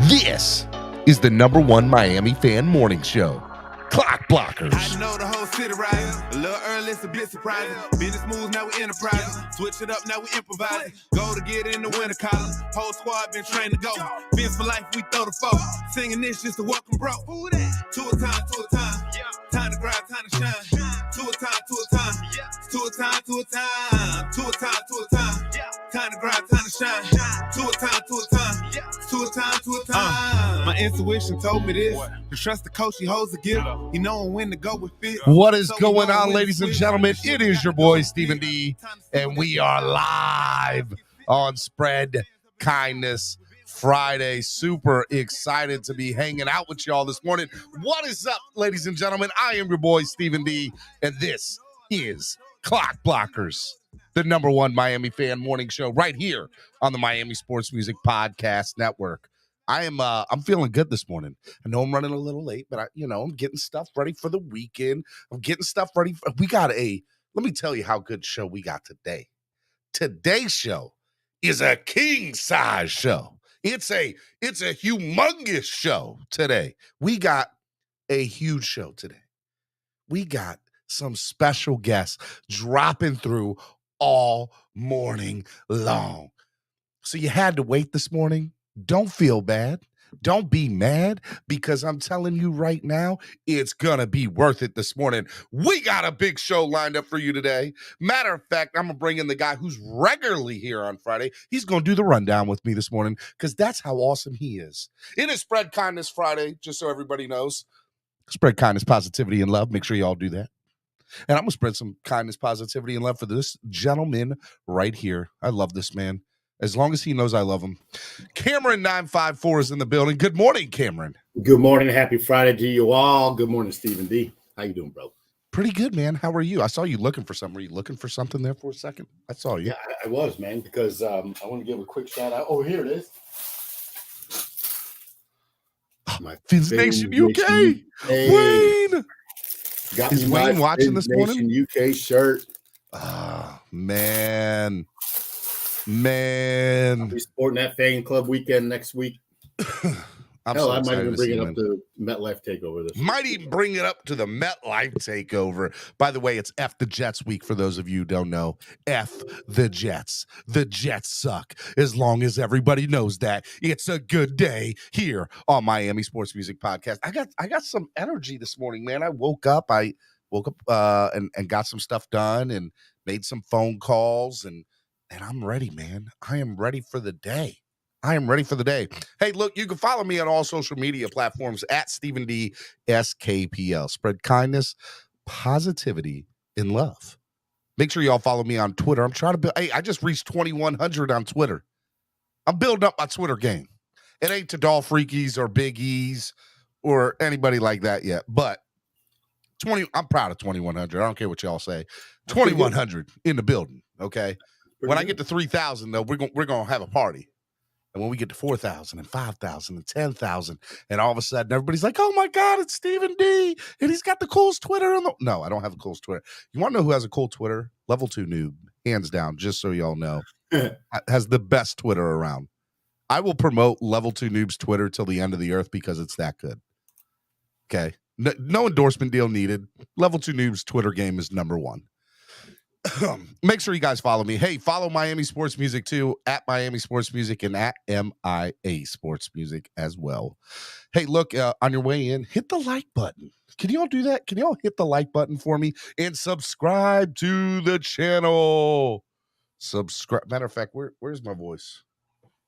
This is the #1 Miami fan morning show, Clock Blockers. I know the whole city rising. A little early, it's a bit surprising. Business moves, now we enterprising. Switch it up, now we improvising. Go to get in the winter column. Whole squad been trained to go. Fins for life, we throw the foe. Singing this just to welcome bro. To a time, to a time. Time to grind, time to shine. To a time, to a time. To a time, to a time. To a time, to a time. Time to grind, time to shine. To a time, to a time. To a time, to a time. My intuition told me this. To trust the coach, he holds the gift. He know when to go with fit. What is going on, ladies and gentlemen? It is your boy, Stephen D, and we are live on Spread Kindness Friday. Super excited to be hanging out with y'all this morning. What is up, ladies and gentlemen? I am your boy, Stephen D, and this is Clock Blockers, the #1 Miami fan morning show right here on the Miami Sports Music Podcast Network. I'm feeling good this morning. I know I'm running a little late, but I'm getting stuff ready for the weekend. I'm getting stuff ready. Let me tell you how good show we got today. Today's show is a king size show. It's a humongous show today. We got a huge show today. We got some special guests dropping through all morning long. So you had to wait this morning. Don't feel bad. Don't be mad, because I'm telling you right now, it's going to be worth it this morning. We got a big show lined up for you today. Matter of fact, I'm going to bring in the guy who's regularly here on Friday. He's going to do the rundown with me this morning because that's how awesome he is. It is Spread Kindness Friday, just so everybody knows. Spread kindness, positivity, and love. Make sure y'all do that. And I'm going to spread some kindness, positivity, and love for this gentleman right here. I love this man. As long as he knows I love him. Cameron 954 is in the building. Good morning, Cameron. Good morning. Happy Friday to you all. Good morning, Stephen D. How you doing, bro? Pretty good, man. How are you? I saw you looking for something. Were you looking for something there for a second? I saw you. Yeah, I was, man, because I want to give a quick shout out. Oh, here it is. My Fins Nation UK. Wayne. Got is Wayne watching this morning? UK shirt. Oh, man. I'll be sporting that fan club weekend next week. I might even bring it up to MetLife Takeover this week. Might even bring it up to the MetLife Takeover. By the way, it's F the Jets week for those of you who don't know. F the Jets. The Jets suck. As long as everybody knows that, it's a good day here on Miami Sports Music Podcast. I got some energy this morning, man. I woke up and got some stuff done and made some phone calls and I'm ready, man. I am ready for the day. Hey, look, you can follow me on all social media platforms at Stephen D SKPL. Spread kindness, positivity, and love. Make sure y'all follow me on Twitter. I'm trying to build. Hey, I just reached 2,100 on Twitter. I'm building up my Twitter game. It ain't to Dolphreakies or Big E's or anybody like that yet, but I'm proud of 2,100. I don't care what y'all say. 2,100 in the building, okay? When I get to 3,000, though, we're gonna have a party. And when we get to 4,000 and 5,000 and 10,000, and all of a sudden everybody's like, "Oh my God, it's Stephen D, and he's got the coolest Twitter." No, I don't have the coolest Twitter. You want to know who has a cool Twitter? Level 2 Noob, hands down. Just so y'all know, has the best Twitter around. I will promote Level 2 Noob's Twitter till the end of the earth because it's that good. Okay, no endorsement deal needed. Level 2 Noob's Twitter game is #1. Make sure you guys follow me. Hey, follow Miami Sports Music too, at Miami Sports Music and at MIA Sports Music as well. Hey, look, on your way in, hit the like button. Can you all do that? Can you all hit the like button for me and subscribe to the channel? Subscribe. Matter of fact, where's my voice?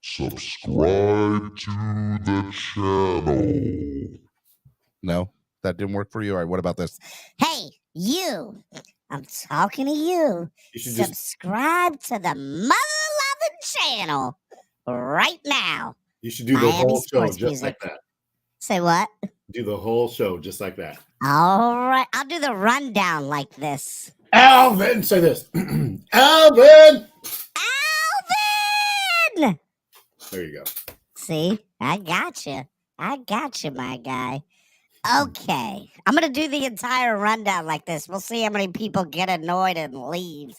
Subscribe to the channel. No, that didn't work for you. All right, what about this? Hey, you. I'm talking to you. Subscribe to the mother-loving channel right now. You should do the whole show just like that. Say what? Do the whole show just like that. All right. I'll do the rundown like this. Alvin, say this. Alvin! Alvin! There you go. See? I got you, my guy. Okay, I'm going to do the entire rundown like this. We'll see how many people get annoyed and leave.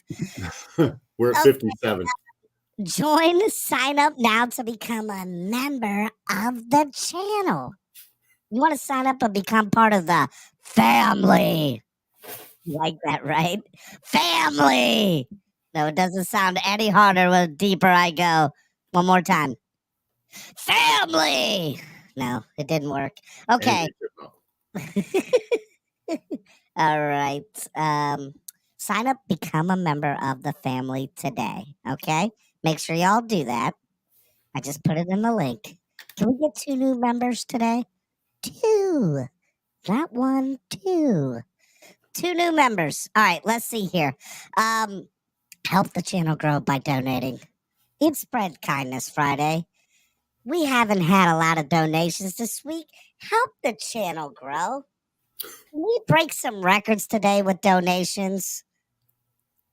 We're at 57. Sign up now to become a member of the channel. You want to sign up and become part of the family. You like that, right? Family. No, it doesn't sound any harder the deeper I go. One more time. Family. No, it didn't work. Okay. All right. Sign up, become a member of the family today. Okay. Make sure y'all do that. I just put it in the link. Can we get 2 new members today? 2. Not 1, 2. 2 new members. All right, let's see here. Help the channel grow by donating. It's Spread Kindness Friday. We haven't had a lot of donations this week. Help the channel grow. Can we break some records today with donations?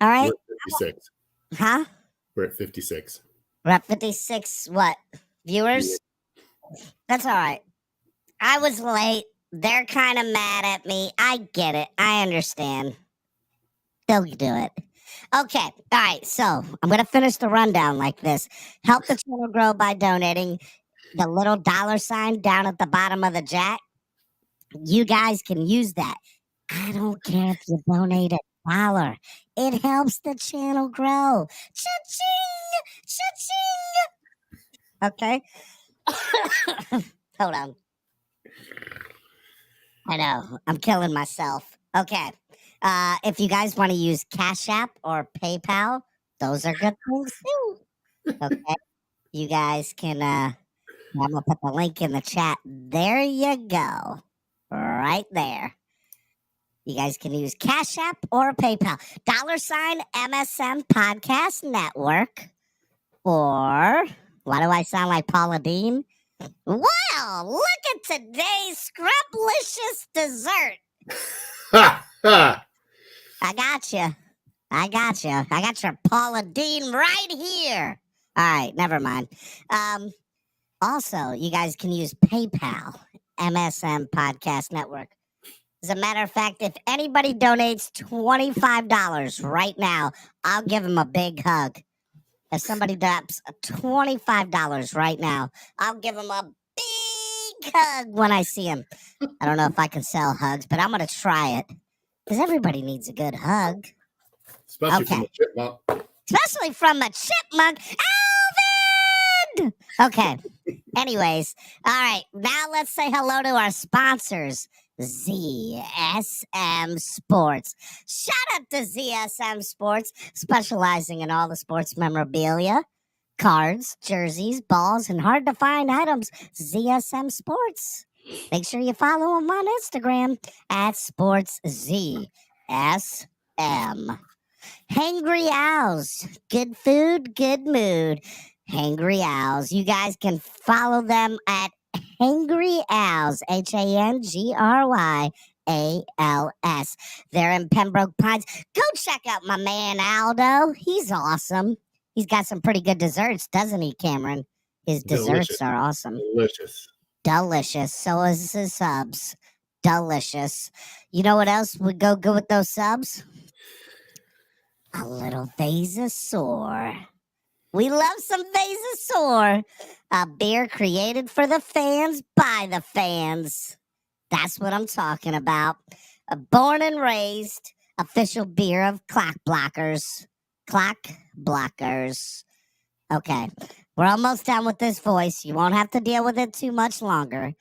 All right. We're at 56. Huh? We're at 56. We're at 56 what? Viewers? That's all right. I was late. They're kind of mad at me. I get it. I understand. They'll do it. Okay. All right. So I'm going to finish the rundown like this. Help the channel grow by donating the little $sign down at the bottom of the chat. You guys can use that. I don't care if you donate $1. It helps the channel grow. Cha-ching! Cha-ching! Okay. Hold on. I know. I'm killing myself. Okay. If you guys want to use Cash App or PayPal, those are good things too. Okay. You guys can, I'm going to put the link in the chat. There you go. Right there. You guys can use Cash App or PayPal. $MSM Podcast Network. Or, why do I sound like Paula Dean? Well, look at today's scrumblicious dessert. I got you. I got your Paula Dean right here. All right, never mind. Also, you guys can use PayPal, MSM Podcast Network. As a matter of fact, if anybody donates $25 right now, I'll give them a big hug. If somebody drops $25 right now, I'll give them a big hug when I see him. I don't know if I can sell hugs, but I'm going to try it. Because everybody needs a good hug. Especially from a chipmunk. Especially from a chipmunk. Alvin! Okay. Anyways. All right. Now let's say hello to our sponsors. ZSM Sports. Shout out to ZSM Sports, specializing in all the sports memorabilia, cards, jerseys, balls, and hard-to-find items. ZSM Sports. Make sure you follow them on Instagram at SportsZSM. Hangry Owls. Good food, good mood. Hangry Owls. You guys can follow them at Hangry Owls. HANGRYALS. They're in Pembroke Pines. Go check out my man Aldo. He's awesome. He's got some pretty good desserts, doesn't he, Cameron? His desserts are awesome. Delicious. So is his subs. Delicious. You know what else would go good with those subs? A little Vasasaur. We love some Vasasaur. A beer created for the fans by the fans. That's what I'm talking about. A born and raised official beer of CLOCKBLOCKERS. CLOCKBLOCKERS. Okay. We're almost done with this voice. You won't have to deal with it too much longer.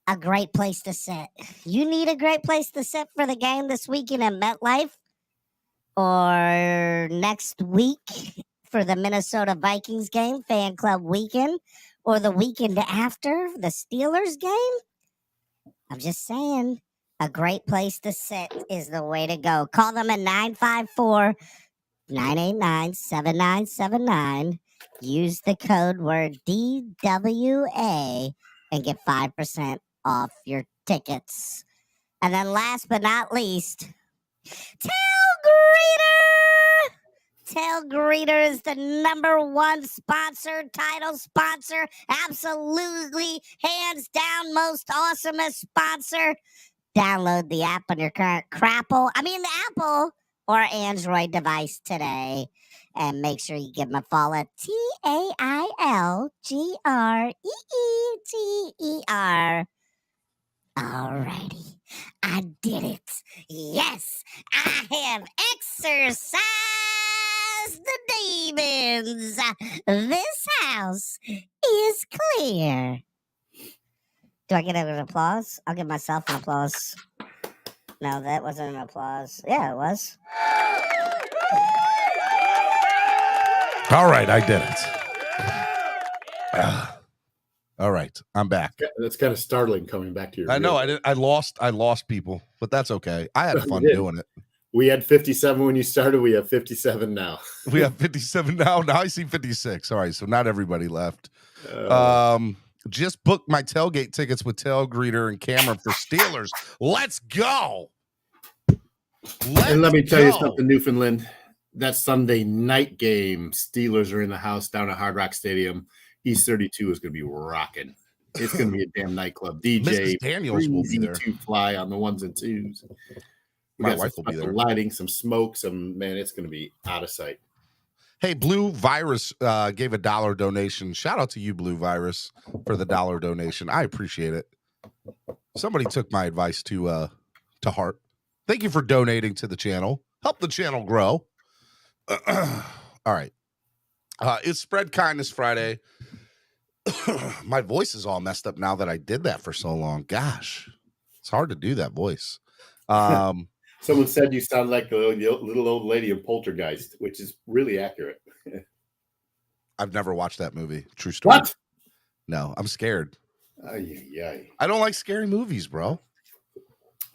A great place to sit. You need a great place to sit for the game this weekend at MetLife or next week for the Minnesota Vikings game, fan club weekend, or the weekend after the Steelers game. I'm just saying, a great place to sit is the way to go. Call them at 954-989-7979. Use the code word DWA and get 5% off your tickets. And then last but not least, Tail Greeter is the #1 sponsor, title sponsor, absolutely hands down most awesomest sponsor. Download the app on your current Apple or Android device today. And make sure you give them a follow at TAILGREETER. Alrighty, I did it. Yes, I have exorcised the demons. This house is clear. Do I get an applause? I'll give myself an applause. No, that wasn't an applause. Yeah, it was. All right, I did it. All right, I'm back. That's kind of startling coming back to your. I know I lost people, but that's okay. I had fun doing it. We had 57 when you started. We have 57 now. We have 57 now. Now I see 56. All right, so not everybody left. Just booked my tailgate tickets with Tail Greeter and Cameron for Steelers. Let's go. And let me tell you something, Newfoundland. That Sunday night game, Steelers are in the house down at Hard Rock Stadium. East 32 is going to be rocking. It's going to be a damn nightclub. DJ Mrs. Daniels will be there. To fly on the ones and twos. My wife will be there. Lighting, some smoke, it's going to be out of sight. Hey, Blue Virus gave a $1 donation. Shout out to you, Blue Virus, for the $1 donation. I appreciate it. Somebody took my advice to heart. Thank you for donating to the channel. Help the channel grow. All right. It's Spread Kindness Friday. My voice is all messed up now that I did that for so long. Gosh, it's hard to do that voice. Someone said you sound like the little old lady in Poltergeist, which is really accurate. I've never watched that movie. True story. What? No, I'm scared. I don't like scary movies, bro.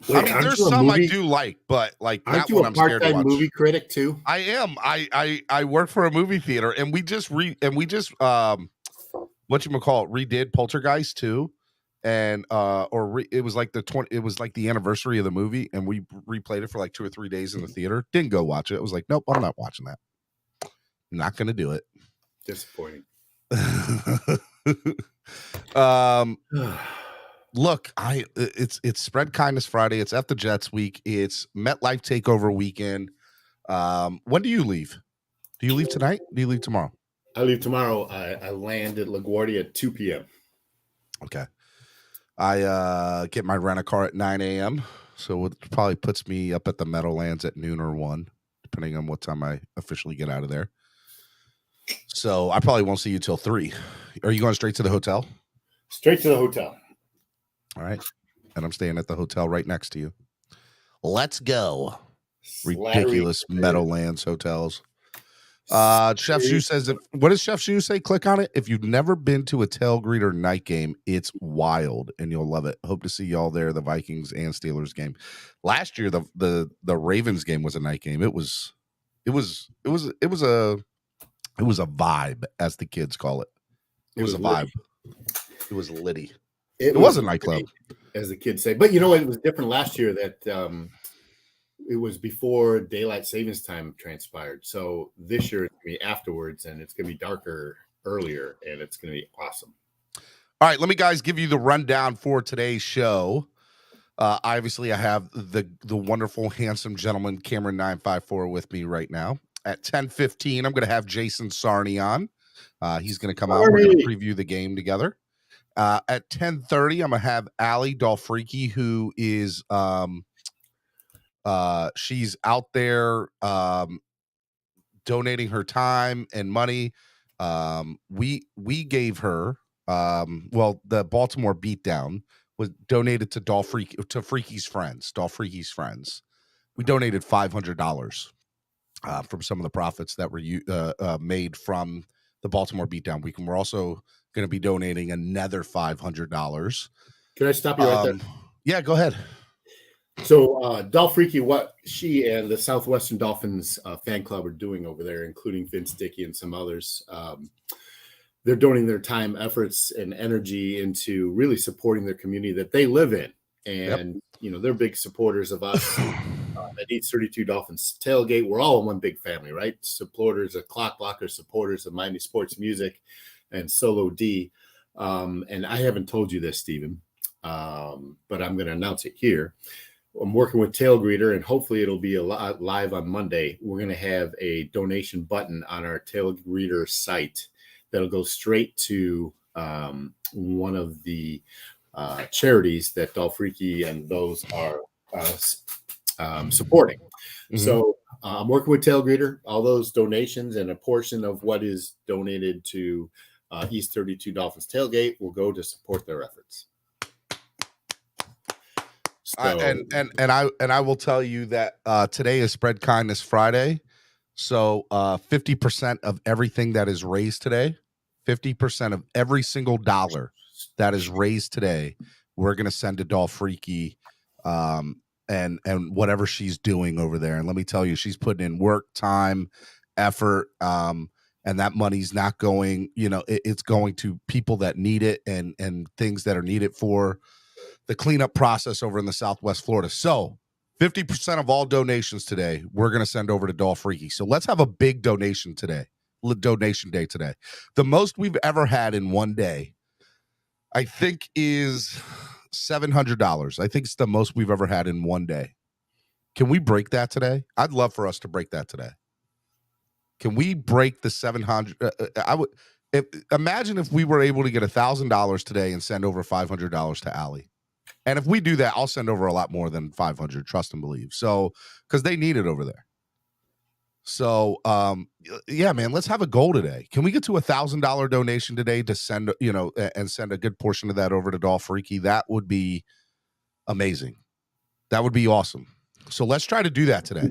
Wait, I mean, there's some I do like, but like aren't that you one a I'm scared to watch. movie critic too? I am. I work for a movie theater, and we just redid Poltergeist too, and it was like the anniversary of the movie, and we replayed it for like 2 or 3 days in the theater. Didn't go watch it. I was like, nope, I'm not watching that. Not gonna do it. Disappointing. Look, it's Spread Kindness Friday. It's F the Jets week. It's MetLife Takeover weekend. When do you leave? Do you leave tonight? Do you leave tomorrow? I leave tomorrow. I land at LaGuardia at 2 p.m. Okay. I get my rent-a-car at 9 a.m. So it probably puts me up at the Meadowlands at noon or 1, depending on what time I officially get out of there. So I probably won't see you till 3. Are you going straight to the hotel? Straight to the hotel. All right. And I'm staying at the hotel right next to you. Let's go. Ridiculous Meadowlands hotels. Chef Shu says, what does Chef Shu say? Click on it. If you've never been to a Tail Greeter night game, it's wild and you'll love it. Hope to see y'all there. The Vikings and Steelers game. Last year, the Ravens game was a night game. It was a vibe, as the kids call it. It was a vibe. It was litty. It was a nightclub, as the kids say. But you know, it was different last year that it was before daylight savings time transpired. So this year it's going to be afterwards, and it's going to be darker earlier, and it's going to be awesome. All right, let me guys give you the rundown for today's show. Obviously, I have the wonderful, handsome gentleman Cameron 954 with me right now. At 10:15, I'm going to have Jason Sarney on. He's going to come out. We're going to preview the game together. At 10:30, I'm going to have Allie Dolphreaky, who is she's out there donating her time and money. We gave her the Baltimore Beatdown was donated to Freaky's friends. We donated $500 from some of the profits that were made from the Baltimore Beatdown week, and we're also going to be donating another $500. Can I stop you right there? Yeah, go ahead. So Dolphreaky, what she and the Southwestern Dolphins fan club are doing over there, including Vince Dickey and some others, they're donating their time, efforts, and energy into really supporting their community that they live in. And, you know, they're big supporters of us at 832 Dolphins Tailgate. We're all in one big family, right? Supporters of CLOCKBLOCKERS, supporters of Miami Sports Music and Solo D. And I haven't told you this, Stephen, but I'm going to announce it here. I'm working with Tailgreeter, and hopefully it'll be live on Monday. We're going to have a donation button on our Tailgreeter site that'll go straight to one of the charities that Dolphreaky and those are supporting. Mm-hmm. So I'm working with Tailgreeter. All those donations and a portion of what is donated to East 32 Dolphins Tailgate will go to support their efforts. So, and I will tell you that today is Spread Kindness Friday. So 50% of everything that is raised today, 50% of every single dollar that is raised today, we're going to send to Dolphreaky and whatever she's doing over there. And let me tell you, she's putting in work, time, effort, and that money's not going, it's going to people that need it and things that are needed for the cleanup process over in the Southwest Florida. So 50% of all donations today, we're going to send over to Dolphreaky. So let's have a big donation day today. The most we've ever had in one day, I think, is $700. I think it's the most we've ever had in one day. Can we break that today? I'd love for us to break that today. Can we break the 700? Imagine if we were able to get $1,000 today and send over $500 to Allie. And if we do that, I'll send over a lot more than 500, trust and believe. So, because they need it over there. So, yeah, man, let's have a goal today. Can we get to $1,000 donation today to send, and send a good portion of that over to Dolphreaky? That would be amazing. That would be awesome. So let's try to do that today.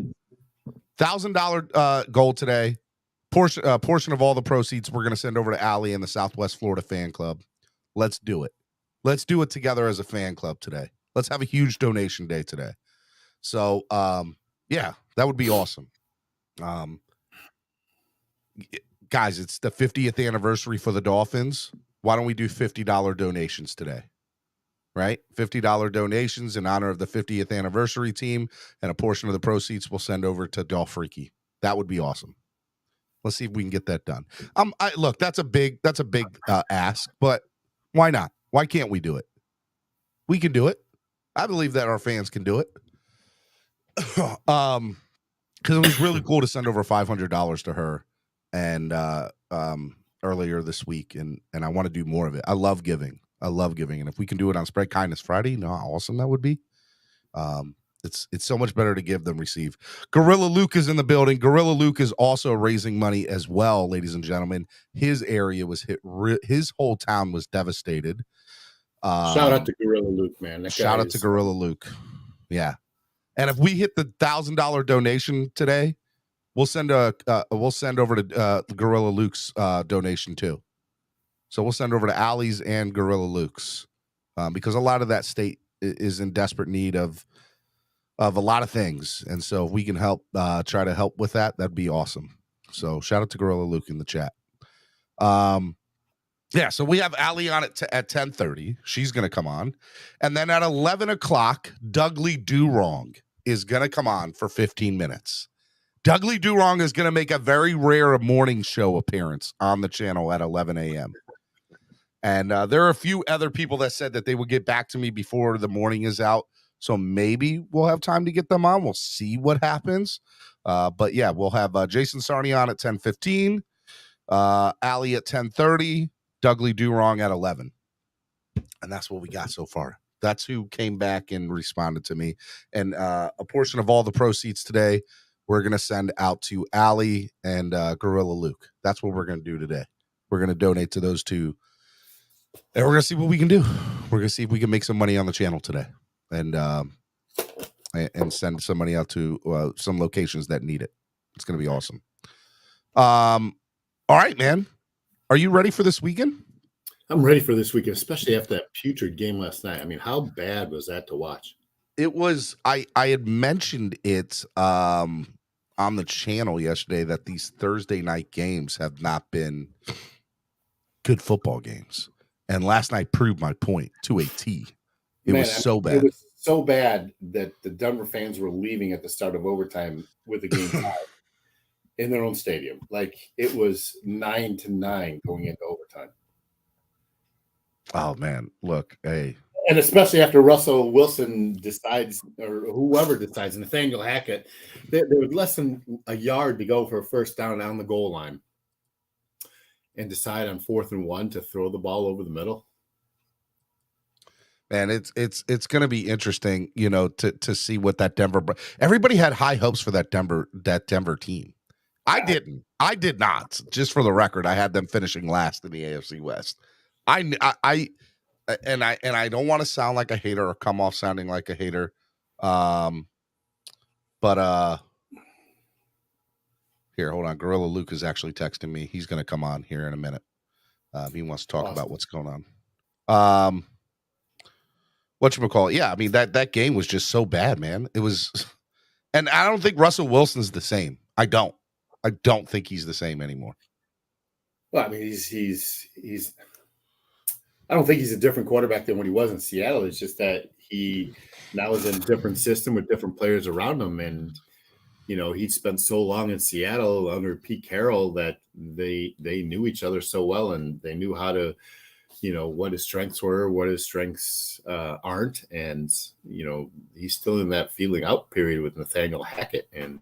$1,000 goal today. Portion of all the proceeds we're going to send over to Allie and the Southwest Florida Fan Club. Let's do it. Let's do it together as a fan club today. Let's have a huge donation day today. So, yeah, that would be awesome. Guys, it's the 50th anniversary for the Dolphins. Why don't we do $50 donations today? Right? $50 donations in honor of the 50th anniversary team, and a portion of the proceeds we'll send over to Dolphreaky. That would be awesome. Let's see if we can get that done. Look, that's a big ask, but why not? Why can't we do it? We can do it. I believe that our fans can do it. Because it was really cool to send over $500 to her and earlier this week, and I want to do more of it. I love giving. And if we can do it on Spread Kindness Friday, you know how awesome that would be. It's so much better to give than receive. Gorilla Luke is in the building. Gorilla Luke is also raising money as well, ladies and gentlemen. His area was hit. His whole town was devastated. Shout out to Gorilla Luke, man. Shout out to Gorilla Luke. Yeah. And if we hit the $1,000 donation today, we'll send over to Gorilla Luke's donation too. So we'll send over to Allie's and Gorilla Luke's because a lot of that state is in desperate need of a lot of things. And so if we can help, try to help with that, that'd be awesome. So shout out to Gorilla Luke in the chat. Yeah, so we have Allie on at 10:30. She's going to come on. And then at 11 o'clock, DouglieDoWrong is going to come on for 15 minutes. DouglieDoWrong is going to make a very rare morning show appearance on the channel at 11 a.m. And there are a few other people that said that they would get back to me before the morning is out. So maybe we'll have time to get them on. We'll see what happens. But yeah, we'll have Jason Sarney on at 10:15, Allie at 10:30, DouglieDoWrong at 11. And that's what we got so far. That's who came back and responded to me. And a portion of all the proceeds today, we're going to send out to Allie and Gorilla Luke. That's what we're going to do today. We're going to donate to those two. And we're going to see what we can do. We're going to see if we can make some money on the channel today. And send some money out to some locations that need it. It's going to be awesome. All right, man. Are you ready for this weekend? I'm ready for this weekend, especially after that putrid game last night. I mean, how bad was that to watch? It was. I had mentioned it on the channel yesterday that these Thursday night games have not been good football games. And last night proved my point to a T. It was so bad. It was so bad that the Denver fans were leaving at the start of overtime with the game tied in their own stadium. Like it was 9-9 going into overtime. Oh man, look, hey, And especially after Russell Wilson decides, or whoever decides, Nathaniel Hackett, there was less than a yard to go for a first down on the goal line, and decide on 4th and 1 to throw the ball over the middle. Man, it's going to be interesting, to see what that Denver. Everybody had high hopes for that Denver team. I did not. Just for the record, I had them finishing last in the AFC West. I don't want to sound like a hater or come off sounding like a hater. But here, hold on. Gorilla Luke is actually texting me. He's going to come on here in a minute. He wants to talk about what's going on. Whatchamacallit? Yeah, I mean, that game was just so bad, man. It was, and I don't think Russell Wilson's the same. I don't think he's the same anymore. Well, I mean, he's I don't think he's a different quarterback than when he was in Seattle. It's just that he now is in a different system with different players around him. And, he'd spent so long in Seattle under Pete Carroll that they knew each other so well, and they knew how to, what his strengths were, what his strengths aren't. And, he's still in that feeling out period with Nathaniel Hackett. And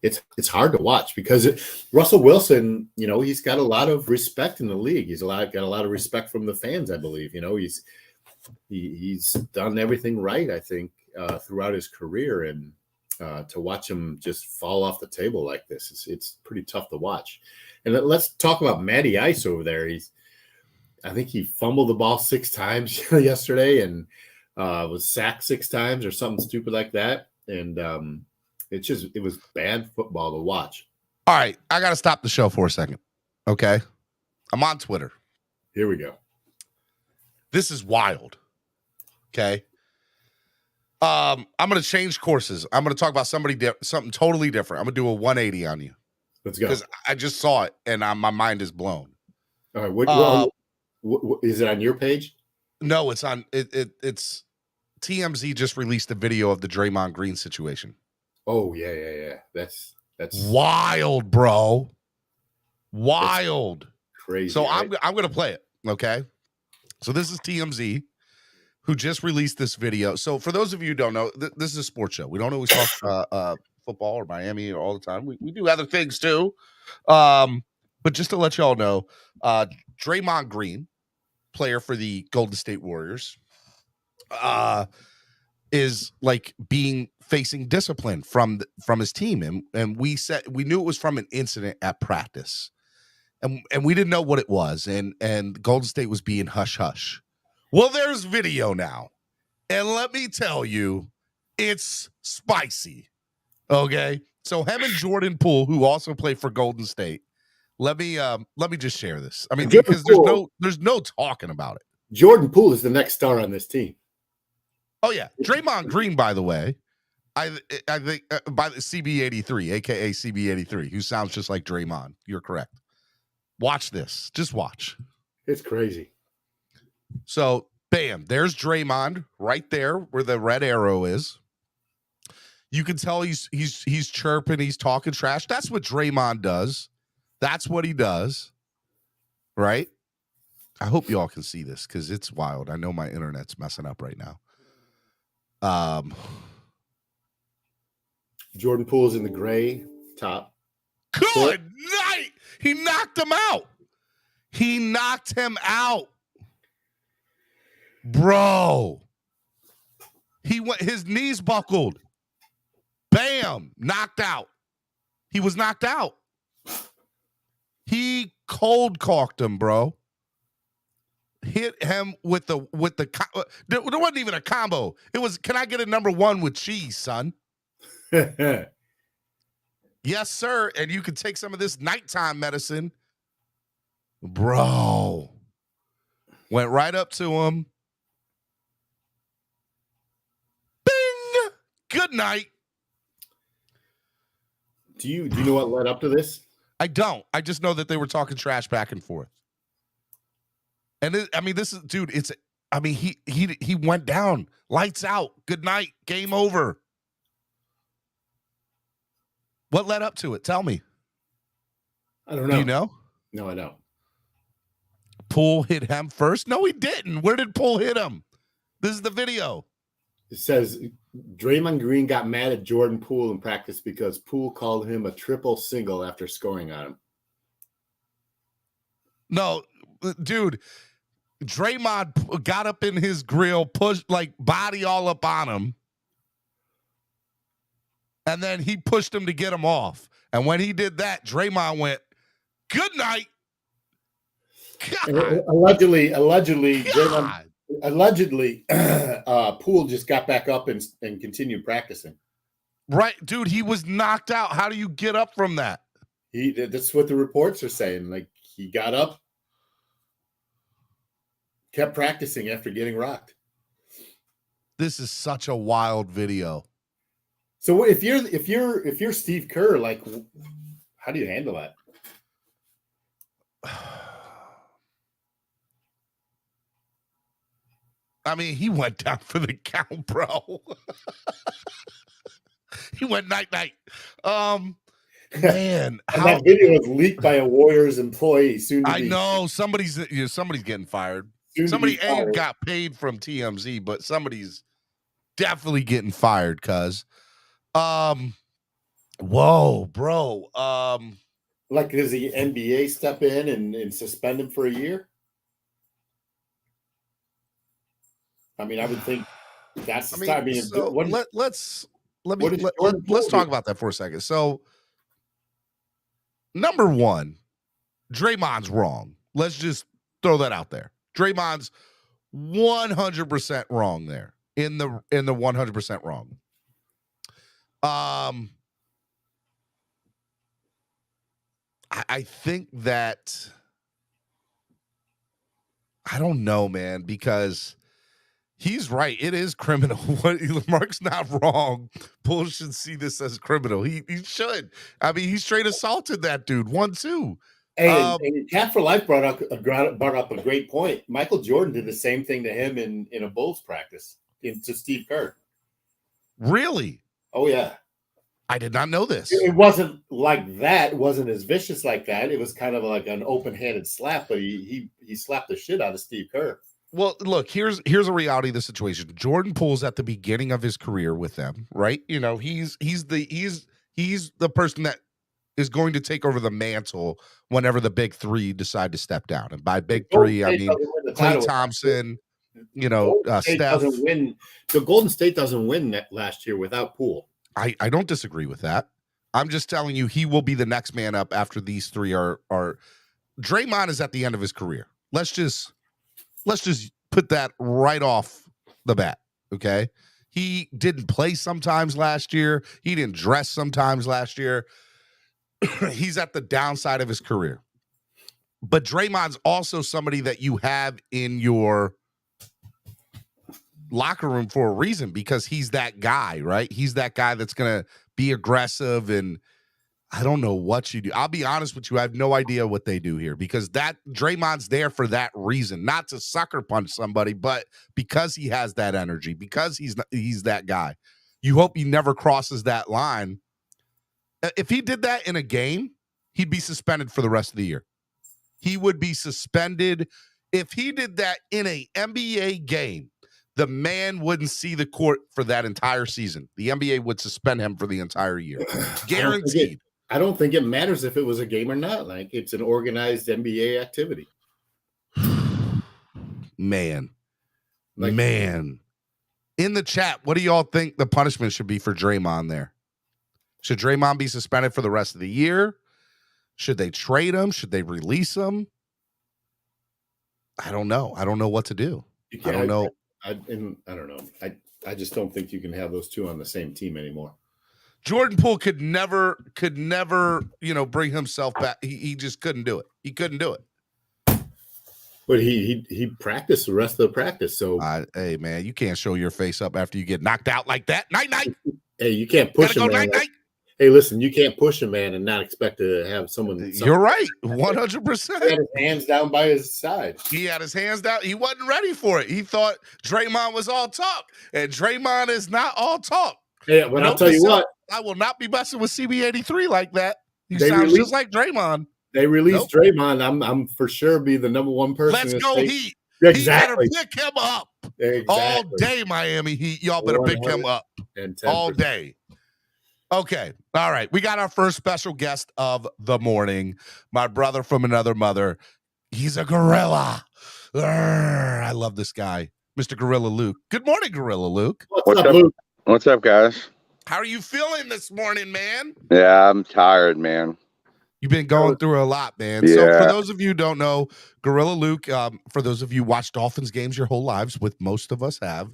it's hard to watch because Russell Wilson, he's got a lot of respect in the league. He's got a lot of respect from the fans, I believe. He's done everything right, I think, throughout his career. And to watch him just fall off the table like this, it's pretty tough to watch. And let's talk about Matty Ice over there. I think he fumbled the ball 6 times yesterday and was sacked 6 times or something stupid like that. And it was bad football to watch. All right, I got to stop the show for a second. Okay, I'm on Twitter. Here we go. This is wild. Okay. I'm going to change courses. I'm going to talk about something totally different. I'm going to do a 180 on you. Let's go. Because I just saw it and my mind is blown. All right. What is it on your page? No, it's on it's TMZ just released a video of the Draymond Green situation. Oh, yeah. That's wild, bro. Wild. That's crazy. So right? I'm going to play it, okay? So this is TMZ who just released this video. So for those of you who don't know, this is a sports show. We don't always talk football or Miami all the time. We do other things too. But just to let y'all know, Draymond Green, player for the Golden State Warriors, is like facing discipline from his team, and we knew it was from an incident at practice, and we didn't know what it was, and Golden State was being hush hush. Well, there's video now, and let me tell you, it's spicy. Okay, so him and Jordan Poole, who also play for Golden State. Let me just share this. I mean, because there's no talking about it. Jordan Poole is the next star on this team. Oh yeah, Draymond Green, by the way, I think by the CB83, aka CB83, who sounds just like Draymond. You're correct. Watch this. Just watch. It's crazy. So, bam, there's Draymond right there where the red arrow is. You can tell he's chirping, he's talking trash. That's what Draymond does. That's what he does. Right? I hope you all can see this because it's wild. I know my internet's messing up right now. Jordan Poole's in the gray top. Good night. He knocked him out. Bro. His knees buckled. Bam. Knocked out. He was knocked out. He cold cocked him, bro. Hit him with the there wasn't even a combo. It was, can I get a number 1 with cheese, son? Yes, sir. And you can take some of this nighttime medicine. Bro. Went right up to him. Bing! Good night. Do you know what led up to this? I don't. I just know that they were talking trash back and forth. And this is, dude, he went down. Lights out. Good night. Game over. What led up to it? Tell me. I don't know. Do you know? No, I don't. Poole hit him first? No, he didn't. Where did Poole hit him? This is the video. It says Draymond Green got mad at Jordan Poole in practice because Poole called him a triple single after scoring on him. No, dude, Draymond got up in his grill, pushed like body all up on him. And then he pushed him to get him off. And when he did that, Draymond went, "Good night." God. Allegedly, God. Poole just got back up and continued practicing. Right, dude, he was knocked out. How do you get up from that? That's what the reports are saying. Like, he got up, kept practicing after getting rocked. This is such a wild video. So if you're Steve Kerr, like, how do you handle that? I mean, he went down for the count, bro. He went night-night. Man, that video was leaked by a Warriors employee. I know somebody's getting fired. Somebody got paid from TMZ, but somebody's definitely getting fired. Cause, whoa, bro. Like, does the NBA step in and suspend him for a year? I mean, I would think that's the start. Let's talk about that for a second. So, number one, Draymond's wrong. Let's just throw that out there. Draymond's 100% wrong there. In the 100% wrong. I think that I don't know, man, because he's right. It is criminal. Mark's not wrong. Bull should see this as criminal. He should. I mean, he straight assaulted that dude. 1-2. And Cat for Life brought up a great point. Michael Jordan did the same thing to him in a Bulls practice to Steve Kerr. Really? Oh yeah. I did not know this. It wasn't like that. It wasn't as vicious like that. It was kind of like an open-handed slap, but he slapped the shit out of Steve Kerr. Well, look, here's a reality of the situation. Jordan Poole's at the beginning of his career with them, right? You know, he's the person that is going to take over the mantle whenever the big three decide to step down. And by big three, I mean Klay Thompson, Steph. The Golden State doesn't win that last year without Poole. I don't disagree with that. I'm just telling you, he will be the next man up after these three are. Draymond is at the end of his career. Let's just put that right off the bat. Okay. He didn't play sometimes last year. He didn't dress sometimes last year. He's at the downside of his career. But Draymond's also somebody that you have in your locker room for a reason, because he's that guy, right? He's that guy that's going to be aggressive, and I don't know what you do. I'll be honest with you. I have no idea what they do here, because that Draymond's there for that reason, not to sucker punch somebody, but because he has that energy, because he's that guy. You hope he never crosses that line. If he did that in a game, he'd be suspended for the rest of the year. He would be suspended. If he did that in a NBA game, the man wouldn't see the court for that entire season. The NBA would suspend him for the entire year. Guaranteed. I don't think it matters if it was a game or not. Like, it's an organized NBA activity. Man. In the chat, what do y'all think the punishment should be for Draymond there? Should Draymond be suspended for the rest of the year? Should they trade him? Should they release him? I don't know. I don't know what to do. I don't know. I don't know. I just don't think you can have those two on the same team anymore. Jordan Poole could never, bring himself back. He just couldn't do it. He couldn't do it. But he practiced the rest of the practice. So hey man, you can't show your face up after you get knocked out like that. Night. Hey, you can't push him. Night. Hey, listen, you can't push a man and not expect to have someone. You're right, 100%. He had his hands down by his side. He had his hands down. He wasn't ready for it. He thought Draymond was all talk, and Draymond is not all talk. Yeah, but I'll tell you what, I will not be messing with CB83 like that. He sounds just like Draymond. They released Draymond. I'm for sure be the number one person. Let's go Heat. Exactly. He better pick him up. All Exactly. day, Miami Heat. Y'all better pick him up 110%. all day. Okay. All right. We got our first special guest of the morning. My brother from another mother. He's a gorilla. I love this guy, Mr. Gorilla Luke. Good morning, Gorilla Luke. What's up, Luke? What's up, guys? How are you feeling this morning, man? Yeah, I'm tired, man. You've been going through a lot, man. Yeah. So for those of you who don't know, Gorilla Luke, for those of you who watch Dolphins games your whole lives, with most of us have,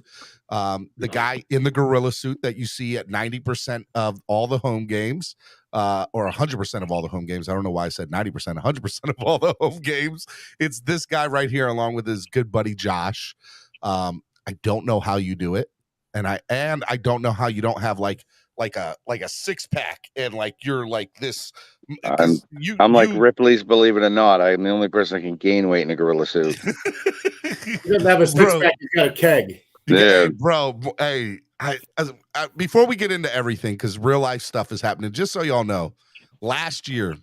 the guy in the gorilla suit that you see at 90% of all the home games, or 100% of all the home games. I don't know why I said 90%, 100% of all the home games. It's this guy right here, along with his good buddy Josh. I don't know how you do it, and I don't know how you don't have like a 6-pack and like you're like this. I'm like Ripley's Believe It or Not. I'm the only person that can gain weight in a gorilla suit. He doesn't have a 6-pack. He's got a keg. Yeah, hey, bro. Hey, before we get into everything, because real life stuff is happening. Just so y'all know, last year,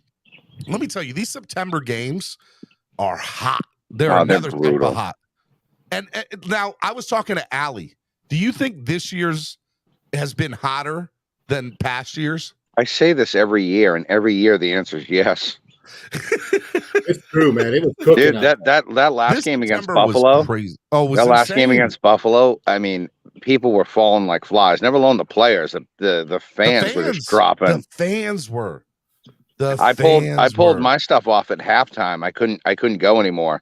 let me tell you, these September games are hot. They're another type of hot. And now I was talking to Allie. Do you think this year's has been hotter than past years? I say this every year, and every year the answer is yes. It's true, man. It was cooking. Dude, that last This game against September was Buffalo, crazy. Oh, it was that last insane. game against Buffalo, I mean, people were falling like flies. Never alone the players, the fans were just dropping. The fans were. I pulled my stuff off at halftime. I couldn't go anymore.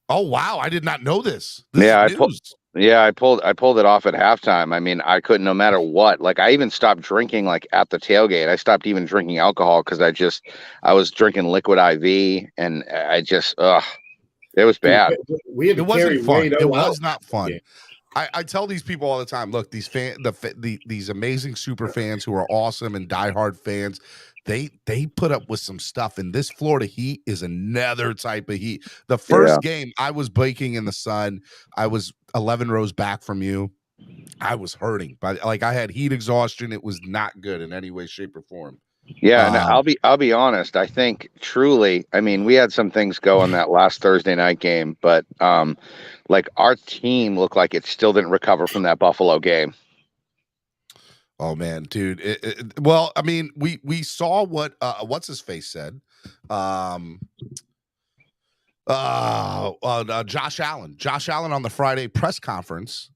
Oh wow, I did not know this. I pulled it off at halftime. I mean, I couldn't, no matter what. Like, I even stopped drinking, like, at the tailgate. I stopped even drinking alcohol because I was drinking liquid IV, and it was bad. It wasn't fun. It was not fun. I tell these people all the time, look, these these amazing super fans who are awesome and diehard fans, they put up with some stuff, and this Florida heat is another type of heat. The first game, I was baking in the sun. I was 11 rows back from you. I was hurting, but like I had heat exhaustion. It was not good in any way, shape, or form. Yeah, and I'll be honest. I think truly, I mean, we had some things go on that last Thursday night game, but like our team looked like it still didn't recover from that Buffalo game. Oh man, dude. Well, I mean, we saw what what's his face said. Josh Allen. Josh Allen on the Friday press conference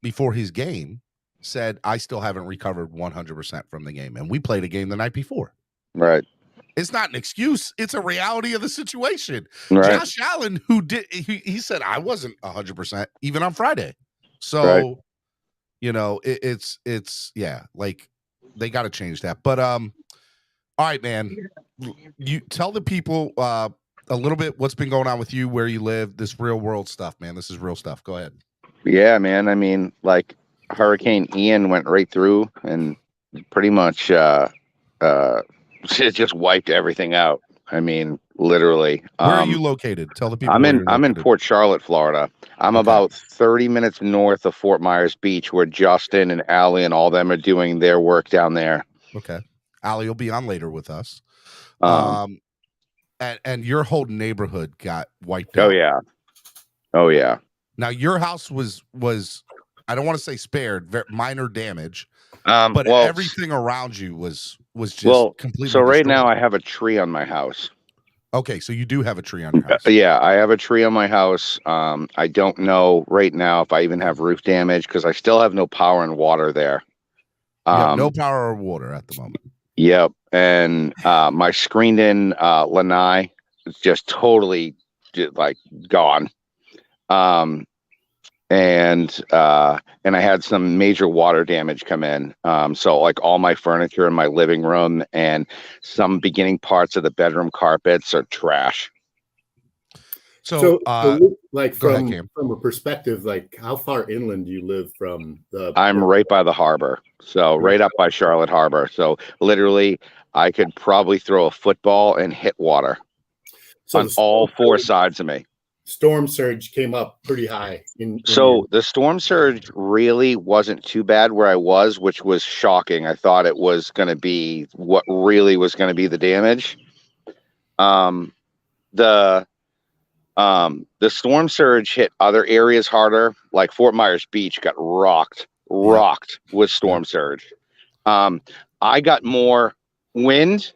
before his game said, I still haven't recovered 100% from the game. And we played a game the night before. Right. It's not an excuse. It's a reality of the situation. Right. Josh Allen, he said, I wasn't 100% even on Friday. So, you know, it's like they got to change that. But, all right, man, you tell the people, a little bit what's been going on with you, where you live, this real world stuff, man. This is real stuff. Go ahead. Yeah, man. I mean, like Hurricane Ian went right through and pretty much it just wiped everything out. I mean, literally. Where are you located? Tell the people. I'm in Port Charlotte, Florida. I'm about 30 minutes north of Fort Myers Beach, where Justin and Allie and all them are doing their work down there. Okay. Allie will be on later with us. And your whole neighborhood got wiped out. Oh yeah. Now your house was I don't want to say spared, minor damage, but everything around you was just completely. So right destroyed. now I have a tree on my house. Okay, so you do have a tree on your house. Yeah, I have a tree on my house. I don't know right now if I even have roof damage because I still have no power and water there. No power or water at the moment. Yep. And my screened-in lanai is just totally like gone. And I had some major water damage come in. So like all my furniture in my living room and some beginning parts of the bedroom carpets are trash. So like from a perspective, like how far inland do you live from the? I'm right by the harbor, so right up by Charlotte Harbor. So literally, I could probably throw a football and hit water on all four sides of me. Storm surge came up pretty high. The storm surge really wasn't too bad where I was, which was shocking. I thought it was going to be what really was going to be the damage. The storm surge hit other areas harder, like Fort Myers Beach got rocked with storm surge. I got more wind.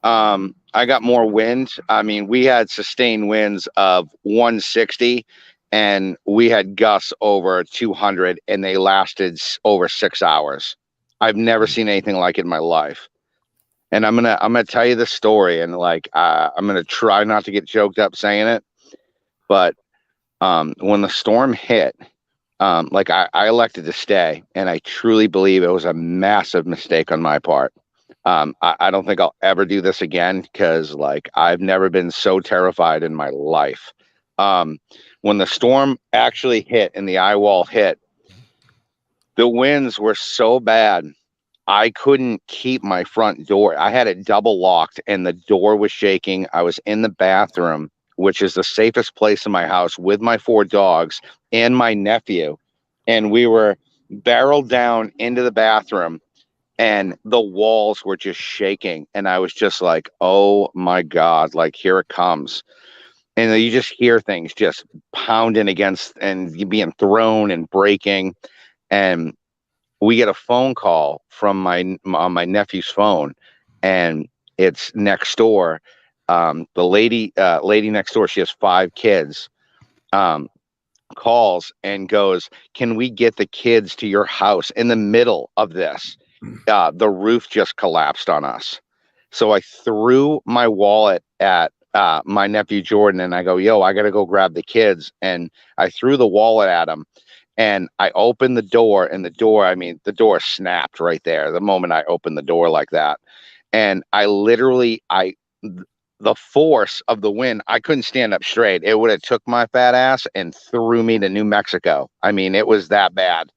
I mean, we had sustained winds of 160 and we had gusts over 200 and they lasted over 6 hours. I've never seen anything like it in my life. And I'm gonna tell you the story, and like I'm gonna try not to get choked up saying it, but when the storm hit, like I elected to stay, and I truly believe it was a massive mistake on my part. I don't think I'll ever do this again because like I've never been so terrified in my life. When the storm actually hit and the eye wall hit, the winds were so bad. I couldn't keep my front door. I had it double locked and the door was shaking. I was in the bathroom, which is the safest place in my house, with my 4 dogs and my nephew. And we were barreled down into the bathroom and the walls were just shaking. And I was just like, oh my God, like here it comes. And you just hear things just pounding against and you being thrown and breaking. And we get a phone call from my nephew's phone, and it's next door. The lady next door, she has 5 kids, calls and goes, "Can we get the kids to your house?" In the middle of this, the roof just collapsed on us. So I threw my wallet at my nephew Jordan, and I go, "Yo, I gotta go grab the kids." And I threw the wallet at him. And I opened the door, and the door snapped right there the moment I opened the door like that. And the force of the wind, I couldn't stand up straight. It would have took my fat ass and threw me to New Mexico. I mean, it was that bad.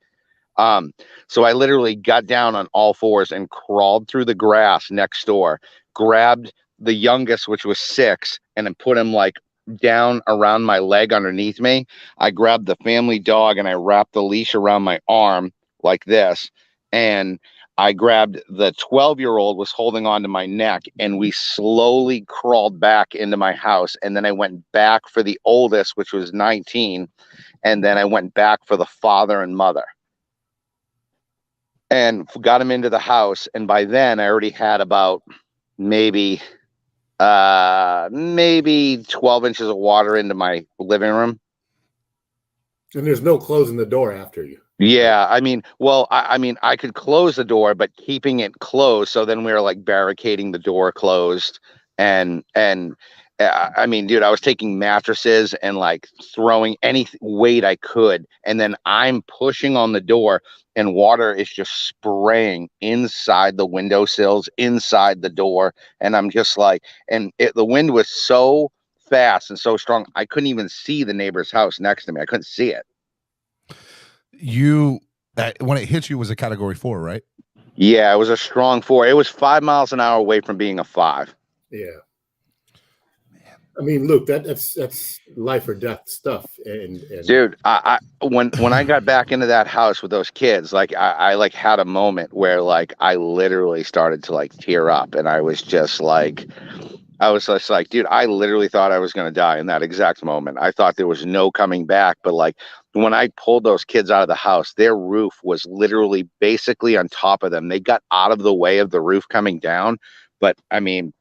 So I literally got down on all 4s and crawled through the grass next door, grabbed the youngest, which was 6, and then put him like down around my leg underneath me. I grabbed the family dog and I wrapped the leash around my arm like this. And I grabbed the 12-year-old was holding on to my neck, and we slowly crawled back into my house. And then I went back for the oldest, which was 19. And then I went back for the father and mother and got him into the house. And by then I already had about maybe 12 inches of water into my living room. And there's no closing the door after you. Yeah, I mean, well, I mean, I could close the door, but keeping it closed. So then we were like barricading the door closed, and I mean, dude, I was taking mattresses and like throwing any weight I could, and then I'm pushing on the door, and water is just spraying inside the windowsills, inside the door, and I'm just like, the wind was so fast and so strong, I couldn't even see the neighbor's house next to me. I couldn't see it. You when it hit you was a category 4, right? Yeah, it was a strong 4. It was 5 miles an hour away from being a 5. Yeah. I mean, look, that's life or death stuff. And dude, when I got back into that house with those kids, like I like had a moment where like I literally started to like tear up, and I was just like, dude, I literally thought I was going to die in that exact moment. I thought there was no coming back. But like when I pulled those kids out of the house, their roof was literally basically on top of them. They got out of the way of the roof coming down. But I mean,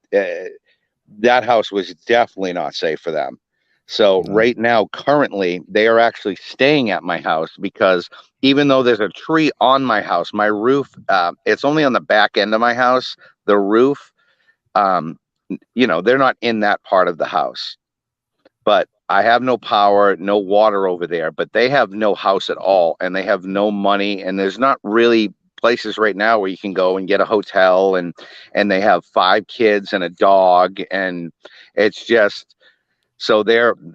that house was definitely not safe for them. So right now, currently, they are actually staying at my house because even though there's a tree on my house, my roof, it's only on the back end of my house. The roof, you know, they're not in that part of the house. But I have no power, no water over there, but they have no house at all, and they have no money, and there's not really places right now where you can go and get a hotel, and they have 5 kids and a dog, and it's just, so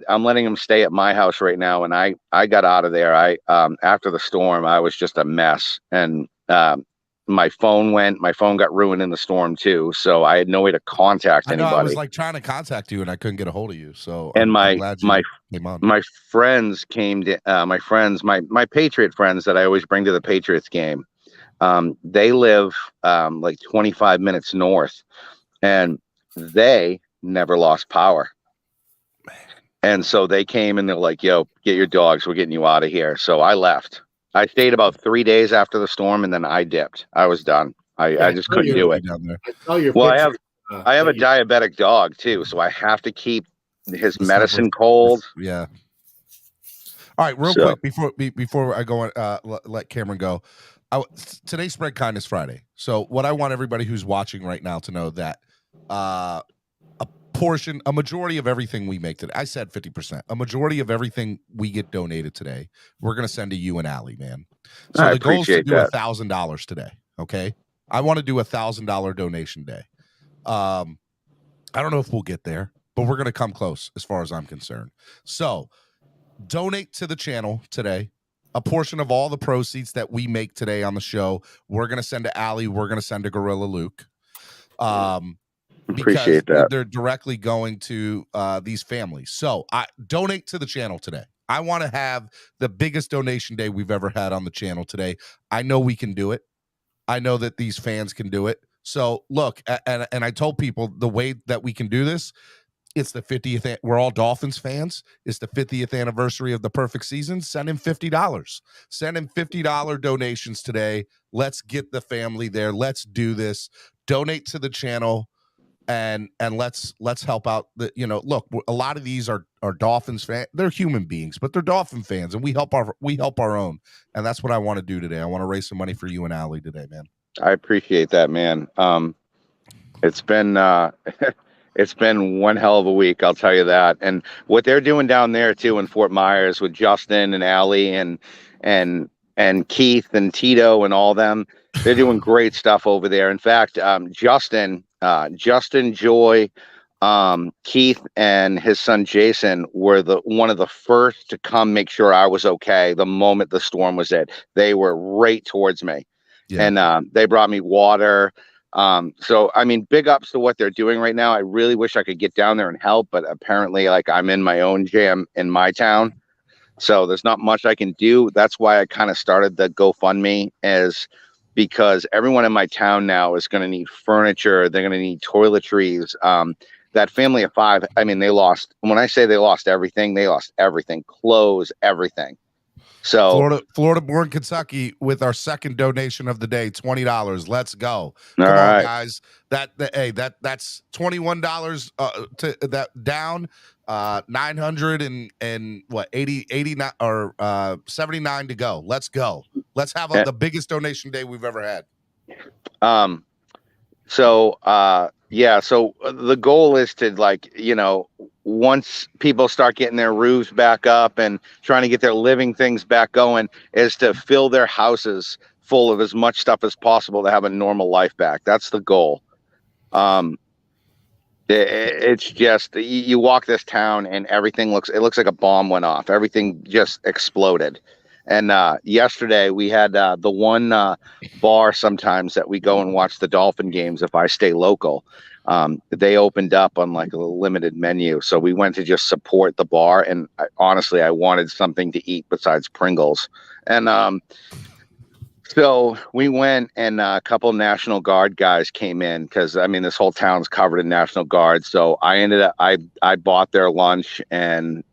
I'm letting them stay at my house right now. And I got out of there. After the storm, I was just a mess, and my phone got ruined in the storm too, so I had no way to contact anybody. I was like trying to contact you and I couldn't get a hold of you. So and I'm glad you came on. My friends came to my Patriot friends that I always bring to the Patriots game. They live like 25 minutes north, and they never lost power. And so they came and they're like, yo, get your dogs. We're getting you out of here. So I left. I stayed about 3 days after the storm, and then I dipped. I was done. I just couldn't do it. Down there. I saw your Well, picture. I have a diabetic dog too, so I have to keep his The medicine stuff cold. Yeah. All right, real quick before I go on, let Cameron go. Today's Spread Kindness Friday. So what I want everybody who's watching right now to know that a majority of everything we make today, I said 50%, a majority of everything we get donated today, we're going to send to you and Allie, man. So the goal is to do $1,000 today. Okay. I want to do $1,000 donation day. I don't know if we'll get there, but we're going to come close as far as I'm concerned. So donate to the channel today. A portion of all the proceeds that we make today on the show, we're going to send to Allie. We're going to send to Gorilla Luke. Appreciate that. They're directly going to these families. So I donate to the channel today. I want to have the biggest donation day we've ever had on the channel today. I know we can do it. I know that these fans can do it. So look, and I told people the way that we can do this, it's the 50th. We're all Dolphins fans. It's the 50th anniversary of the perfect season. Send him $50. Send him $50 donations today. Let's get the family there. Let's do this. Donate to the channel. And let's help out look, a lot of these are Dolphins fans. They're human beings, but they're Dolphin fans, and we help our own. And that's what I want to do today. I want to raise some money for you and Allie today, man. I appreciate that, man. It's been it's been one hell of a week, I'll tell you that. And what they're doing down there too in Fort Myers with Justin and Allie and Keith and Tito and all them, they're doing great stuff over there. In fact, Justin, Joy, Keith, and his son Jason were one of the first to come make sure I was okay the moment the storm was hit. They were right towards me, and they brought me water. So I mean, big ups to what they're doing right now. I really wish I could get down there and help, but apparently, like, I'm in my own jam in my town, so there's not much I can do. That's why I kind of started the GoFundMe, because everyone in my town now is going to need furniture. They're going to need toiletries. That family of 5, I mean, when I say they lost everything, clothes, everything. So Florida-born Kentucky with our second donation of the day, $20. Let's go. Come on, guys. That's $21 to that down. 900 and what 89 or 79 to go. Let's go. Let's have the biggest donation day we've ever had. So the goal is to, once people start getting their roofs back up and trying to get their living things back going, is to fill their houses full of as much stuff as possible to have a normal life back. That's the goal. It's just, you walk this town and everything looks like a bomb went off. Everything just exploded. And yesterday we had the one bar sometimes that we go and watch the Dolphin games if I stay local. They opened up on like a limited menu. So we went to just support the bar. And honestly, I wanted something to eat besides Pringles. And so we went, and a couple of National Guard guys came in because, I mean, this whole town's covered in National Guard. So I ended up, I bought their lunch and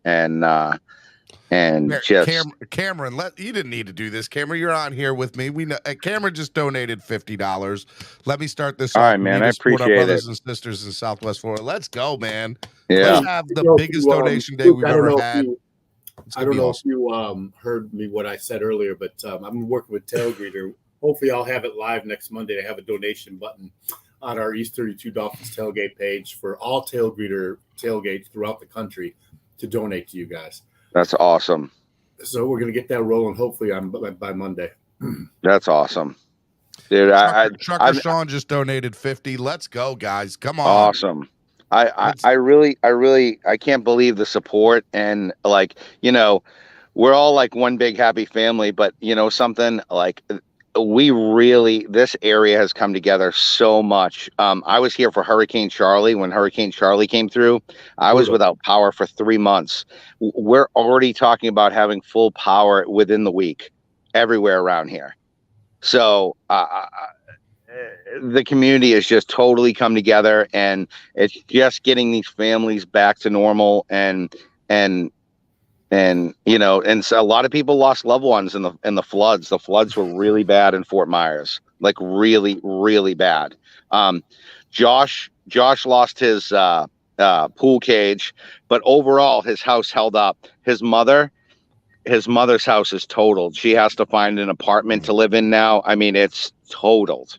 just Cameron, you didn't need to do this. Cameron, you're on here with me. We know Cameron just donated $50. Let me start this. All right, man. I appreciate our brothers it. and sisters in Southwest Florida. Let's go, man. Yeah. Let's have the biggest donation day we've ever had. I don't know if you heard me what I said earlier, but I'm working with Tailgater. Hopefully, I'll have it live next Monday. I have a donation button on our East 32 Dolphins tailgate page for all tailgates throughout the country to donate to you guys. That's awesome. So we're going to get that rolling hopefully by Monday. That's awesome. Dude, Trucker Sean just donated 50. Let's go, guys. Come on. Awesome. I really can't believe the support, and we're all like one big happy family, but something like this area has come together so much. I was here for Hurricane Charlie. When Hurricane Charlie came through, I was without power for 3 months. We're already talking about having full power within the week everywhere around here. So the community has just totally come together, and it's just getting these families back to normal. And and you know, and so a lot of people lost loved ones in the floods. The floods were really bad in Fort Myers, like really, really bad. Josh lost his pool cage, but overall his house held up. His mother's house is totaled. She has to find an apartment to live in now. I mean, it's totaled.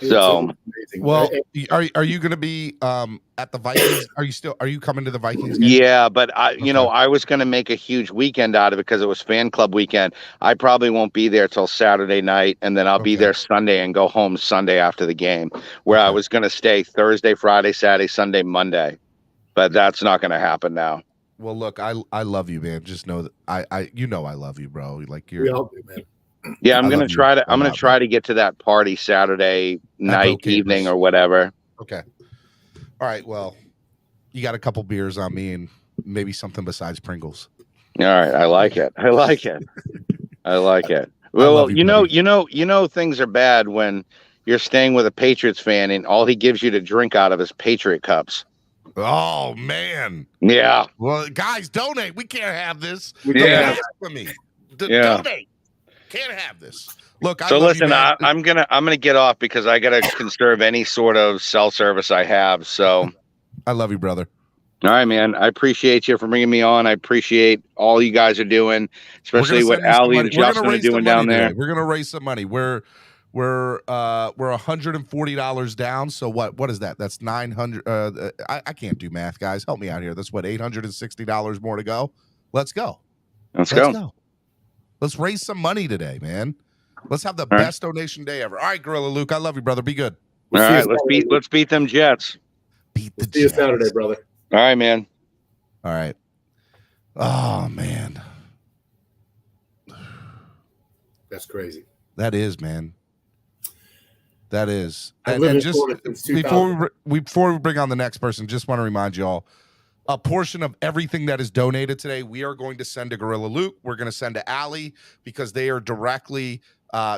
So, well, are you going to be at the Vikings? Are you coming to the Vikings game? Yeah, but you know, I was going to make a huge weekend out of it because it was fan club weekend. I probably won't be there till Saturday night, and then I'll be there Sunday and go home Sunday after the game, where I was going to stay Thursday, Friday, Saturday, Sunday, Monday, but that's not going to happen now. Well, look, I love you, man. Just know that I love you, bro. Like we all do, man. Yeah, I'm gonna try to get to that party Saturday night, evening, or whatever. Okay. All right. Well, you got a couple beers on me and maybe something besides Pringles. All right. I like it. I like it. I like it. Well, you know, things are bad when you're staying with a Patriots fan and all he gives you to drink out of is Patriot cups. Oh man. Yeah. Well, guys, donate. We can't have this. Yeah. Donate. Can't have this. Look, so listen, I'm gonna get off because I gotta conserve any sort of cell service I have. So I love you, brother. All right, man. I appreciate you for bringing me on. I appreciate all you guys are doing, especially what Allie and Justin are doing down there. We're gonna raise some money. We're $140 down. So what is that? That's 900. I can't do math, guys. Help me out here. That's what, $860 more to go. Let's go. Let's go. Let's raise some money today, man. Let's have the best donation day ever. All right, Gorilla Luke, I love you, brother. Be good. All right, let's beat them Jets. See you Saturday, brother. All right, man. All right. Oh man, that's crazy. That is, man. That is. And just before we bring on the next person, just want to remind you all. A portion of everything that is donated today, we are going to send to Gorilla Luke. We're going to send to Allie because they are directly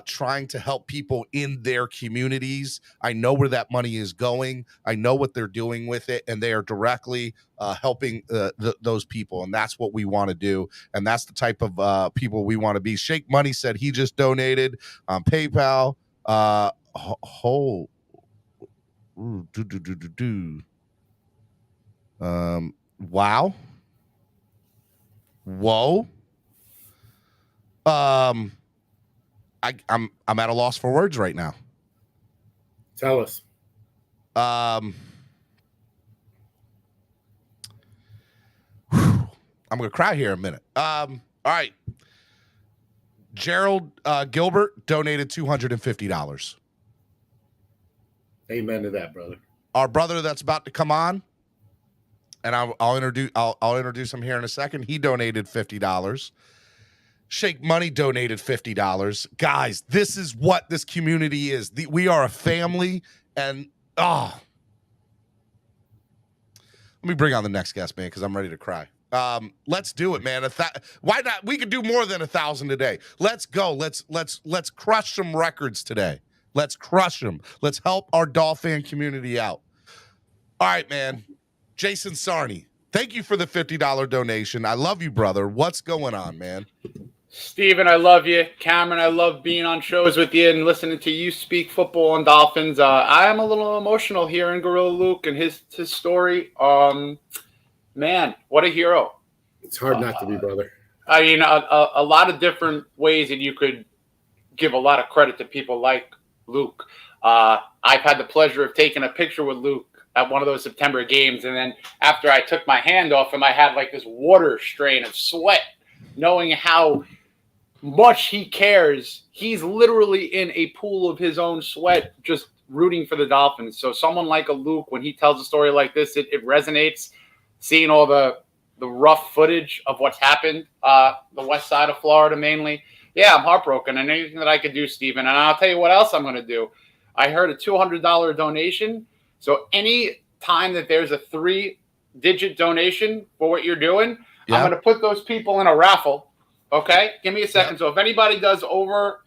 trying to help people in their communities. I know where that money is going. I know what they're doing with it, and they are directly helping those people, and that's what we want to do, and that's the type of people we want to be. Shake Money said he just donated on PayPal. Wow. Whoa. I'm at a loss for words right now. Tell us. I'm gonna cry here a minute. All right. Gerald Gilbert donated $250. Amen to that, brother. Our brother that's about to come on, and I'll introduce him here in a second. He donated $50. Shake Money donated $50. Guys, this is what this community is. We are a family, and let me bring on the next guest, man, because I'm ready to cry. Let's do it, man. Why not? We could do more than 1,000 today. Let's go. Let's crush some records today. Let's crush them. Let's help our Dolphin community out. All right, man. Jason Sarney, thank you for the $50 donation. I love you, brother. What's going on, man? Steven, I love you. Cameron, I love being on shows with you and listening to you speak football on Dolphins. I am a little emotional hearing Gorilla Luke and his story. Man, what a hero. It's hard not to be, brother. I mean, a lot of different ways that you could give a lot of credit to people like Luke. I've had the pleasure of taking a picture with Luke at one of those September games, and then after I took my hand off him, I had like this water strain of sweat, knowing how much he cares. He's literally in a pool of his own sweat, just rooting for the Dolphins. So someone like a Luke, when he tells a story like this, it resonates. Seeing all the rough footage of what's happened, the west side of Florida mainly. Yeah, I'm heartbroken. And anything that I could do, Steven. And I'll tell you what else I'm going to do. I heard a $200 donation. So any time that there's a 3-digit donation for what you're doing, I'm going to put those people in a raffle. Okay? Give me a second. So if anybody does over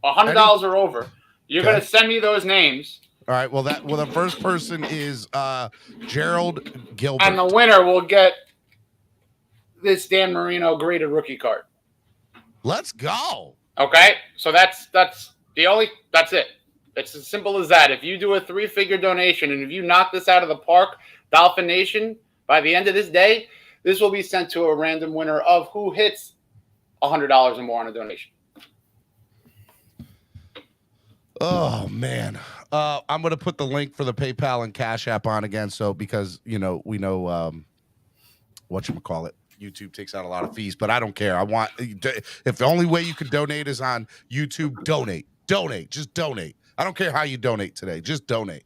$100 or over, you're going to send me those names. All right. Well, the first person is Gerald Gilbert. And the winner will get this Dan Marino graded rookie card. Let's go. Okay, so that's it. It's as simple as that. If you do a 3-figure donation and if you knock this out of the park, Dolphin Nation, by the end of this day, this will be sent to a random winner of who hits $100 or more on a donation. Oh man. I'm gonna put the link for the PayPal and Cash App on again, so because we know whatchamacallit, YouTube takes out a lot of fees, but I don't care. I want, if the only way you can donate is on YouTube, donate, just donate. I don't care how you donate today, just donate.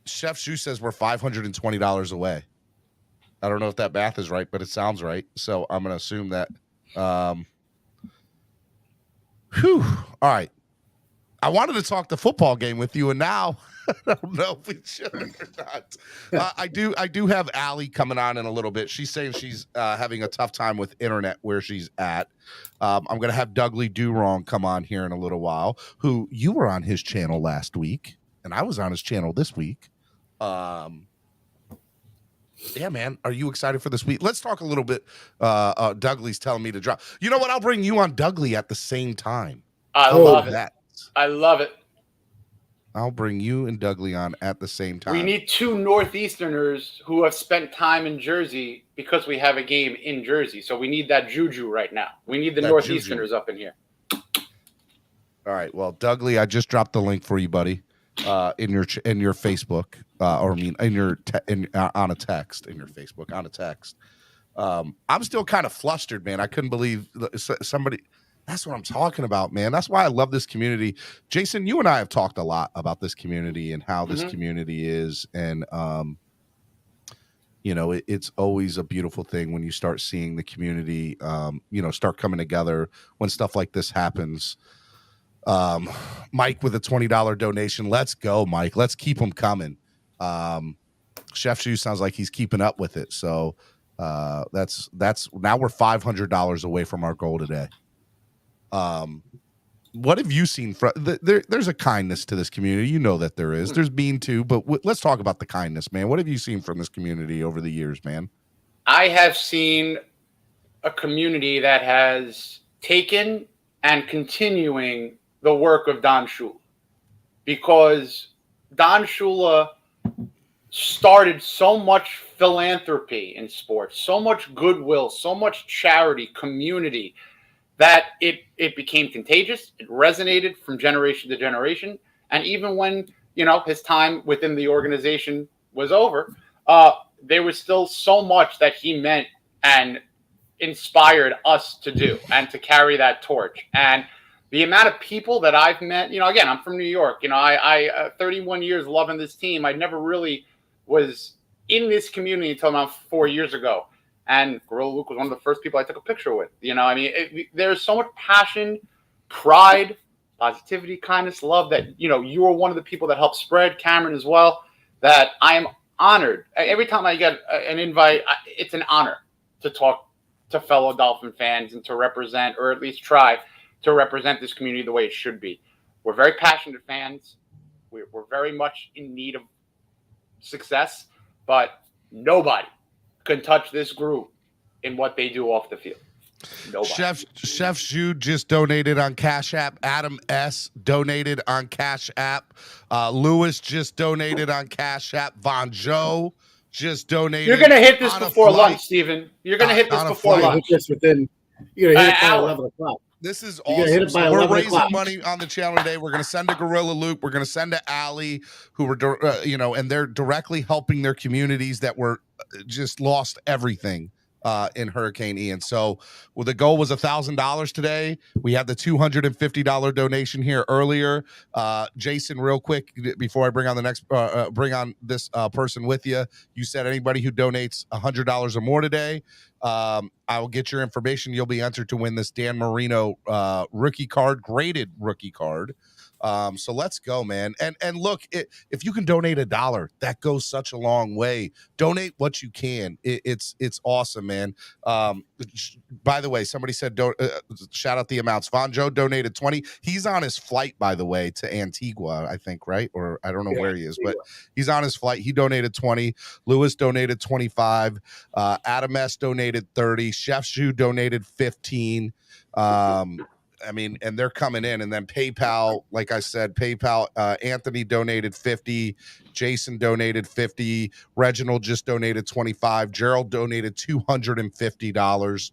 Chef Shu says we're $520 away. I don't know if that math is right, but it sounds right, so I'm gonna assume that. Whew. All right. I wanted to talk the football game with you, and now I don't know if we should or not. I do have Allie coming on in a little bit. She's saying she's having a tough time with internet where she's at. I'm going to have DouglieDoWrong come on here in a little while, who you were on his channel last week, and I was on his channel this week. Yeah, man. Are you excited for this week? Let's talk a little bit. Douglie's telling me to drop. You know what? I'll bring you on Douglie at the same time. I love it. I love it. I'll bring you and Douglie on at the same time. We need 2 Northeasterners who have spent time in Jersey because we have a game in Jersey. So we need that juju right now. We need the Northeasterners juju up in here. All right. Well, Douglie, I just dropped the link for you, buddy, in your Facebook, on a text in your Facebook on a text. I'm still kind of flustered, man. I couldn't believe somebody. That's what I'm talking about, man. That's why I love this community. Jason, you and I have talked a lot about this community and how this community is. And, it's always a beautiful thing when you start seeing the community, start coming together when stuff like this happens. Mike with a $20 donation. Let's go, Mike. Let's keep them coming. Chef Shu sounds like he's keeping up with it. So that's now we're $500 away from our goal today. What have you seen from there's a kindness to this community? You know that there is. There's mean too, but let's talk about the kindness, man. What have you seen from this community over the years, man? I have seen a community that has taken and continuing the work of Don Shula, because Don Shula started so much philanthropy in sports, so much goodwill, so much charity, community, that it became contagious. It resonated from generation to generation. And even when, his time within the organization was over, there was still so much that he meant and inspired us to do and to carry that torch. And the amount of people that I've met, again, I'm from New York. I 31 years loving this team. I never really was in this community until about 4 years ago. And Gorilla Luke was one of the first people I took a picture with. There's so much passion, pride, positivity, kindness, love that, you are one of the people that helped spread, Cameron as well, that I am honored. Every time I get an invite, it's an honor to talk to fellow Dolphin fans and to represent, or at least try to represent this community the way it should be. We're very passionate fans. We're very much in need of success, but nobody can touch this group in what they do off the field. Nobody. Chef Shu just donated on Cash App. Adam S donated on Cash App. Lewis just donated on Cash App. Von Joe just donated. You're gonna hit this before lunch, Steven. You're gonna hit this before lunch. You're gonna hit it by 11 o'clock. This is awesome. So we're raising money on the channel today. We're going to send to Gorilla Luke. We're going to send to Allie, who were, and they're directly helping their communities that were just lost everything in Hurricane Ian. So the goal was $1,000 today. We had the $250 donation here earlier. Jason, real quick, before I bring on the next, bring on this person with you, you said anybody who donates $100 or more today, I will get your information. You'll be entered to win this Dan Marino rookie card, graded rookie card. So let's go, man. And look, if you can donate $1, that goes such a long way. Donate what you can. It's awesome, man. By the way, somebody said shout out the amounts. Von Joe donated 20. He's on his flight, by the way, to Antigua, I think, right? Or I don't know where he is, but he's on his flight. He donated 20. Lewis donated 25. Adam S donated 30. Chef Shoe donated 15. I mean, and they're coming in, and then PayPal, like I said, Anthony donated 50, Jason donated 50, Reginald just donated 25, Gerald donated $250.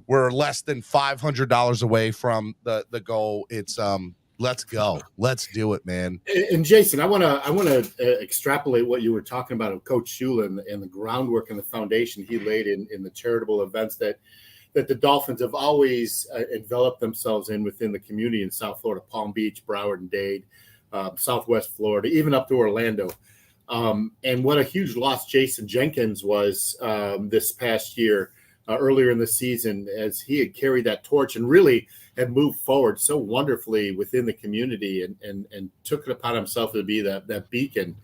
We're less than $500 away from the goal. It's let's go. Let's do it, man. And Jason, I want to extrapolate what you were talking about of Coach Shula and the groundwork and the foundation he laid in the charitable events that the Dolphins have always enveloped themselves in within the community in South Florida, Palm Beach, Broward and Dade, Southwest Florida, even up to Orlando. And what a huge loss Jason Jenkins was this past year, earlier in the season, as he had carried that torch and really had moved forward so wonderfully within the community and took it upon himself to be that beacon.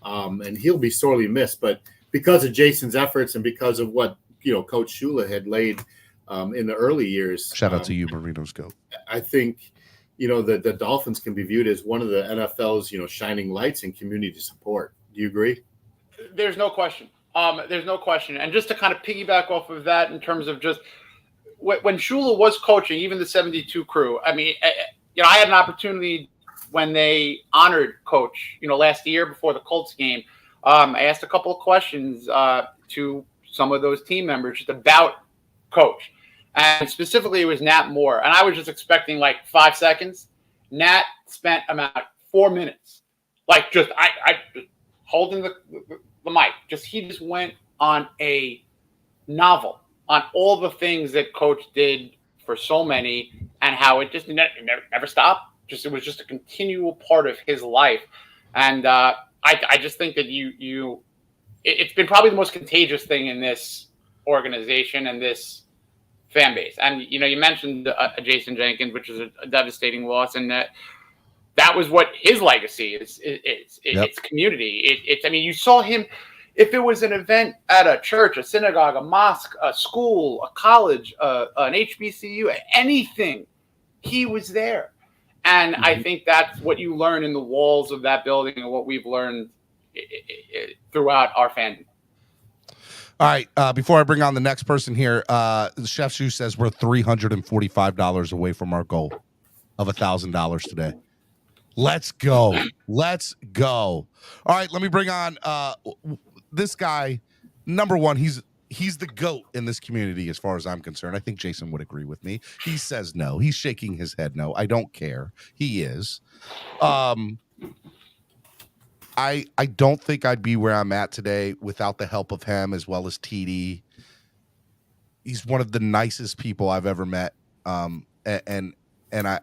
And he'll be sorely missed. But because of Jason's efforts and because of what, Coach Shula had laid in the early years. Shout out to you, Burritos Go. I think, the Dolphins can be viewed as one of the NFL's, shining lights in community support. Do you agree? There's no question. There's no question. And just to kind of piggyback off of that in terms of just when Shula was coaching, even the 72 crew, I mean, I had an opportunity when they honored Coach, last year before the Colts game. I asked a couple of questions to some of those team members just about Coach. And specifically, it was Nat Moore. And I was just expecting like 5 seconds. Nat spent about 4 minutes. Like just I holding the mic. He just went on a novel on all the things that Coach did for so many and how it just never stopped. It was just a continual part of his life. And I just think that it's been probably the most contagious thing in this organization and this fan base. And you mentioned Jason Jenkins, which is a devastating loss, and that was what his legacy is. It's community. I mean, you saw him. If it was an event at a church, a synagogue, a mosque, a school, a college, an HBCU, anything, he was there. And I think that's what you learn in the walls of that building and what we've learned throughout our fandom. All right. Before I bring on the next person here, Chef Shoe says we're $345 away from our goal of $1,000 today. Let's go. Let's go. All right. Let me bring on this guy. Number one, he's the GOAT in this community as far as I'm concerned. I think Jason would agree with me. He says no. He's shaking his head no. I don't care. He is. I don't think I'd be where I'm at today without the help of him as well as TD. He's one of the nicest people I've ever met. And I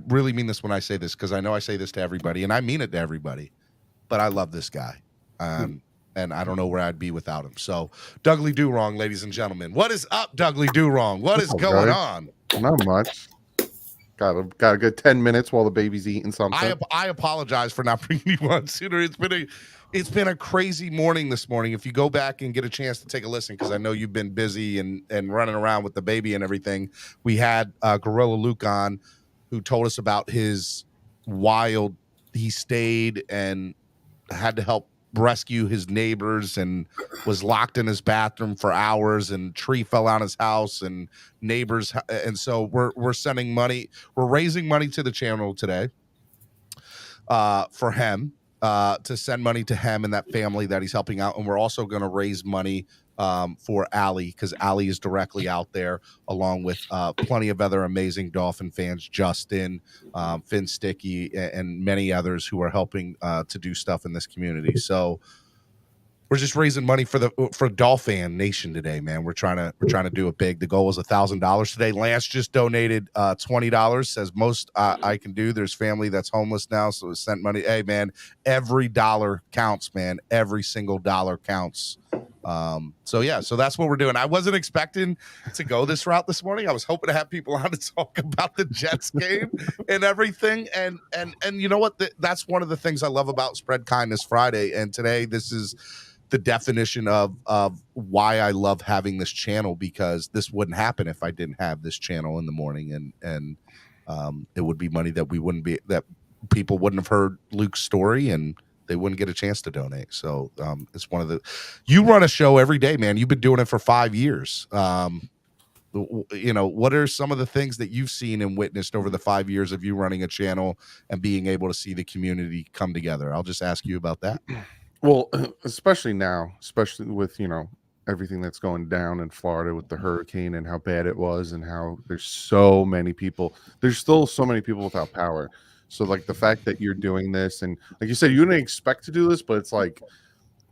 really mean this when I say this, because I know I say this to everybody and I mean it to everybody, but I love this guy. And I don't know where I'd be without him. So DouglieDoWrong, ladies and gentlemen. What is up, DouglieDoWrong? What is going on? Not much. Got a good 10 minutes while the baby's eating something. I apologize for not bringing you on sooner. It's been a crazy morning this morning. If you go back and get a chance to take a listen, because I know you've been busy and running around with the baby and everything. We had Gorilla Luke on, who told us about his wild. He stayed and had to help rescue his neighbors and was locked in his bathroom for hours, and tree fell on his house and neighbors. And so we're sending money. We're raising money to the channel today for him, to send money to him and that family that he's helping out. And we're also going to raise money for Allie, because Allie is directly out there along with plenty of other amazing Dolphin fans, Justin, Finn Sticky, and many others who are helping to do stuff in this community. So we're just raising money for Dolphin Nation today, man. We're trying to do it big. The goal was $1,000 today. Lance just donated $20. Says most I can do. There's family that's homeless now, so sent money. Hey, man, every dollar counts, man. Every single dollar counts. So yeah, so that's what we're doing. I wasn't expecting to go this route this morning. I was hoping to have people on to talk about the Jets game and everything. And you know what? That's one of the things I love about Spread Kindness Friday. And today, this is the definition of why I love having this channel, because this wouldn't happen if I didn't have this channel in the morning, and it would be money that that people wouldn't have heard Luke's story, and they wouldn't get a chance to donate. So it's one of the, you run a show every day, man. You've been doing it for 5 years. You know, what are some of the things that you've seen and witnessed over the 5 years of you running a channel and being able to see the community come together? I'll just ask you about that. Well, especially now, especially with, you know, everything that's going down in Florida with the hurricane and how bad it was, and how there's so many people, there's still so many people without power. So like the fact that you're doing this, and like you said, you didn't expect to do this, but it's like,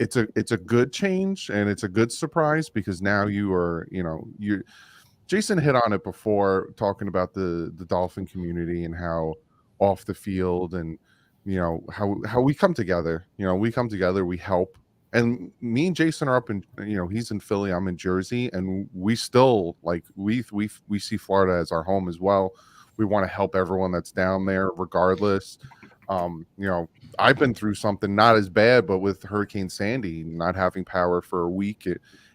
it's a good change, and it's a good surprise, because now you are, you know, Jason hit on it before, talking about the Dolphin community and how off the field, and, you know, how we come together, you know, we help. And me and Jason are up in, you know, he's in Philly, I'm in Jersey, and we still, like, we see Florida as our home as well. We want to help everyone that's down there, regardless. You know, I've been through something not as bad, but with Hurricane Sandy, not having power for a week,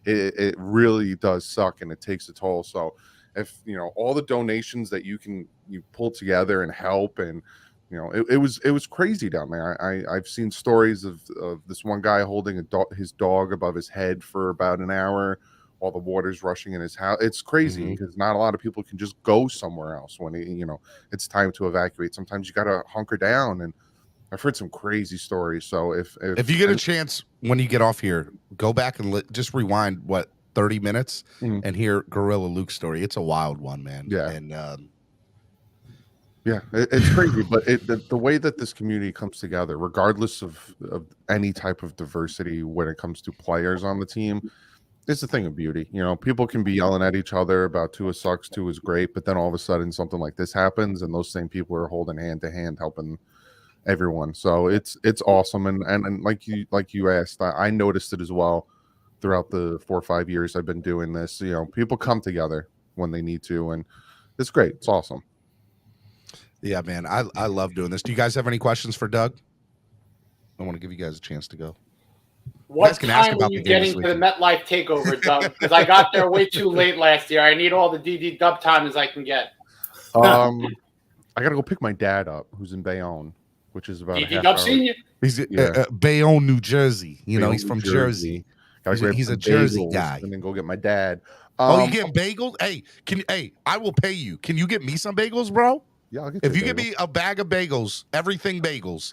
it really does suck, and it takes a toll. So if, you know, all the donations that you pull together and help, and, you know, it was crazy down there. I've seen stories of this one guy holding his dog above his head for about an hour while the water's rushing in his house. It's crazy, because not a lot of people can just go somewhere else when you know, it's time to evacuate. Sometimes you got to hunker down, and I've heard some crazy stories. So if you get a chance when you get off here, go back and just rewind 30 minutes and hear Gorilla Luke's story. It's a wild one, man. Yeah. And yeah, it's crazy, but the way that this community comes together, regardless of any type of diversity when it comes to players on the team, it's a thing of beauty. You know, people can be yelling at each other about Tua sucks, Tua is great, but then all of a sudden something like this happens, and those same people are holding hand to hand, helping everyone. So it's awesome. And like you asked, I noticed it as well throughout the 4 or 5 years I've been doing this. You know, people come together when they need to, and it's great. It's awesome. Yeah, man, I love doing this. Do you guys have any questions for Doug? I want to give you guys a chance to go. What time are you getting to the MetLife takeover, Doug? Because I got there way too late last year. I need all the DD Dub time as I can get. I gotta go pick my dad up, who's in Bayonne, which is about DD Dub Senior. He's Bayonne, New Jersey. You know, he's from Jersey. He's a Jersey guy. And then go get my dad. You getting bagels? Hey, I will pay you. Can you get me some bagels, bro? Yeah, I'll get if you give me a bag of bagels, everything bagels,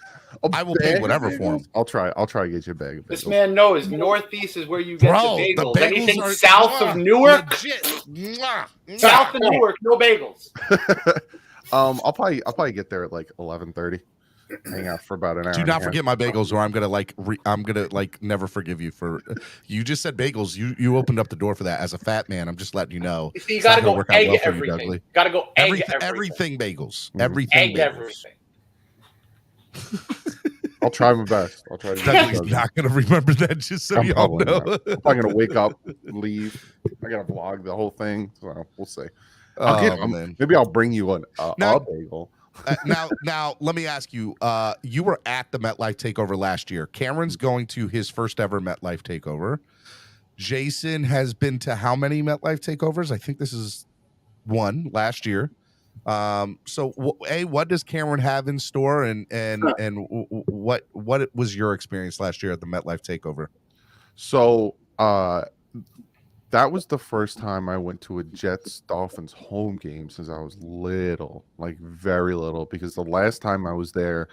I will pay whatever for them. I'll try to get you a bag of bagels. This man knows Northeast is where you get the bagels. Anything are south of Newark, south of Newark, no bagels. I'll probably get there at like 11:30. Hang out for about an hour. Do not forget my bagels, or I'm gonna never forgive you for. You just said bagels. You opened up the door for that. As a fat man, I'm just letting you know. You gotta go egg everything. Gotta go egg everything bagels. Mm-hmm. Everything egg bagels. Everything. I'll try my best. I'll try. Dougie's not gonna remember that. Just so y'all know. I'm probably gonna wake up, leave. I gotta vlog the whole thing. So we'll see. Maybe I'll bring you a bagel. Now, let me ask you. You were at the MetLife Takeover last year. Cameron's going to his first ever MetLife Takeover. Jason has been to how many MetLife Takeovers? I think this is one last year. So, what does Cameron have in store, and what was your experience last year at the MetLife Takeover? So, that was the first time I went to a Jets Dolphins home game since I was little, like very little, because the last time I was there,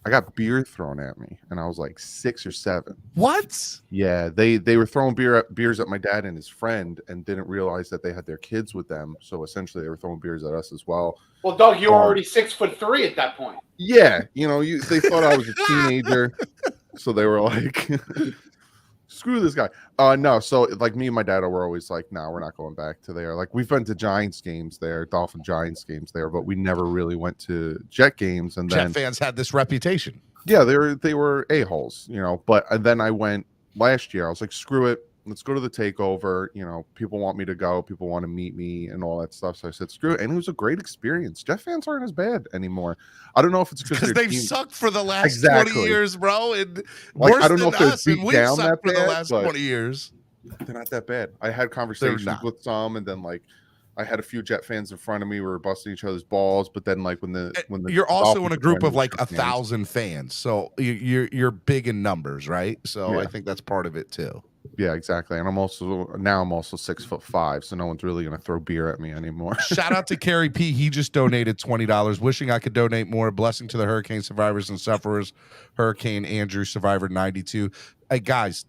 I got beer thrown at me, and I was like 6 or 7. What? Yeah, they were throwing beers at my dad and his friend, and didn't realize that they had their kids with them. So essentially, they were throwing beers at us as well. Well, Doug, you were already 6'3" at that point. Yeah, you know, they thought I was a teenager, so they were like, "Screw this guy." No, so like me and my dad were always like, "No, we're not going back to there." Like we've been to Giants games there, Dolphin Giants games there, but we never really went to Jet games. And Jet fans had this reputation. Yeah, they were a-holes, you know. But then I went last year. I was like, "Screw it." let's go to the takeover. You know, people want me to go, people want to meet me and all that stuff. So I said, screw it. And it was a great experience. Jet fans aren't as bad anymore. I don't know if it's because they've sucked for the last Exactly. 20 years, bro. And Like, worse I don't know than if they're us, and beat we've down sucked that for the bad, last but 20 years. they're not that bad. I had conversations not. with some, and then like I had a few Jet fans in front of me. We were busting each other's balls, but then like when the you're also in a Dolphins group were of like Jet fans, 1,000 fans, so you're big in numbers, right? So Yeah. I think that's part of it too. Yeah, exactly. And I'm also 6'5", so no one's really gonna throw beer at me anymore. Shout out to Kerry P. He just donated $20. Wishing I could donate more. Blessing to the hurricane survivors and sufferers. Hurricane Andrew, survivor 92. Hey guys,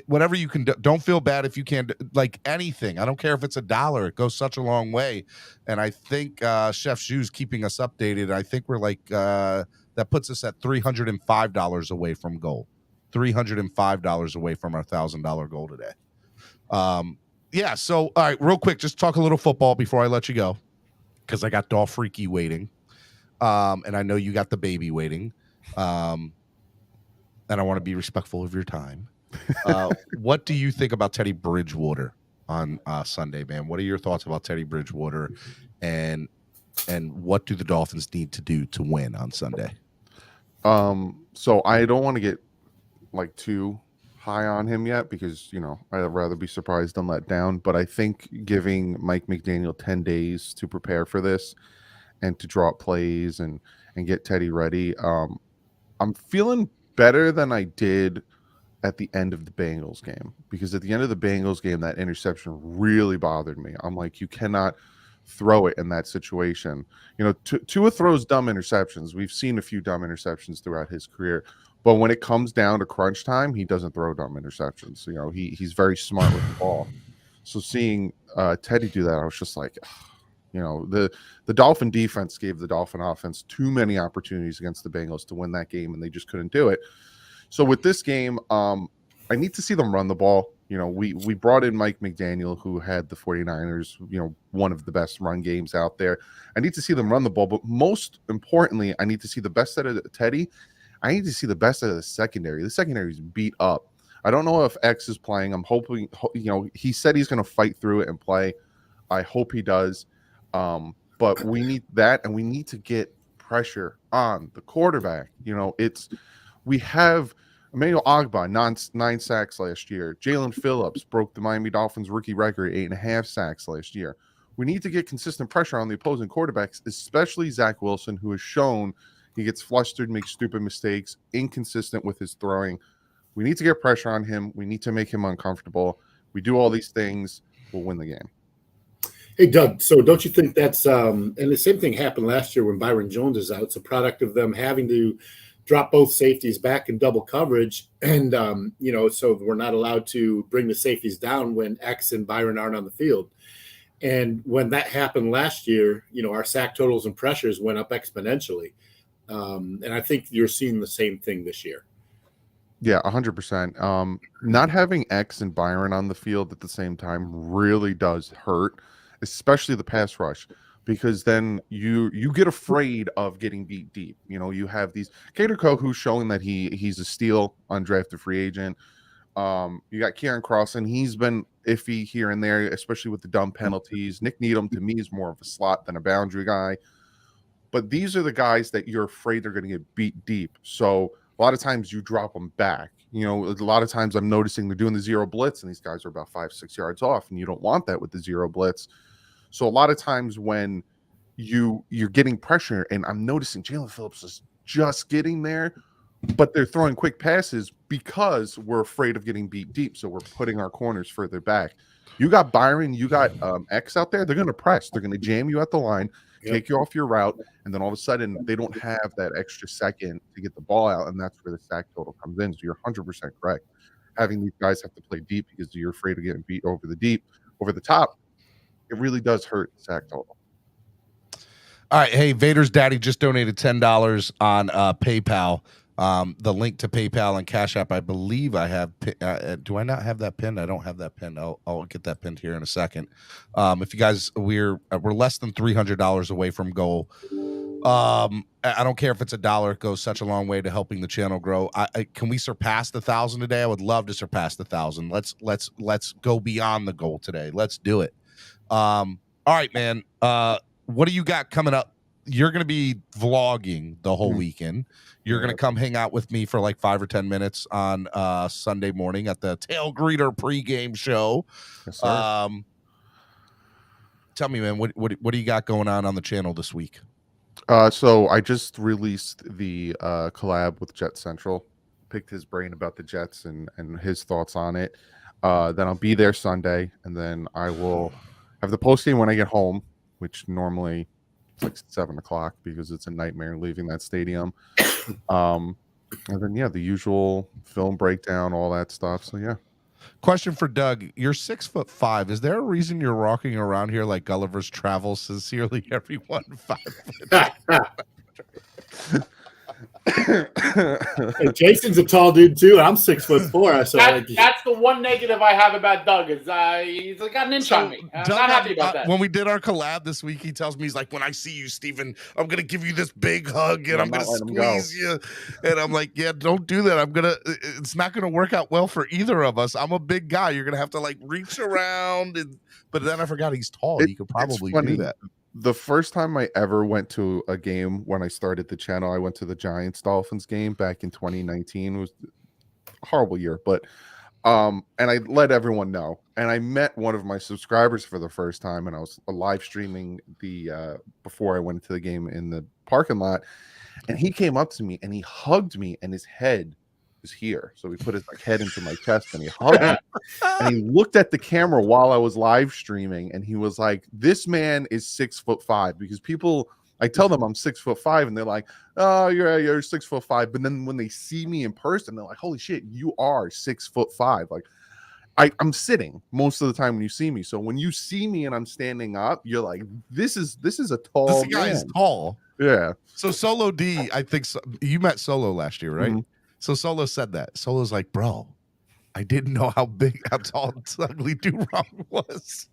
whatever you can do, don't feel bad if you can't, like anything. I don't care if it's $1. It goes such a long way. And I think Chef Shoe's keeping us updated. I think we're like that puts us at $305 away from goal. $305 away from our $1,000 goal today. Yeah, so all right, real quick, just talk a little football before I let you go, because I got Dolphreaky waiting, and I know you got the baby waiting, and I want to be respectful of your time. What do you think about Teddy Bridgewater on Sunday, man? What are your thoughts about Teddy Bridgewater, and what do the Dolphins need to do to win on Sunday? So I don't want to get like too high on him yet, because you know I'd rather be surprised than let down, but I think giving Mike McDaniel 10 days to prepare for this and to draw up plays and get Teddy ready, I'm feeling better than I did at the end of the Bengals game, because at the end of the Bengals game that interception really bothered me. I'm like, you cannot throw it in that situation. You know, Tua throws dumb interceptions. We've seen a few dumb interceptions throughout his career. But when it comes down to crunch time, he doesn't throw dumb interceptions. You know, he's very smart with the ball. So seeing Teddy do that, I was just like, you know, the Dolphin defense gave the Dolphin offense too many opportunities against the Bengals to win that game, and they just couldn't do it. So with this game, I need to see them run the ball. You know, we brought in Mike McDaniel, who had the 49ers, you know, one of the best run games out there. I need to see them run the ball, but most importantly, I need to see the best out of Teddy. I need to see the best out of the secondary. The secondary is beat up. I don't know if X is playing. I'm hoping, you know, he said he's going to fight through it and play. I hope he does. But we need that, and we need to get pressure on the quarterback. You know, we have Emmanuel Ogbah, 9 sacks last year. Jalen Phillips broke the Miami Dolphins rookie record, 8.5 sacks last year. We need to get consistent pressure on the opposing quarterbacks, especially Zach Wilson, who has shown he gets flustered, makes stupid mistakes, inconsistent with his throwing. We need to get pressure on him. We need to make him uncomfortable. We do all these things, we'll win the game. Hey, Doug, so don't you think that's and the same thing happened last year when Byron Jones is out. It's a product of them having to drop both safeties back in double coverage. And, you know, so we're not allowed to bring the safeties down when X and Byron aren't on the field. And when that happened last year, you know, our sack totals and pressures went up exponentially. And I think you're seeing the same thing this year. Yeah, 100%. Not having X and Byron on the field at the same time really does hurt, especially the pass rush, because then you get afraid of getting beat deep. You know, you have these Cater Koch, who's showing that he's a steal, undrafted free agent. You got Kieran Cross, and he's been iffy here and there, especially with the dumb penalties. Nick Needham, to me, is more of a slot than a boundary guy. But these are the guys that you're afraid they're going to get beat deep. So a lot of times you drop them back. You know, a lot of times I'm noticing they're doing the zero blitz, and these guys are about 5-6 yards off, and you don't want that with the zero blitz. So a lot of times when you're getting pressure, and I'm noticing Jalen Phillips is just getting there, but they're throwing quick passes because we're afraid of getting beat deep. So we're putting our corners further back. You got Byron, you got X out there. They're going to press. They're going to jam you at the line, take you off your route, and then all of a sudden they don't have that extra second to get the ball out, and that's where the sack total comes in. So you're 100% correct. Having these guys have to play deep because you're afraid of getting beat over the top, it really does hurt the sack total. All right, hey, Vader's daddy just donated $10 on PayPal. The link to PayPal and Cash App, I believe I have. Do I not have that pinned? I don't have that pinned. I'll get that pinned here in a second. If you guys, we're less than $300 away from goal. I don't care if it's $1. It goes such a long way to helping the channel grow. Can we surpass the 1,000 today? I would love to surpass the 1,000. Let's go beyond the goal today. Let's do it. All right, man. What do you got coming up? You're going to be vlogging the whole weekend. You're going to come hang out with me for like 5 or 10 minutes on Sunday morning at the Tail Greeter pregame show. Yes, sir. Tell me, man, what do you got going on the channel this week? So I just released the collab with Jet Central, picked his brain about the Jets and his thoughts on it. Then I'll be there Sunday, and then I will have the post game when I get home, which normally it's like 7 o'clock because it's a nightmare leaving that stadium. And then the usual film breakdown, all that stuff. So yeah. Question for Doug. You're 6'5". Is there a reason you're walking around here like Gulliver's Travels? Sincerely, everyone 5 foot. Hey, Jason's a tall dude too. I'm 6'4". So that's the one negative I have about Doug is he's got an inch on me. I'm not happy about that. When we did our collab this week, he tells me, he's like, when I see you, Steven, I'm gonna give you this big hug and I'm gonna squeeze you. And I'm like, yeah, don't do that. It's not gonna work out well for either of us. I'm a big guy. You're gonna have to like reach around but then I forgot he's tall. He could probably do that. The first time I ever went to a game when I started the channel, I went to the Giants Dolphins game back in 2019. It was a horrible year, but and I let everyone know. And I met one of my subscribers for the first time, and I was live streaming the before I went to the game in the parking lot. And he came up to me and he hugged me, and his head was here. So he put his head into my chest and he hugged me. And he looked at the camera while I was live streaming, and he was like, "This man is 6'5", because people, I tell them I'm 6'5", and they're like, "Oh, you're 6'5". But then when they see me in person, they're like, "Holy shit, you are 6'5". Like I'm sitting most of the time when you see me. So when you see me and I'm standing up, you're like, this is a tall This guy man. is tall. Yeah. So Solo D, I think you met Solo last year, right? Mm-hmm. So Solo said that. Solo's like, bro, I didn't know how tall DouglieDoWrong was.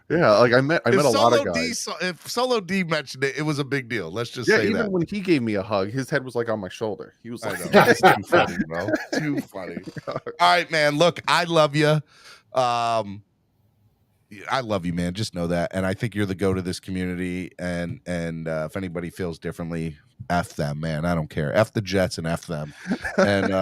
Yeah, like I met a lot of guys. If Solo D mentioned it, it was a big deal. Let's just say even that. when he gave me a hug, his head was like on my shoulder. He was like, "That's too funny, bro. Too funny." All right, man. Look, I love you. I love you, man. Just know that. And I think you're the go to this community. And if anybody feels differently, F them, man. I don't care. F the Jets and F them. And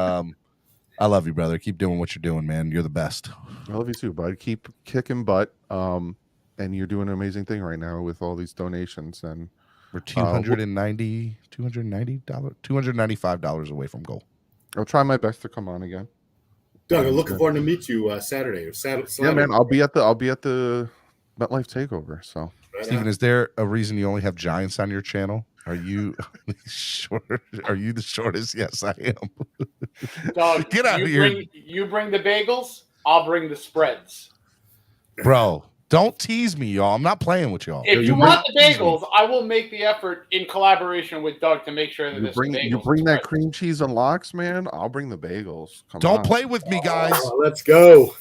I love you, brother. Keep doing what you're doing, man. You're the best. I love you too, bud. Keep kicking butt. And you're doing an amazing thing right now with all these donations. And we're $295 away from goal. I'll try my best to come on again. Doug, I'm looking forward to meet you Saturday or Saturday. Yeah, man. I'll be at the MetLife Takeover. So, Steven, is there a reason you only have Giants on your channel? Are you short? Are you the shortest? Yes, I am. Doug, get out of here. You bring the bagels. I'll bring the spreads. Bro, don't tease me, y'all. I'm not playing with y'all. If you want the bagels, I will make the effort in collaboration with Doug to make sure that you bring that cream cheese and lox, man. I'll bring the bagels. Don't play with me, guys. Let's go.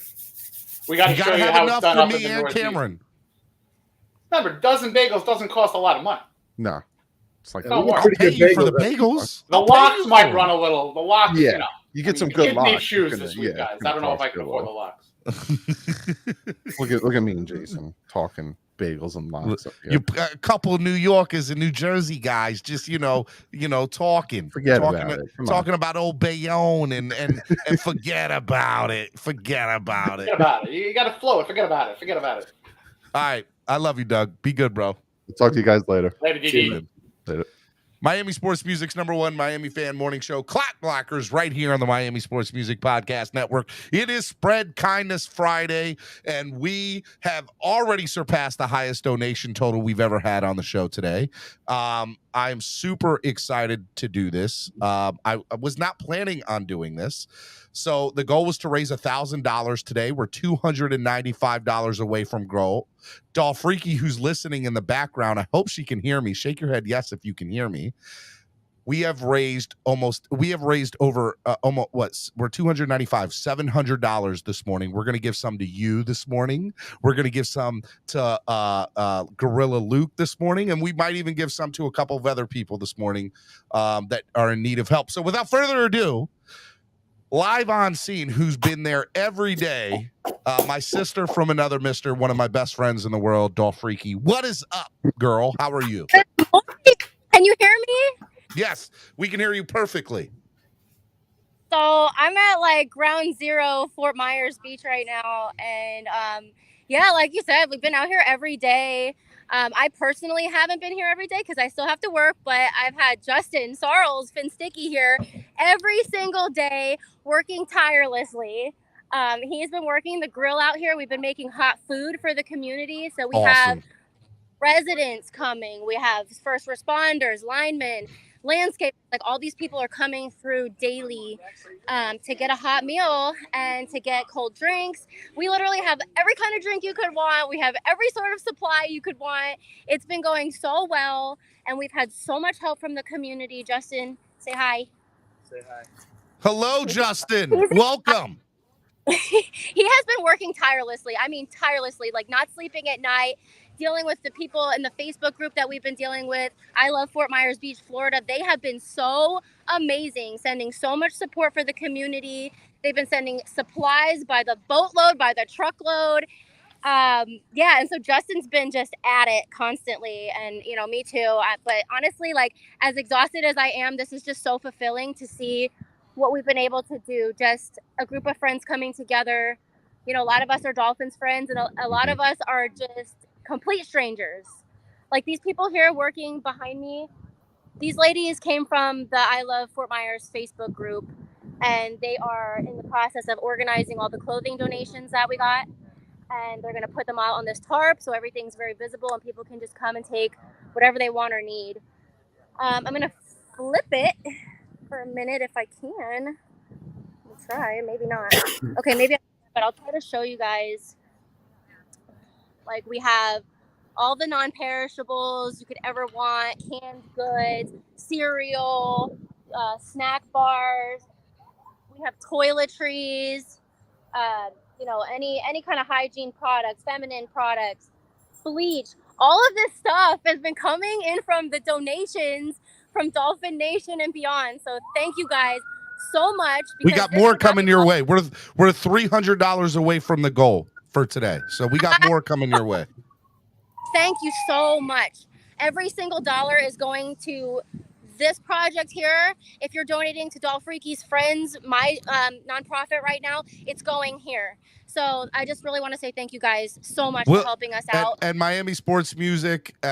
We got to show you how it's done for me and Cameron. Remember, a dozen bagels doesn't cost a lot of money. No. It's like I'll pay you for the bagels. The locks might run a little. The locks, yeah. You get some good locks. Shoes this week, guys. I don't know if I can afford the locks. Look at me and Jason talking bagels and locks. You a couple of New Yorkers and New Jersey guys, just talking. Talking about Old Bayonne and forget about it. Forget about it. Forget about it. You got to flow it. Forget about it. Forget about it. All right. I love you, Doug. Be good, bro. I'll talk to you guys later. Later, DD. Later. Miami Sports Music's #1 Miami fan morning show, Clock Blockers, right here on the Miami Sports Music Podcast Network. It is Spread Kindness Friday, and we have already surpassed the highest donation total we've ever had on the show today. I'm super excited to do this. I was not planning on doing this. So the goal was to raise $1,000 today. We're $295 away from goal. Dolphreaky, who's listening in the background, I hope she can hear me. Shake your head yes if you can hear me. we have raised over almost we're $295, $700 this morning. We're going to give some to you this morning. We're going to give some to Gorilla Luke this morning, and we might even give some to a couple of other people this morning that are in need of help. So without further ado, live on scene, who's been there every day, my sister from another mister, one of my best friends in the world, Dolphreaky. What is up, girl? How are you? Can you hear me? Yes, we can hear you perfectly. So I'm at like ground zero, Fort Myers Beach right now. And yeah, like you said, we've been out here every day. I personally haven't been here every day because I still have to work, but I've had Justin Sarles, Finsticky here every single day working tirelessly. He's been working the grill out here. We've been making hot food for the community. So we have residents coming. We have first responders, linemen, landscape, like all these people are coming through daily to get a hot meal and to get cold drinks. We literally have every kind of drink you could want. We have every sort of supply you could want. It's been going so well, and we've had so much help from the community. Justin, say hi. Say hi. Hello, Justin. Welcome. He has been working tirelessly. I mean, tirelessly, like not sleeping at night, dealing with the people in the Facebook group that we've been dealing with. I love Fort Myers Beach, Florida. They have been so amazing, sending so much support for the community. They've been sending supplies by the boatload, by the truckload. Yeah, and so Justin's been just at it constantly, and you know, me too. But honestly, like as exhausted as I am, this is just so fulfilling to see what we've been able to do. Just a group of friends coming together. You know, a lot of us are Dolphins friends, and a lot of us are just complete strangers. Like these people here working behind me, these ladies came from the I Love Fort Myers Facebook group, and they are in the process of organizing all the clothing donations that we got, and they're going to put them out on this tarp so everything's very visible and people can just come and take whatever they want or need. I'm going to flip it for a minute if I can. I'll try, maybe not. Okay, maybe, but I'll try to show you guys. Like we have all the non-perishables you could ever want, canned goods, cereal, snack bars. We have toiletries, you know, any kind of hygiene products, feminine products, bleach. All of this stuff has been coming in from the donations from Dolphin Nation and beyond. So thank you guys so much. We got more coming your way. We're $300 away from the goal for today. So we got more coming your way. Thank you so much. Every single dollar is going to this project here. If you're donating to Dolphreaky's Friends, my nonprofit right now, it's going here. So I just really want to say thank you guys so much for helping us out. And Miami Sports Music, who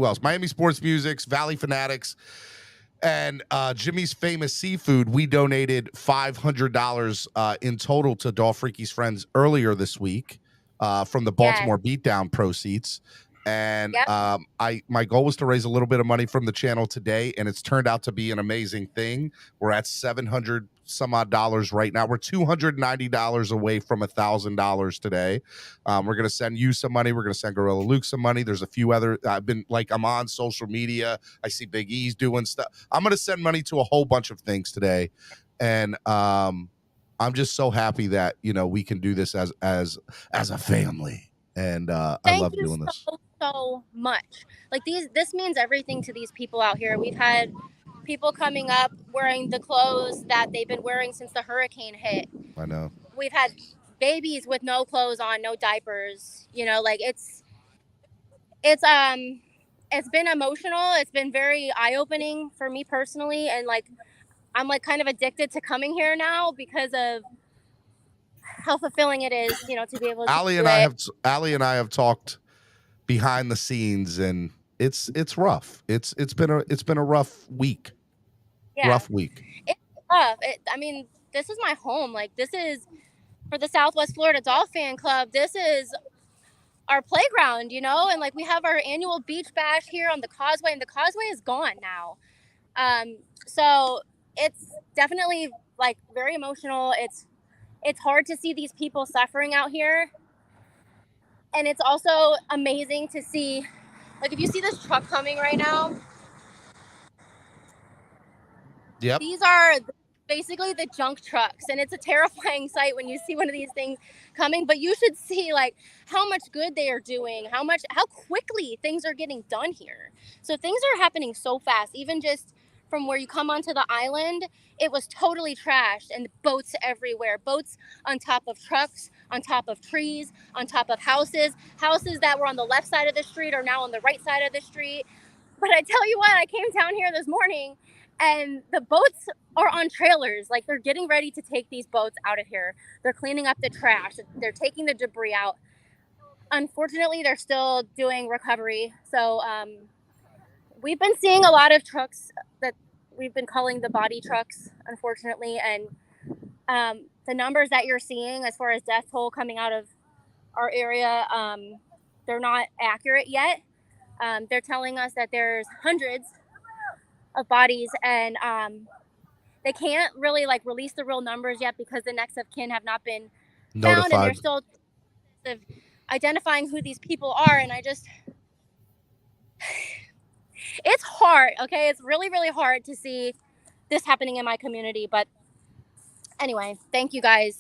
else? Miami Sports Music's Valley Fanatics, and Jimmy's Famous Seafood. We donated $500 in total to Dolphreaky's Friends earlier this week from the Baltimore Beatdown proceeds. And my goal was to raise a little bit of money from the channel today, and it's turned out to be an amazing thing. We're at $700 some odd right now. We're $290 away from $1,000 today. We're gonna send you some money. We're gonna send Gorilla Luke some money. There's a few other. I'm on social media. I see Big E's doing stuff. I'm gonna send money to a whole bunch of things today, and I'm just so happy that we can do this as a family. And I love doing this so much. Like this means everything to these people out here. We've had people coming up wearing the clothes that they've been wearing since the hurricane hit. I know. We've had babies with no clothes on, no diapers. Like it's been emotional. It's been very eye-opening for me personally, and like I'm like kind of addicted to coming here now because of how fulfilling it is, to be able to Allie and I have talked behind the scenes, and it's rough. It's been a rough week. Yeah. Rough week. It's tough. I mean, this is my home. Like this is for the Southwest Florida Dolphin Club. This is our playground, and like we have our annual beach bash here on the causeway, and the causeway is gone now. So it's definitely like very emotional. It's hard to see these people suffering out here. And it's also amazing to see, like if you see this truck coming right now, Yep. These are basically the junk trucks, and it's a terrifying sight when you see one of these things coming. But you should see like how much good they are doing, how quickly things are getting done here. So things are happening so fast. Even just from where you come onto the island, it was totally trashed, and boats everywhere. Boats on top of trucks, on top of trees, on top of houses. Houses that were on the left side of the street are now on the right side of the street. But I tell you what, I came down here this morning, and the boats are on trailers. Like, they're getting ready to take these boats out of here. They're cleaning up the trash. They're taking the debris out. Unfortunately, they're still doing recovery. So we've been seeing a lot of trucks that we've been calling the body trucks, unfortunately. And the numbers that you're seeing as far as death toll coming out of our area, they're not accurate yet. They're telling us that there's hundreds of bodies, and they can't really like release the real numbers yet because the next of kin have not been found, and they're still identifying who these people are. And it's hard. Okay, it's really, really hard to see this happening in my community. But anyway, thank you guys.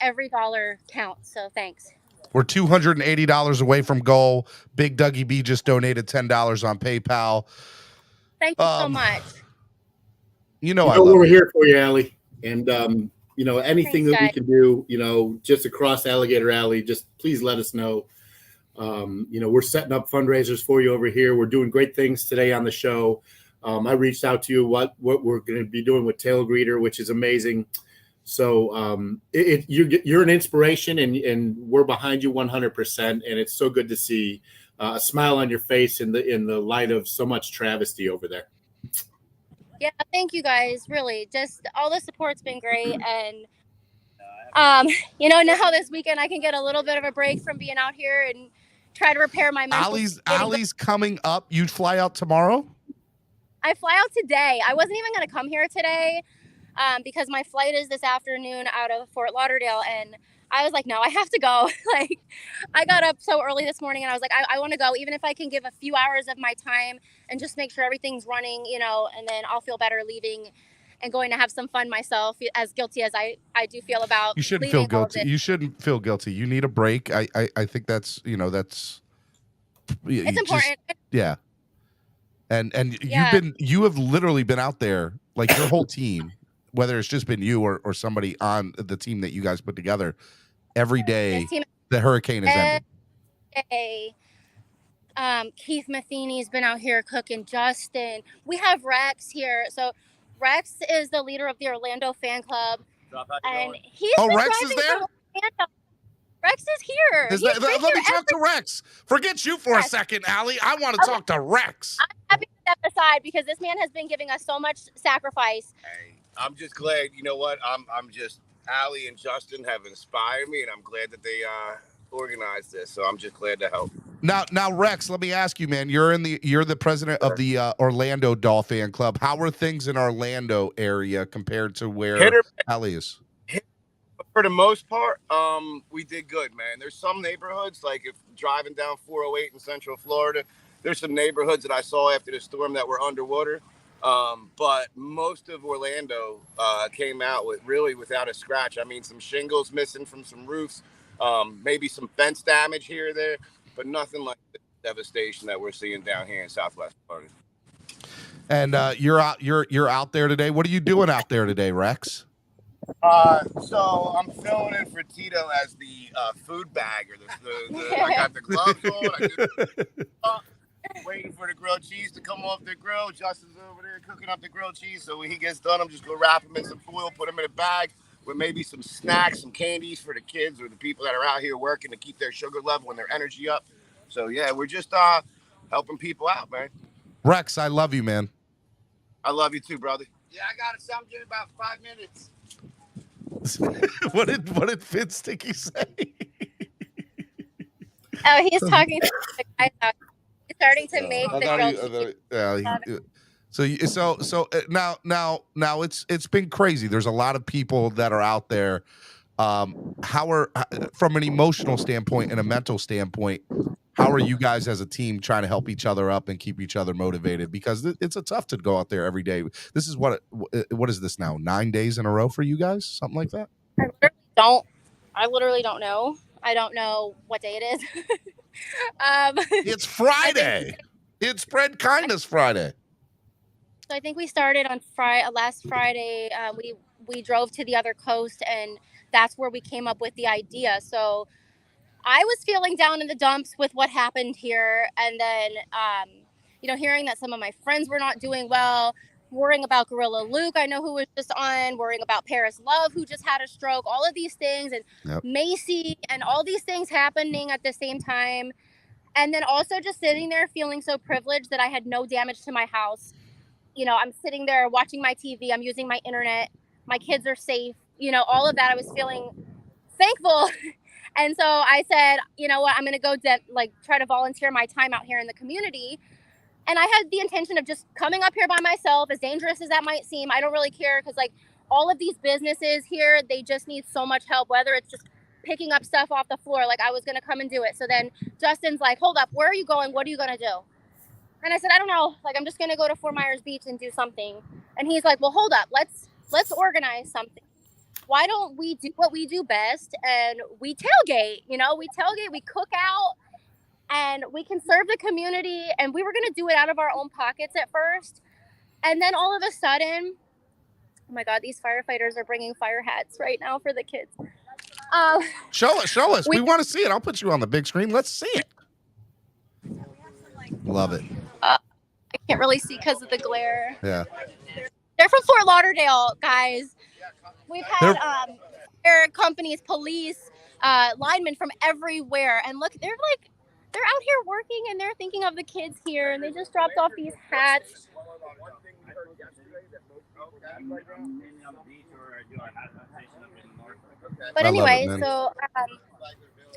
Every dollar counts. So thanks. We're $280 away from goal. Big Dougie B just donated $10 on PayPal. Thank you so much. You know, I love we're you. here for you, Allie. And anything Thanks, that we can do, just across Alligator Alley, just please let us know. We're setting up fundraisers for you over here. We're doing great things today on the show. I reached out to you what we're going to be doing with Tail Greeter, which is amazing. So you're an inspiration, and we're behind you 100%. And it's so good to see a smile on your face in the light of so much travesty over there. Yeah, thank you guys. Really, just all the support's been great. And now this weekend I can get a little bit of a break from being out here and try to repair my mental. Allie's coming up. You fly out tomorrow? I fly out today. I wasn't even going to come here today because my flight is this afternoon out of Fort Lauderdale, and I was like, no, I have to go. Like, I got up so early this morning, and I was like, I want to go, even if I can give a few hours of my time and just make sure everything's running, and then I'll feel better leaving and going to have some fun myself, as guilty as I do feel about. You shouldn't feel guilty. You shouldn't feel guilty. You need a break. I think that's, that's. It's important. Yeah. And you have literally been out there, like your whole team, whether it's just been you or somebody on the team that you guys put together, every day the hurricane is ending. Keith Matheny's been out here cooking. Justin, we have Rex here. So Rex is the leader of the Orlando fan club, and he's Rex is there. Rex is here. Let me talk to Rex. Forget you for a second, Allie. I want to talk to Rex. I'm happy to step aside because this man has been giving us so much sacrifice. Hey, I'm just glad. You know what? I'm just Allie and Justin have inspired me, and I'm glad that they organized this. So I'm just glad to help. Now, Rex, let me ask you, man. You're the president of the Orlando Dolphin fan club. How are things in Orlando area compared to where Allie is? For the most part, we did good, man. There's some neighborhoods, like if driving down 408 in Central Florida, there's some neighborhoods that I saw after the storm that were underwater. But most of Orlando came out without a scratch. I mean, some shingles missing from some roofs, maybe some fence damage here or there, but nothing like the devastation that we're seeing down here in Southwest Florida. And you're out there today. What are you doing out there today, Rex? So I'm filling in for Tito as the food bagger. I got the gloves on. Waiting for the grilled cheese to come off the grill. Justin's over there cooking up the grilled cheese. So when he gets done, I'm just going to wrap him in some foil, put him in a bag with maybe some snacks, some candies for the kids or the people that are out here working to keep their sugar level and their energy up. So, yeah, we're just helping people out, man. Rex, I love you, man. I love you too, brother. Yeah, I got it. So I'm doing about 5 minutes. What did Fitz Sticky say? Oh, he's talking to the guy now. He's starting to make the now it's been crazy. There's a lot of people that are out there. From an emotional standpoint and a mental standpoint, how are you guys as a team trying to help each other up and keep each other motivated? Because it's a tough to go out there every day. This is what is this now? 9 days in a row for you guys? Something like that? I literally don't know. I don't know what day it is. It's Friday. It's Spread Kindness Friday. So I think we started on last Friday. We drove to the other coast, and that's where we came up with the idea. So I was feeling down in the dumps with what happened here, and then hearing that some of my friends were not doing well, worrying about Gorilla Luke, I know who was just on, worrying about Paris Love, who just had a stroke, all of these things, and Macy, and all these things happening at the same time. And then also just sitting there feeling so privileged that I had no damage to my house. I'm sitting there watching my TV, I'm using my internet, my kids are safe, all of that. I was feeling thankful. And so I said, you know what, I'm going to go try to volunteer my time out here in the community. And I had the intention of just coming up here by myself, as dangerous as that might seem. I don't really care, because all of these businesses here, they just need so much help, whether it's just picking up stuff off the floor. I was going to come and do it. So then Justin's like, hold up, where are you going? What are you going to do? And I said, I don't know. I'm just going to go to Fort Myers Beach and do something. And he's like, well, hold up. Let's organize something. Why don't we do what we do best, and we tailgate? We cook out, and we can serve the community. And we were going to do it out of our own pockets at first. And then all of a sudden, oh my God, these firefighters are bringing fire hats right now for the kids. Show us. We want to see it. I'll put you on the big screen. Let's see it. Love it. I can't really see because of the glare. Yeah. They're from Fort Lauderdale, guys. We've had air companies, police, linemen from everywhere. And look, they're out here working, and they're thinking of the kids here, and they just dropped off these hats. But anyway, so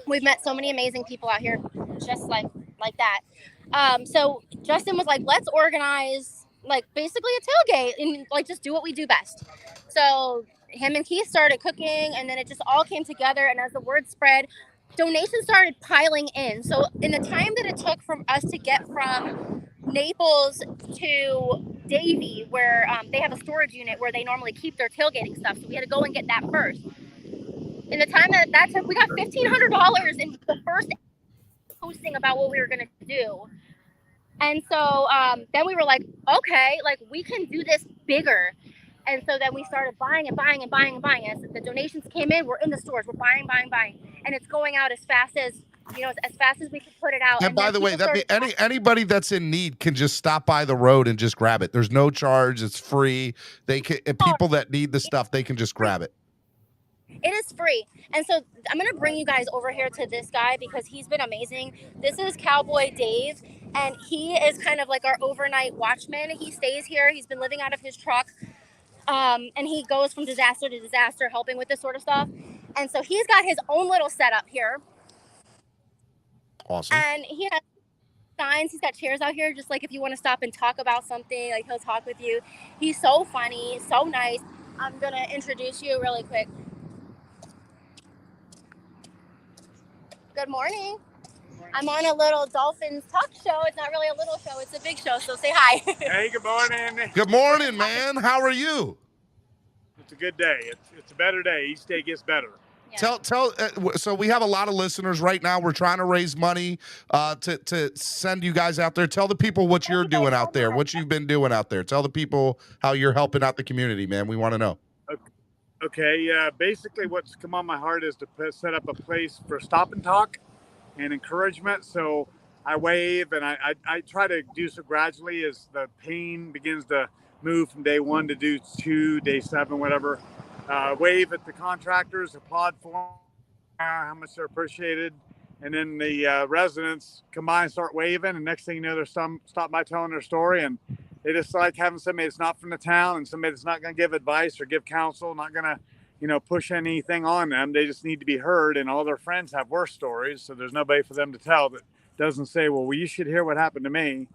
we've met so many amazing people out here, just like that. So Justin was like, let's organize basically a tailgate and just do what we do best. So him and Keith started cooking, and then it just all came together. And as the word spread, donations started piling in. So in the time that it took from us to get from Naples to Davie, where they have a storage unit where they normally keep their tailgating stuff, so we had to go and get that first. In the time that took, we got $1,500 in the first posting about what we were going to do. And so then we were like, okay, we can do this bigger. And so then we started buying and buying and buying and buying. As the donations came in, we're in the stores, we're buying. And it's going out as fast as we can put it out. And by the way, anybody that's in need can just stop by the road and just grab it. There's no charge. It's free. People that need the stuff, they can just grab it. It is free. And so I'm going to bring you guys over here to this guy, because he's been amazing. This is Cowboy Dave, and he is kind of like our overnight watchman. He stays here. He's been living out of his truck. And he goes from disaster to disaster, helping with this sort of stuff. And so he's got his own little setup here. Awesome. And he has signs. He's got chairs out here, just if you want to stop and talk about something, he'll talk with you. He's so funny, so nice. I'm going to introduce you really quick. Good morning. I'm on a little Dolphins talk show. It's not really a little show, it's a big show, so say hi. Hey, good morning. Good morning, man. How are you? It's a good day. It's a better day. Each day gets better. Yeah. So we have a lot of listeners right now. We're trying to raise money to send you guys out there. Tell the people what you're doing out there, what you've been doing out there. Tell the people how you're helping out the community, man. We want to know. Okay, basically what's come on my heart is to set up a place for stop and talk and encouragement. So I wave, and I try to do so gradually as the pain begins to move from day 1 to day 2, day 7, whatever. Wave at the contractors, applaud for them, how much they're appreciated. And then the residents come by and start waving, and next thing you know, they're stop by telling their story. And they just like having somebody that's not from the town, and somebody that's not going to give advice or give counsel, not going to, push anything on them. They just need to be heard, and all their friends have worse stories. So there's nobody for them to tell that doesn't say, well, you should hear what happened to me.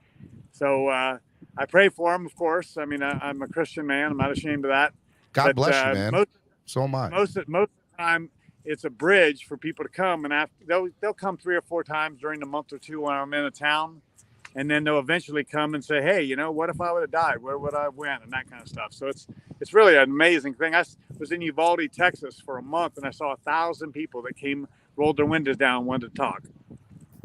So I pray for them, of course. I mean, I'm a Christian man. I'm not ashamed of that. God bless you, man. So am I. Most of the time, it's a bridge for people to come, and after they'll come 3 or 4 times during the month or two when I'm in a town, and then they'll eventually come and say, hey, what if I would have died? Where would I have went? And that kind of stuff. So it's really an amazing thing. I was in Uvalde, Texas for a month, and I saw 1,000 people that came, rolled their windows down, wanted to talk.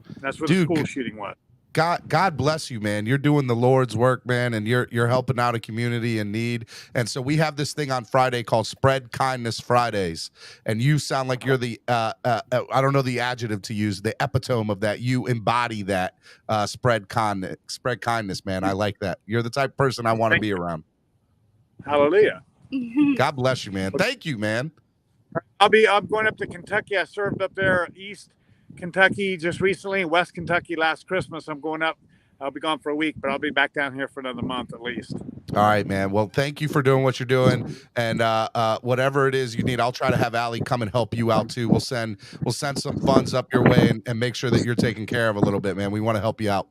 And that's where the school shooting was. God bless you, man. You're doing the Lord's work, man, and you're helping out a community in need. And so we have this thing on Friday called Spread Kindness Fridays, and you sound like you're the I don't know the adjective to use, the epitome of that. You embody that spread kindness, man. I like that. You're the type of person I want to be around. Hallelujah. God bless you, man. Thank you, man. I'm going up to Kentucky. I served up there East Kentucky just recently, West Kentucky last Christmas. I'm going up. I'll be gone for a week, but I'll be back down here for another month at least. All right, man. Well, thank you for doing what you're doing, and whatever it is you need, I'll try to have Allie come and help you out too. We'll send some funds up your way and make sure that you're taken care of a little bit, man. We want to help you out.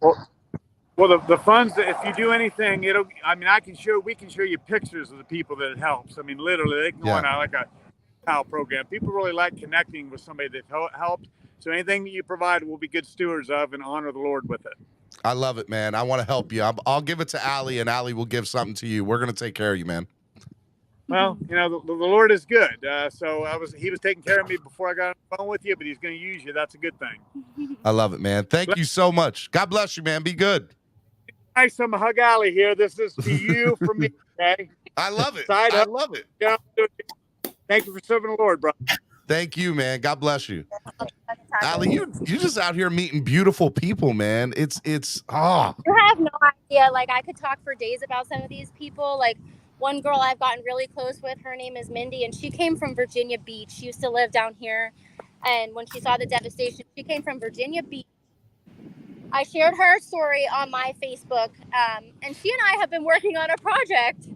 Well, the funds, if you do anything, we can show you pictures of the people that it helps. I mean, literally, they can go on like a PAL program. People really like connecting with somebody that helped. So anything that you provide, we'll be good stewards of and honor the Lord with it. I love it, man. I want to help you. I'll give it to Allie, and Allie will give something to you. We're going to take care of you, man. Well, the Lord is good. So he was taking care of me before I got on the phone with you, but he's going to use you. That's a good thing. I love it, man. Thank you so much. God bless you, man. Be good. Nice, I'm Hug Allie here. This is to you from me, okay? I love it. I love it. Yeah. Thank you for serving the Lord, bro. Thank you, man. God bless you. Allie, you're just out here meeting beautiful people, man. It's You have no idea. Like, I could talk for days about some of these people. Like, one girl I've gotten really close with, her name is Mindy, and she came from Virginia Beach. She used to live down here. And when she saw the devastation, she came from Virginia Beach. I shared her story on my Facebook, and she and I have been working on a project.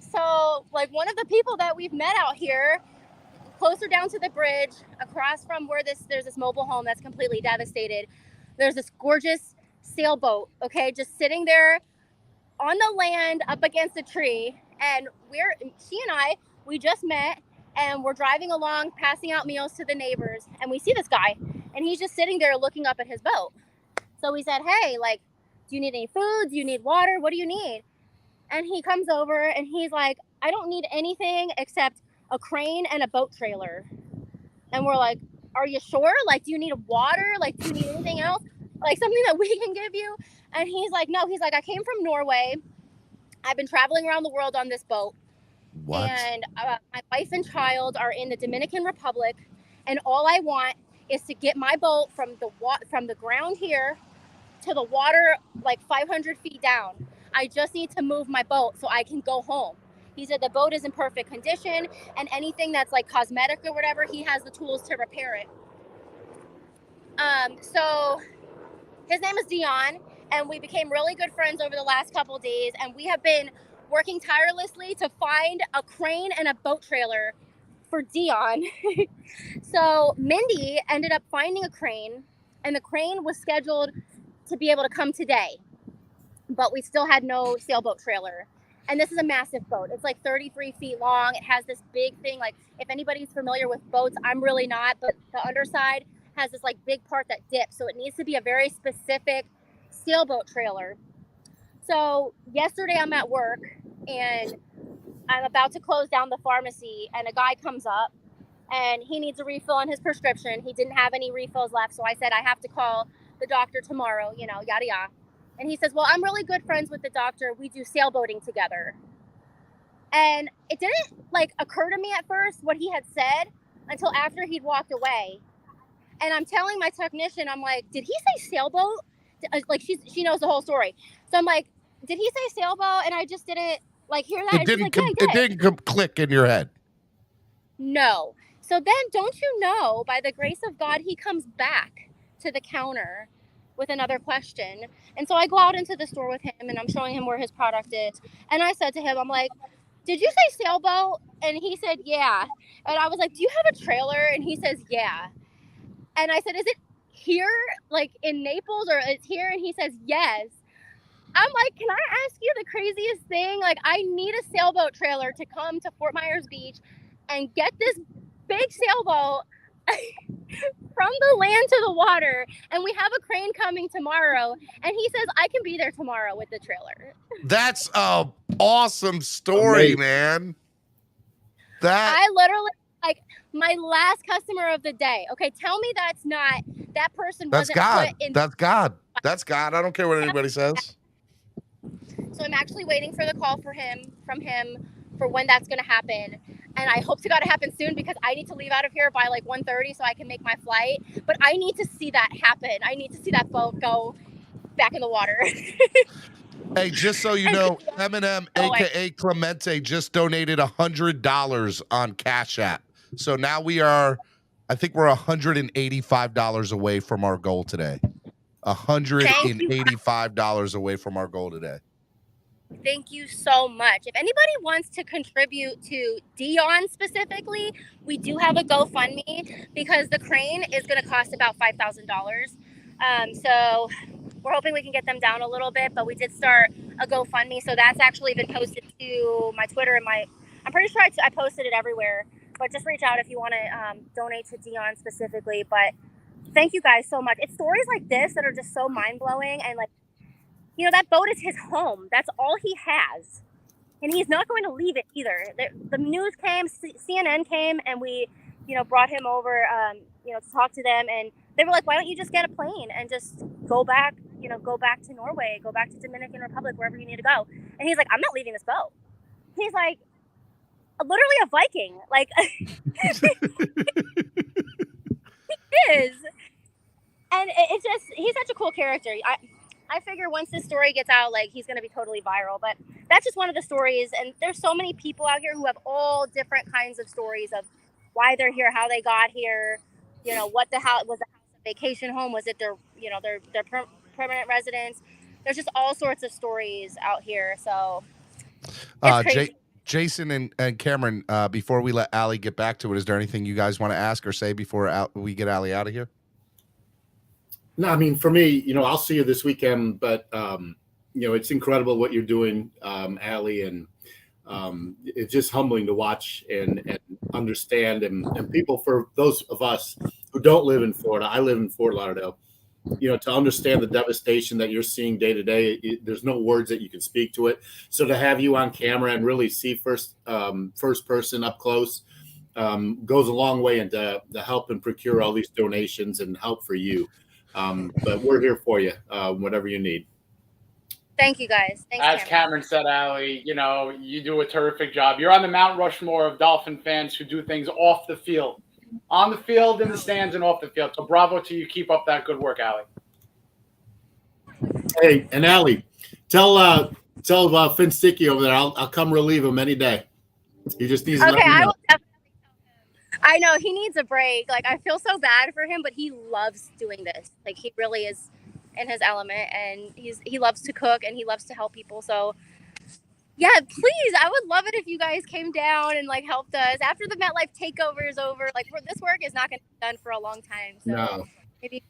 So, like, one of the people that we've met out here, closer down to the bridge, across from where there's this mobile home that's completely devastated, there's this gorgeous sailboat, okay, just sitting there on the land up against a tree. And she and I, we just met, and we're driving along, passing out meals to the neighbors, and we see this guy, and he's just sitting there looking up at his boat. So we said, hey, like, do you need any food? Do you need water? What do you need? And he comes over and he's like, I don't need anything except a crane and a boat trailer. And we're like, are you sure? Like, do you need water? Like, do you need anything else? Like, something that we can give you? And he's like, no. He's like, I came from Norway. I've been traveling around the world on this boat. What? And my wife and child are in the Dominican Republic. And all I want is to get my boat from the ground here to the water, like 500 feet down. I just need to move my boat so I can go home. He said the boat is in perfect condition, and anything that's like cosmetic or whatever, he has the tools to repair it. So his name is Dion, and we became really good friends over the last couple of days, and we have been working tirelessly to find a crane and a boat trailer for Dion. So Mindy ended up finding a crane, and the crane was scheduled to be able to come today, but we still had no sailboat trailer. And this is a massive boat. It's like 33 feet long. It has this big thing. Like, if anybody's familiar with boats, I'm really not, but the underside has this like big part that dips. So it needs to be a very specific sailboat trailer. So yesterday I'm at work and I'm about to close down the pharmacy, and a guy comes up and he needs a refill on his prescription. He didn't have any refills left. So I said, I have to call the doctor tomorrow, yada, yada. And he says, well, I'm really good friends with the doctor. We do sailboating together. And it didn't like occur to me at first what he had said until after he'd walked away. And I'm telling my technician, I'm like, did he say sailboat? Like, she knows the whole story. So I'm like, did he say sailboat? And I just didn't like hear that. It didn't click in your head. No. So then, don't you know, by the grace of God, he comes back to the counter with another question. And so I go out into the store with him, and I'm showing him where his product is. And I said to him, I'm like, did you say sailboat? And he said, yeah. And I was like, do you have a trailer? And he says, yeah. And I said, is it here, like in Naples, or it's here? And he says, yes. I'm like, can I ask you the craziest thing? Like, I need a sailboat trailer to come to Fort Myers Beach and get this big sailboat from the land to the water, and we have a crane coming tomorrow, and he says I can be there tomorrow with the trailer. That's a awesome story, Amazing. man. That I literally, like, my last customer of the day. Okay, tell me that's not, that person that's wasn't God. put in. That's God. That's God. I don't care what anybody says. So I'm actually waiting for the call from him for when that's going to happen. And I hope to God it happens soon, because I need to leave out of here by like 1:30 so I can make my flight. But I need to see that happen. I need to see that boat go back in the water. Hey, just so you know, Eminem, aka Clemente, just donated $100 on Cash App. So now I think we're $185 away from our goal today. $185 away from our goal today. Thank you so much. If anybody wants to contribute to Dion specifically, we do have a GoFundMe, because the crane is going to cost about $5,000. So we're hoping we can get them down a little bit, but we did start a GoFundMe. So that's actually been posted to my Twitter and I'm pretty sure I posted it everywhere, but just reach out if you want to donate to Dion specifically. But thank you guys so much. It's stories like this that are just so mind blowing, and like, you know, that boat is his home. That's all he has. And he's not going to leave it either. The news came, CNN came, and we, you know, brought him over, you know, to talk to them. And they were like, why don't you just get a plane and just go back, you know, go back to Norway, go back to Dominican Republic, wherever you need to go. And he's like, I'm not leaving this boat. He's like, literally a Viking. Like, he is. And it's just, he's such a cool character. I figure once this story gets out, like, he's going to be totally viral. But that's just one of the stories. And there's so many people out here who have all different kinds of stories of why they're here, how they got here, you know, what the house was, a vacation home, was it their, you know, their permanent residence. There's just all sorts of stories out here. So it's crazy. Jason and Cameron, before we let Allie get back to it, is there anything you guys want to ask or say before we get Allie out of here? No, I mean, for me, you know, I'll see you this weekend, but, you know, it's incredible what you're doing, Allie, and it's just humbling to watch and understand. And people, for those of us who don't live in Florida, I live in Fort Lauderdale, you know, to understand the devastation that you're seeing day to day, there's no words that you can speak to it. So to have you on camera and really see first person up close goes a long way into the help and procure all these donations and help for you. But we're here for you, whatever you need. Thank you, guys. Thanks, As Cameron said, Allie, you know, you do a terrific job. You're on the Mount Rushmore of Dolphin fans who do things off the field. On the field, in the stands, and off the field. So bravo to you. Keep up that good work, Allie. Hey, and Allie, tell Finn Sticky over there, I'll come relieve him any day. He just needs to let me know. I will definitely tell him. I know he needs a break. Like, I feel so bad for him, but he loves doing this. Like, he really is in his element, and he loves to cook and he loves to help people. So yeah, please, I would love it if you guys came down and like helped us after the MetLife takeover is over. Like, this work is not going to be done for a long time. So no. Maybe.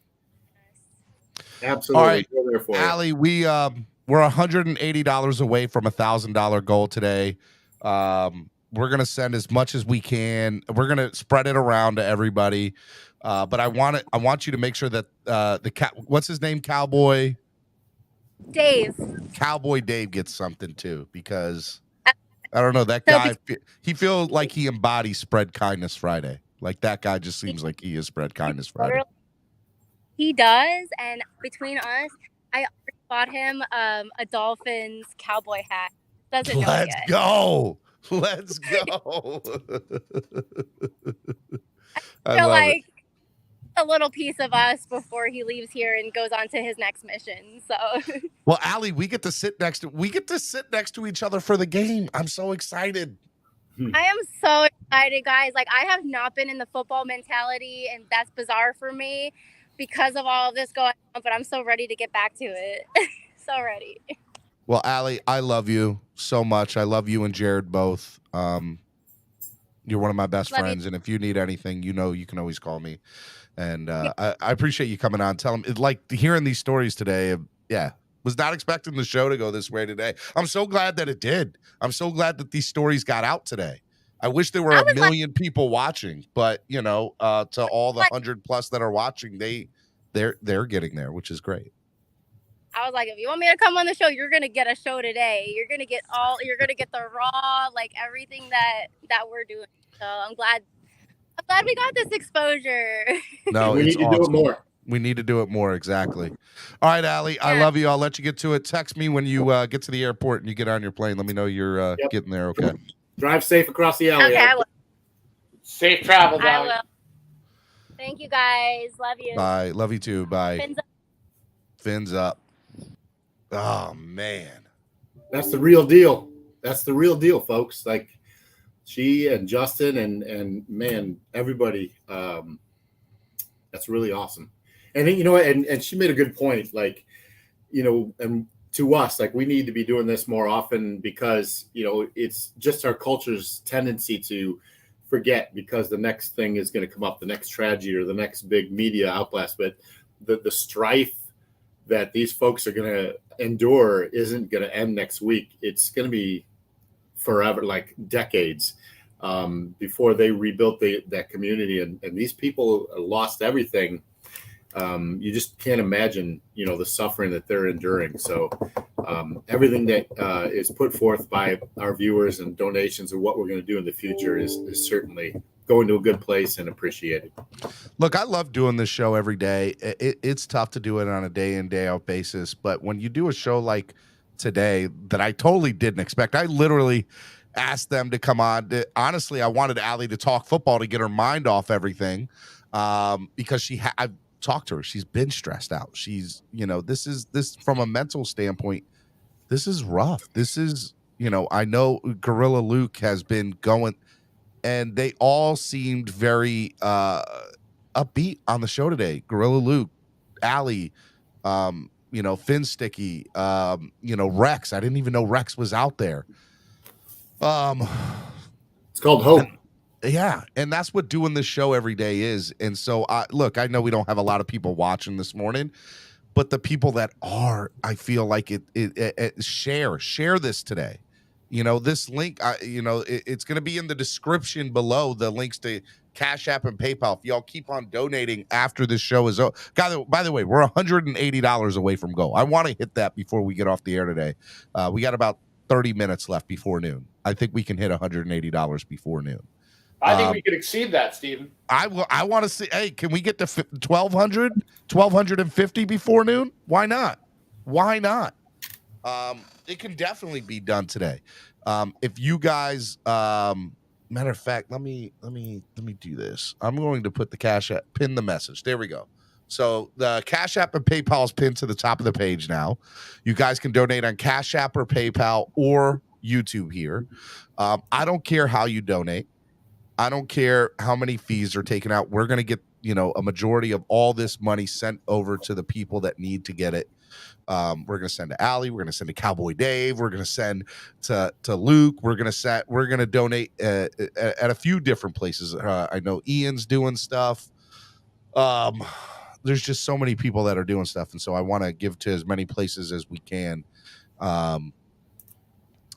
Absolutely. All right, we're there for Allie, we're $180 away from $1,000 goal today. We're gonna send as much as we can. We're gonna spread it around to everybody. But I want you to make sure that what's his name? Cowboy Dave gets something too, because I don't know, that guy, he feels like he embodies Spread Kindness Friday. Like, that guy just seems like he is Spread Kindness Friday. He does, and between us, I already bought him a Dolphins cowboy hat. Doesn't know it yet. Let's go. I feel like a little piece of us before he leaves here and goes on to his next mission. So, well, Allie, we get to sit next to each other for the game. I'm so excited. I am so excited, guys. Like, I have not been in the football mentality, and that's bizarre for me because of all of this going on, but I'm so ready to get back to it. So ready. Well, Allie, I love you so much. I love you and Jared both. You're one of my best friends, and if you need anything, you know, you can always call me. And I appreciate you coming on. Tell them, like, hearing these stories today. Yeah, was not expecting the show to go this way today. I'm so glad that it did. I'm so glad that these stories got out today. I wish there were I a was like, million people watching, but to all the 100+ that are watching, they're getting there, which is great. I was like, if you want me to come on the show, you're gonna get a show today. You're gonna get the raw, like everything that we're doing. So I'm glad we got this exposure. No, we it's need to do it awesome. more. We need to do it more. Exactly. All right, Allie, I Yeah. love you. I'll let you get to it. Text me when you get to the airport and you get on your plane. Let me know you're getting there. Okay. Drive safe across the alley. Okay, I will. Safe travels, I Allie. will. Thank you guys. Love you. Bye. Love you too. Bye. Fins up. Fins up. Oh man. That's the real deal. That's the real deal, folks. Like she and Justin and man, everybody. That's really awesome. And you know, and she made a good point. Like, and to us, like we need to be doing this more often because it's just our culture's tendency to forget because the next thing is going to come up, the next tragedy or the next big media outblast. But the strife that these folks are going to endure isn't going to end next week. It's going to be forever, like decades, before they rebuilt that community. And these people lost everything. You just can't imagine, the suffering that they're enduring. So everything that is put forth by our viewers and donations and what we're going to do in the future is certainly going to a good place and appreciated. Look, I love doing this show every day. It's tough to do it on a day in, day out basis. But when you do a show like today that I totally didn't expect, I literally asked them to come on. Honestly, I wanted Allie to talk football to get her mind off everything because I've talked to her. She's been stressed out. She's, this from a mental standpoint, this is rough. This is, I know Gorilla Luke has been going, and they all seemed very upbeat on the show today. Gorilla Luke, Allie, Finn Sticky, Rex. I didn't even know Rex was out there. It's called hope. Yeah, and that's what doing this show every day is. And so, look, I know we don't have a lot of people watching this morning, but the people that are, I feel like it share this today. This link, it's going to be in the description below, the links to Cash App and PayPal. If y'all keep on donating after this show is over. By the way, we're $180 away from goal. I want to hit that before we get off the air today. We got about 30 minutes left before noon. I think we can hit $180 before noon. I think we could exceed that, Steven. I want to see. Hey, can we get to 1,250 before noon? Why not? Why not? It can definitely be done today. If you guys, matter of fact, let me do this. I'm going to put the Cash App, pin the message. There we go. So the Cash App and PayPal is pinned to the top of the page now. You guys can donate on Cash App or PayPal or YouTube here. I don't care how you donate. I don't care how many fees are taken out. We're going to get, a majority of all this money sent over to the people that need to get it. We're going to send to Allie. We're going to send to Cowboy Dave. We're going to send to Luke. We're going to donate at a few different places. I know Ian's doing stuff. There's just so many people that are doing stuff. And so I want to give to as many places as we can.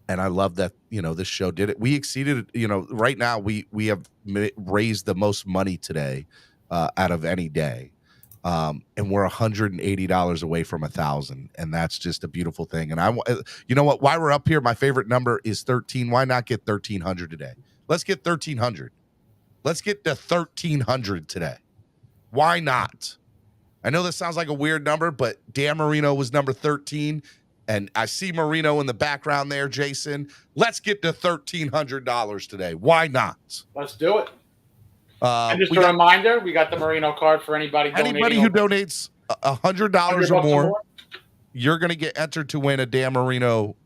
And I love that, this show did it. We exceeded, right now we have raised the most money today out of any day. And we're $180 away from 1,000. And that's just a beautiful thing. And you know what, why we're up here, my favorite number is 13. Why not get 1,300 today? Let's get 1,300. Let's get to 1,300 today. Why not? I know this sounds like a weird number, but Dan Marino was number 13. And I see Marino in the background there, Jason. Let's get to $1,300 today. Why not? Let's do it. And just a reminder, we got the Marino card for anybody donating. Anybody who donates $100 or more, you're going to get entered to win a Dan Marino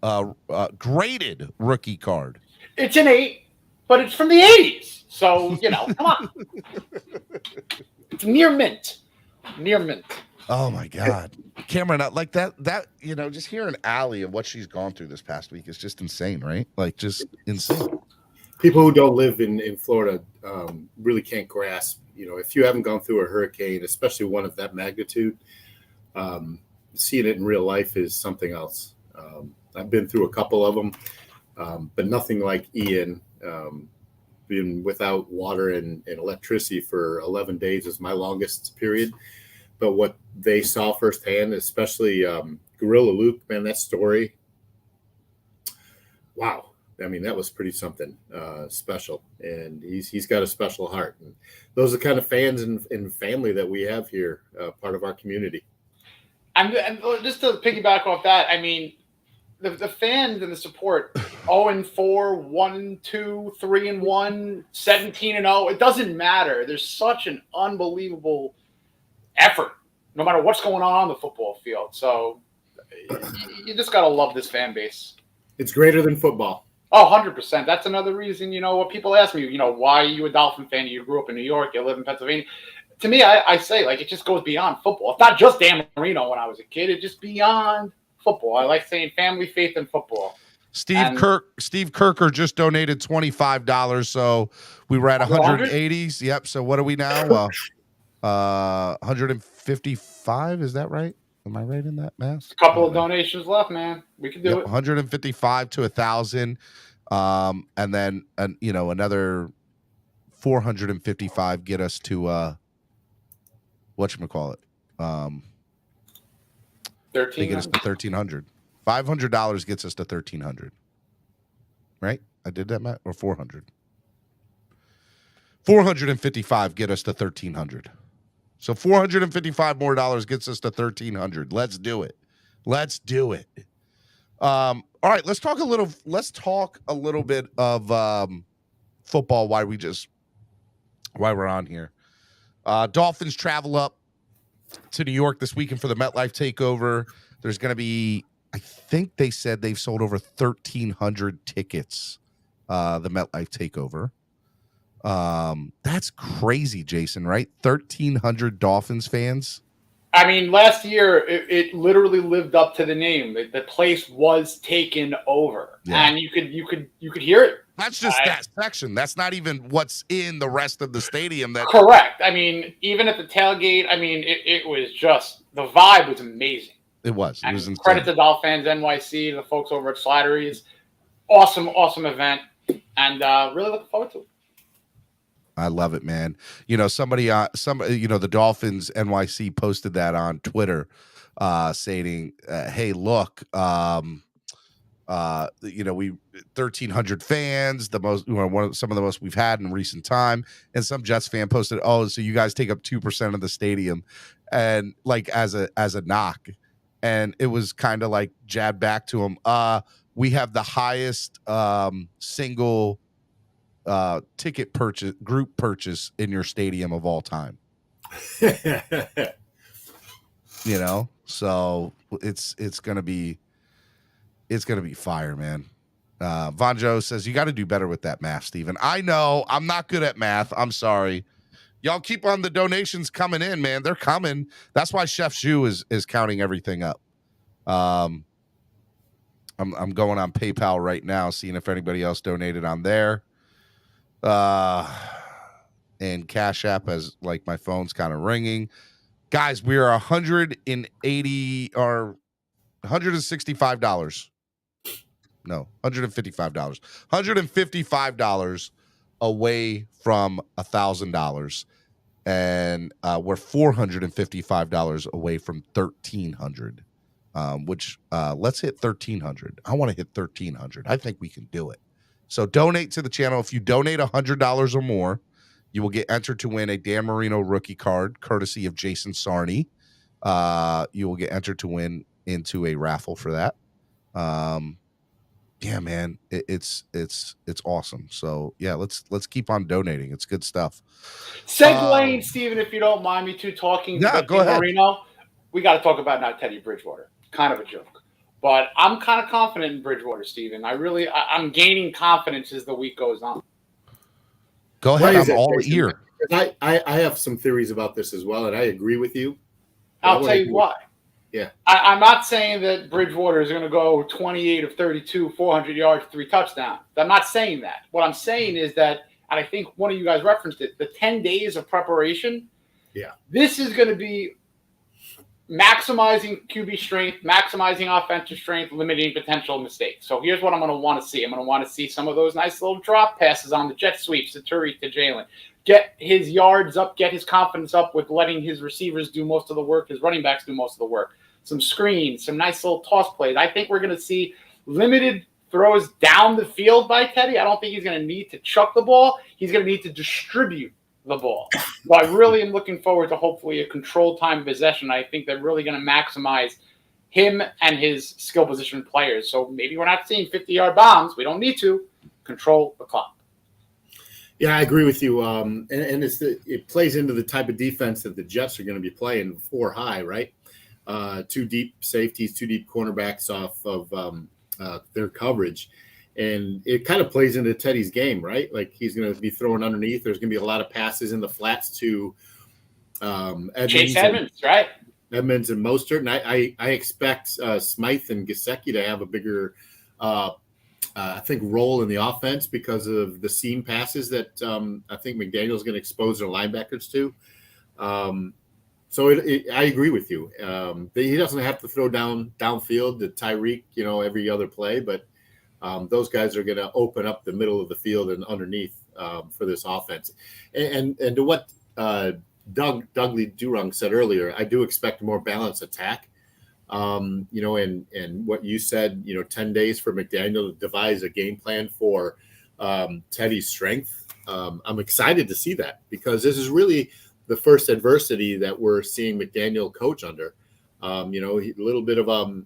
graded rookie card. It's an 8, but it's from the 80s. So, come on. It's near mint. Near mint. Oh my God, Cameron! Like that, just hearing Allie and what she's gone through this past week is just insane, right? Like just insane. People who don't live in Florida really can't grasp. If you haven't gone through a hurricane, especially one of that magnitude, seeing it in real life is something else. I've been through a couple of them, but nothing like Ian. been without water and electricity for 11 days is my longest period. But what they saw firsthand, especially Gorilla Luke, man, that story, wow. I mean, that was pretty something special. And he's got a special heart. And those are the kind of fans and family that we have here, part of our community. And just to piggyback off that, I mean, the fans and the support, 0-4, 1-2, 3-1, 17-0, it doesn't matter. There's such an unbelievable effort, no matter what's going on the football field. So you just got to love this fan base. It's greater than football. Oh, 100%. That's another reason, what people ask me, why are you a Dolphin fan? You grew up in New York, you live in Pennsylvania. To me, I say, it just goes beyond football. It's not just Dan Marino when I was a kid. It's just beyond football. I like saying family, faith, and football. Steve Kirker just donated $25, so we were at 180s. Yep. So what are we now? 155. Is that right? Am I right in that math? A couple of donations left, man. We can do it. 155 to 1,000, and then another 455 get us to whatchamacallit. 13. Get us to 1,300. $500 gets us to 1,300. Right? I did that, Matt, or 400. 455 get us to 1,300. So $455 more gets us to 1,300. Let's do it. Let's do it. All right, let's talk a little bit of football while we're on here. Dolphins travel up to New York this weekend for the MetLife takeover. There's going to be, I think they said they've sold over 1,300 tickets. The MetLife takeover. That's crazy, Jason, right? 1,300 Dolphins fans. I mean, last year it literally lived up to the name. The place was taken over, and you could hear it. That's just that section. That's not even what's in the rest of the stadium. Correct. I mean, even at the tailgate, I mean, it was just, the vibe was amazing. It was. It was insane. insane. Credit to Dolphins NYC, the folks over at Slattery's. Awesome event, and really looking forward to it. I love it, man. Somebody, the Dolphins NYC posted that on Twitter, saying, "Hey, look, we 1,300 fans, the most, some of the most we've had in recent time." And some Jets fan posted, "Oh, so you guys take up 2% of the stadium," and as a knock, and it was kind of like jabbed back to him. We have the highest single ticket group purchase in your stadium of all time. So it's gonna be fire, man. Von Joe says you got to do better with that math, Steven. I know I'm not good at math. I'm sorry. Y'all keep on the donations coming in, man. They're coming. That's why Chef Zhu is counting everything up. I'm going on PayPal right now, seeing if anybody else donated on there. And Cash App, as my phone's kind of ringing. Guys, we are $180 or $165. No, $155. $155 away from $1,000, and we're $455 away from 1,300. Which let's hit 1,300. I want to hit 1,300. I think we can do it. So donate to the channel. If you donate $100 or more, you will get entered to win a Dan Marino rookie card, courtesy of Jason Sarney. You will get entered to win into a raffle for that. Yeah, man, it's awesome. So yeah, let's keep on donating. It's good stuff. Segueing, Steven, if you don't mind me talking about go ahead. Marino, we got to talk about now Teddy Bridgewater. Kind of a joke. But I'm kind of confident in Bridgewater, Steven. I'm gaining confidence as the week goes on. Go ahead. I'm all ear. I have some theories about this as well, and I agree with you. I'll tell you why. Yeah. I'm not saying that Bridgewater is going to go 28 of 32, 400 yards, 3 touchdowns. I'm not saying that. What I'm saying is that, and I think one of you guys referenced it, the 10 days of preparation. Yeah. This is going to be maximizing QB strength, maximizing offensive strength, limiting potential mistakes. So here's what I'm going to want to see. I'm going to want to see some of those nice little drop passes on the jet sweeps to Tariq, to Jalen. Get his yards up, get his confidence up with letting his receivers do most of the work, his running backs do most of the work. Some screens, some nice little toss plays. I think we're going to see limited throws down the field by Teddy. I don't think he's going to need to chuck the ball. He's going to need to distribute the ball. So I really am looking forward to hopefully a controlled time of possession. I think they're really going to maximize him and his skill position players. So maybe we're not seeing 50-yard bombs. We don't need to. Control the clock. Yeah, I agree with you. And it plays into the type of defense that the Jets are going to be playing 4 high, right? 2 deep safeties, 2 deep cornerbacks off of their coverage. And it kind of plays into Teddy's game, right? Like he's going to be throwing underneath. There's going to be a lot of passes in the flats to Chase Edmonds, right? Edmonds and Mostert. And I expect Smythe and Gesicki to have a bigger, I think, role in the offense because of the seam passes that I think McDaniel's going to expose their linebackers to. So I agree with you. He doesn't have to throw downfield to Tyreek, every other play, but those guys are going to open up the middle of the field and underneath for this offense. And to what DouglieDoWrong said earlier, I do expect a more balanced attack. And what you said, 10 days for McDaniel to devise a game plan for Teddy's strength. I'm excited to see that because this is really the first adversity that we're seeing McDaniel coach under. A little bit of a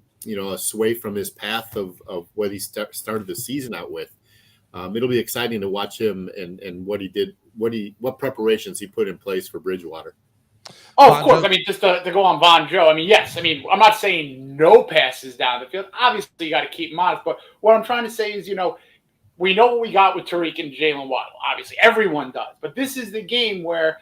sway from his path of what he started the season out with. It'll be exciting to watch him and what he did, what preparations he put in place for Bridgewater. Oh, of course. I mean, just to go on Von Joe, yes. I'm not saying no passes down the field. Obviously, you got to keep them honest. But what I'm trying to say is, we know what we got with Tariq and Jalen Waddle. Obviously, everyone does. But this is the game where,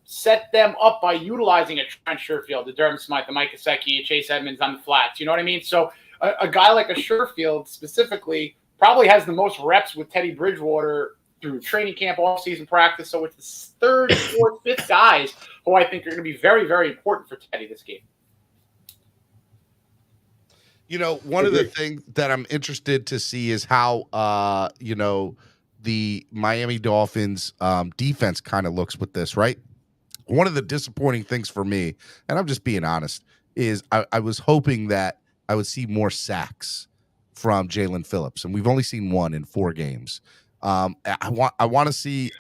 set them up by utilizing a Trent Sherfield, a Durham Smythe, a Mike Gesicki, a Chase Edmonds on the flats. You know what I mean? So a guy like a Sherfield specifically probably has the most reps with Teddy Bridgewater through training camp, all-season practice. So it's the 3rd, 4th, 5th guys who I think are going to be very, very important for Teddy this game. One of the things that I'm interested to see is how, the Miami Dolphins defense kind of looks with this, right? One of the disappointing things for me, and I'm just being honest, is I was hoping that I would see more sacks from Jalen Phillips, and we've only seen 1 in 4 games. I want to see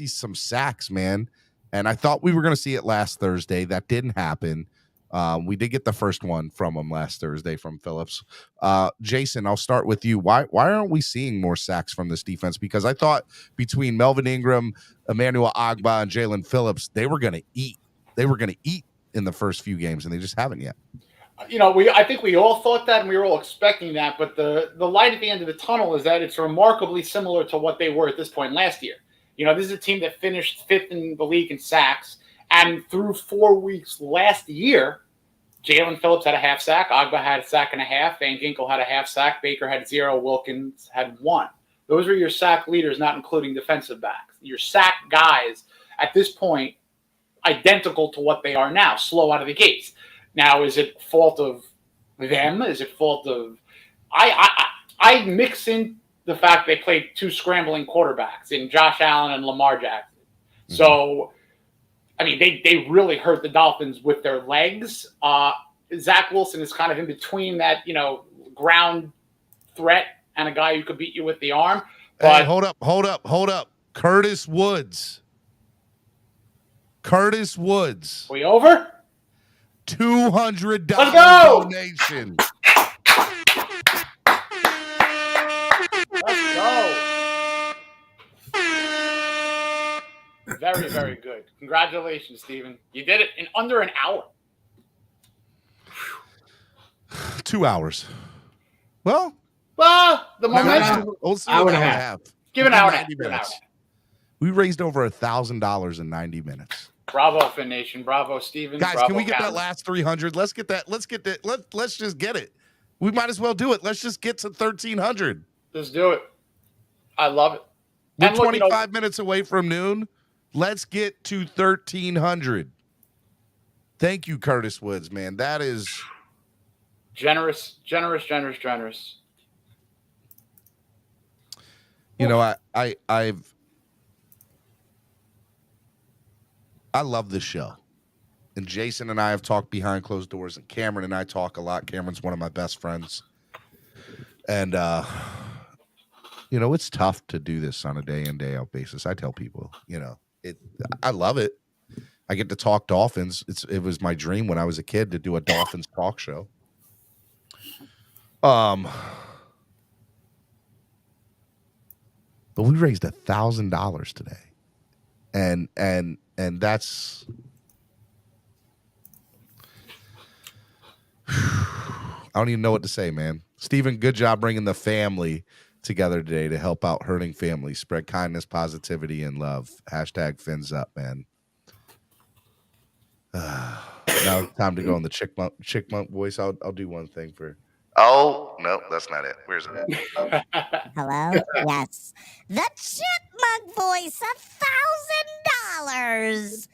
some sacks, man. And I thought we were going to see it last Thursday. That didn't happen. We did get the first one from him last Thursday from Phillips. Jason, I'll start with you. Why aren't we seeing more sacks from this defense? Because I thought between Melvin Ingram, Emmanuel Ogbah, and Jalen Phillips, they were going to eat. They were going to eat in the first few games, and they just haven't yet. I think we all thought that, and we were all expecting that. But the light at the end of the tunnel is that it's remarkably similar to what they were at this point last year. This is a team that finished 5th in the league in sacks, and through 4 weeks last year, Jalen Phillips had a half sack, Ogbah had a sack and a half, Van Ginkel had a half sack, Baker had 0, Wilkins had 1. Those are your sack leaders, not including defensive backs. Your sack guys at this point, identical to what they are now, slow out of the gates. Now, is it fault of them? Is it fault of I mix in the fact they played 2 scrambling quarterbacks in Josh Allen and Lamar Jackson. Mm-hmm. So, they really hurt the Dolphins with their legs. Zach Wilson is kind of in between that, ground threat and a guy who could beat you with the arm. But hey, hold up. Curtis Woods. We over? $200 donation. Let's go. Very, very good. Congratulations, Steven. You did it in under an hour. 2 hours. Well, the momentum. Hour and a half. Give an hour and a half. We raised over $1,000 in 90 minutes. Bravo, Fin Nation. Bravo, Steven. Guys, Bravo, can we get Captain. that last 300? Let's get that. Let's just get it. We might as well do it. Let's just get to 1,300. Just do it. I love it. We're 25 minutes away from noon. Let's get to 1,300. Thank you, Curtis Woods, man. That is generous. You know, I love this show. And Jason and I have talked behind closed doors, and Cameron and I talk a lot. Cameron's one of my best friends. And you know, it's tough to do this on a day in, day out basis. I tell people, you know, I love it. I get to talk Dolphins. It was my dream when I was a kid to do a Dolphins talk show. But we raised $1,000 today. And that's I don't even know what to say, man. Steven, good job bringing the family together today to help out hurting families. Spread kindness, positivity, and love. Hashtag fins up, man. Now it's time to go on the chickmunk voice. I'll do one thing for. Oh no, that's not it. Where's it? Hello. Yes, the chipmunk voice. $1,000.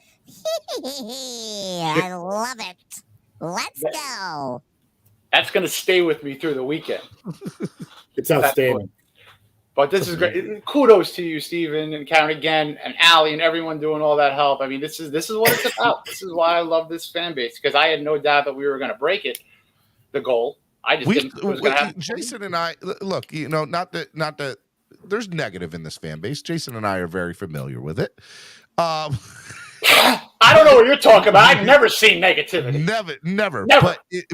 I love it. Let's go. That's going to stay with me through the weekend. It's outstanding. But this is great. Kudos to you, Steven, and Karen again, and Allie, and everyone doing all that help. I mean, this is what it's about. This is why I love this fan base, because I had no doubt that we were going to break it, the goal. I just didn't think it was going to happen. Jason and I, look, you know, not that there's negative in this fan base. Jason and I are very familiar with it. I don't know what you're talking about. I've never seen negativity. Never.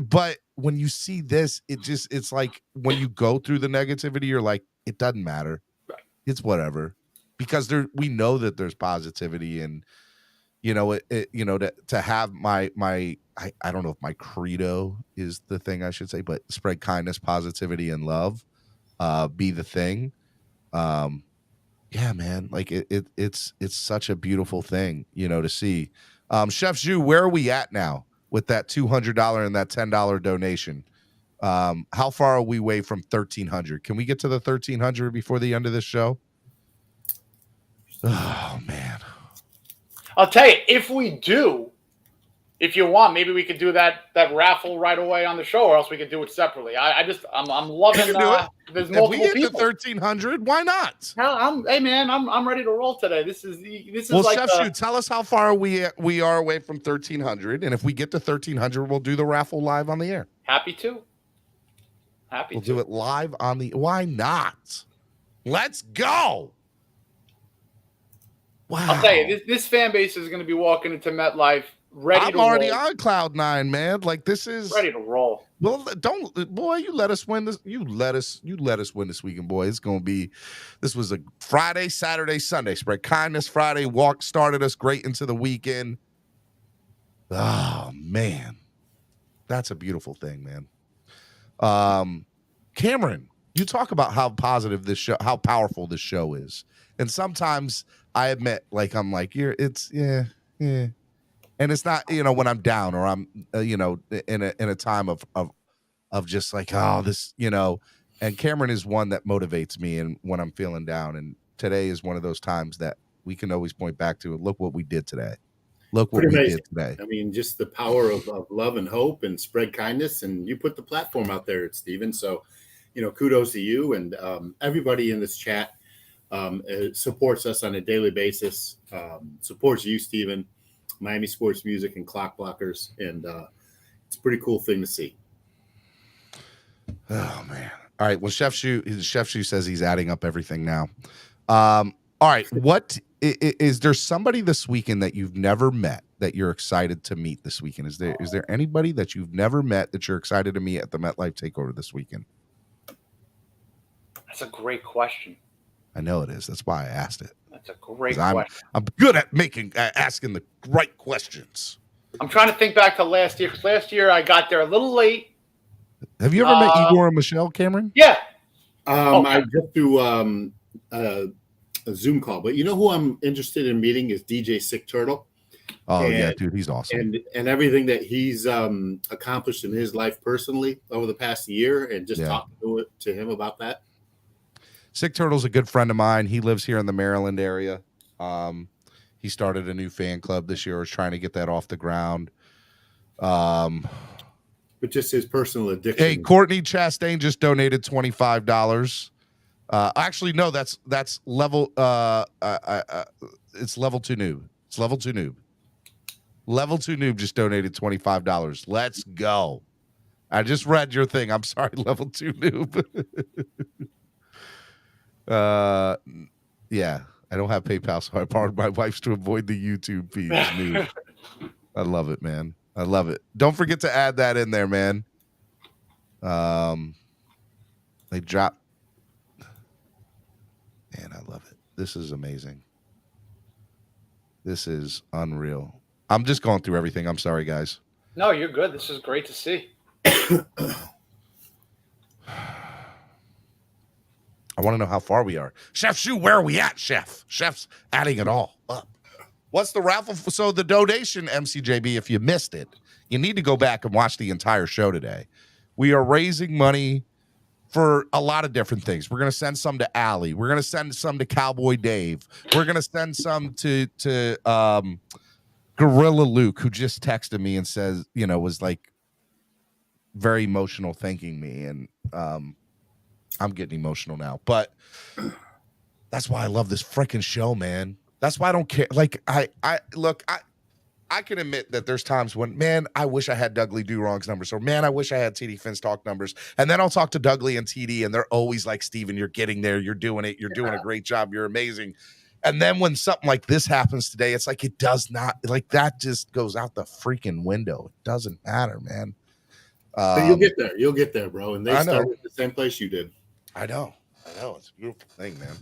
But when you see this, it's like when you go through the negativity, you're like, it doesn't matter. Right. It's whatever, because we know that there's positivity, and you know you know, to have my I don't know if my credo is the thing I should say, but spread kindness, positivity, and love, be the thing. Yeah, man, like it's such a beautiful thing, you know, to see. Chef Zhu, where are we at now with that $200 and that $10 donation? How far are we away from 1,300? Can we get to the 1,300 before the end of this show? Oh man, I'll tell you, if we do, if you want, maybe we could do that raffle right away on the show, or else we could do it separately. I'm loving there's multiple if we hit people. the 1,300, why not? Hey man, I'm ready to roll today. This is well, like Chef Zhu, tell us how far we are away from 1,300, and if we get to 1,300, we'll do the raffle live on the air. Happy to. We'll do it live on the. Why not? Let's go. Wow. I'll tell you, this fan base is going to be walking into MetLife ready to roll. I'm already on cloud nine, man. Like, this is ready to roll. Well, boy, you let us win this. You let us win this weekend, boy. It's going to be. This was a Friday, Saturday, Sunday. Spread kindness Friday. Started us great into the weekend. Oh man, that's a beautiful thing, man. Cameron, you talk about how positive this show, how powerful this show is, and sometimes I admit, like, I'm like, yeah, and it's not, you know, when I'm down or I'm, you know, in a time of just like, oh, this, you know, and Cameron is one that motivates me, and when I'm feeling down, and today is one of those times that we can always point back to. Look what we did today. Look what we did today. I mean, just the power of love and hope and spread kindness. And you put the platform out there, Steven. So, you know, kudos to you and everybody in this chat supports us on a daily basis, supports you, Steven, Miami Sports Music and Clock Blockers. And it's a pretty cool thing to see. Oh, man. All right. Well, Chef Shu says he's adding up everything now. All right. What is there somebody this weekend that you've never met that you're excited to meet this weekend? Is there anybody that you've never met that you're excited to meet at the MetLife Takeover this weekend? That's a great question. I know it is. That's why I asked it. That's a great question. I'm good at asking the right questions. I'm trying to think back to last year, because last year I got there a little late. Have you ever met Igor and Michelle, Cameron? Yeah. I just do a Zoom call, but you know who I'm interested in meeting is DJ Sick Turtle. Oh, yeah, dude, he's awesome. And everything that he's accomplished in his life personally over the past year, and just talking to him about that. Sick Turtle's a good friend of mine. He lives here in the Maryland area. He started a new fan club this year. Was trying to get that off the ground. But just his personal addiction. Hey, Courtney Chastain just donated $25. Actually, no, that's level. It's level 2 noob. It's level 2 noob. Level 2 noob just donated $25. Let's go. I just read your thing. I'm sorry, level 2 noob. Yeah, I don't have PayPal, so I borrowed my wife's to avoid the YouTube feeds. Noob. I love it, man. I love it. Don't forget to add that in there, man. They drop. Man, I love it. This is amazing. This is unreal. I'm just going through everything. I'm sorry, guys. No, you're good. This is great to see. I want to know how far we are. Chef Shu, where are we at, Chef? Chef's adding it all up. What's the raffle? So the donation, MCJB, if you missed it, you need to go back and watch the entire show today. We are raising money for a lot of different things. We're going to send some to Allie. We're going to send some to Cowboy Dave. We're going to send some to Gorilla Luke, who just texted me and says, was like very emotional thanking me. And I'm getting emotional now. But that's why I love this freaking show, man. That's why I don't care. Like, I can admit that there's times when, man, I wish I had DouglieDoWrong's numbers, or man, I wish I had TD Finn's talk numbers. And then I'll talk to Douglie and TD, and they're always like, Steven, you're getting there. You're doing it. You're doing a great job. You're amazing. And then when something like this happens today, it's like it does not, like that just goes out the freaking window. It doesn't matter, man. But you'll get there. You'll get there, bro. And they started at the same place you did. I know. It's a beautiful thing, man.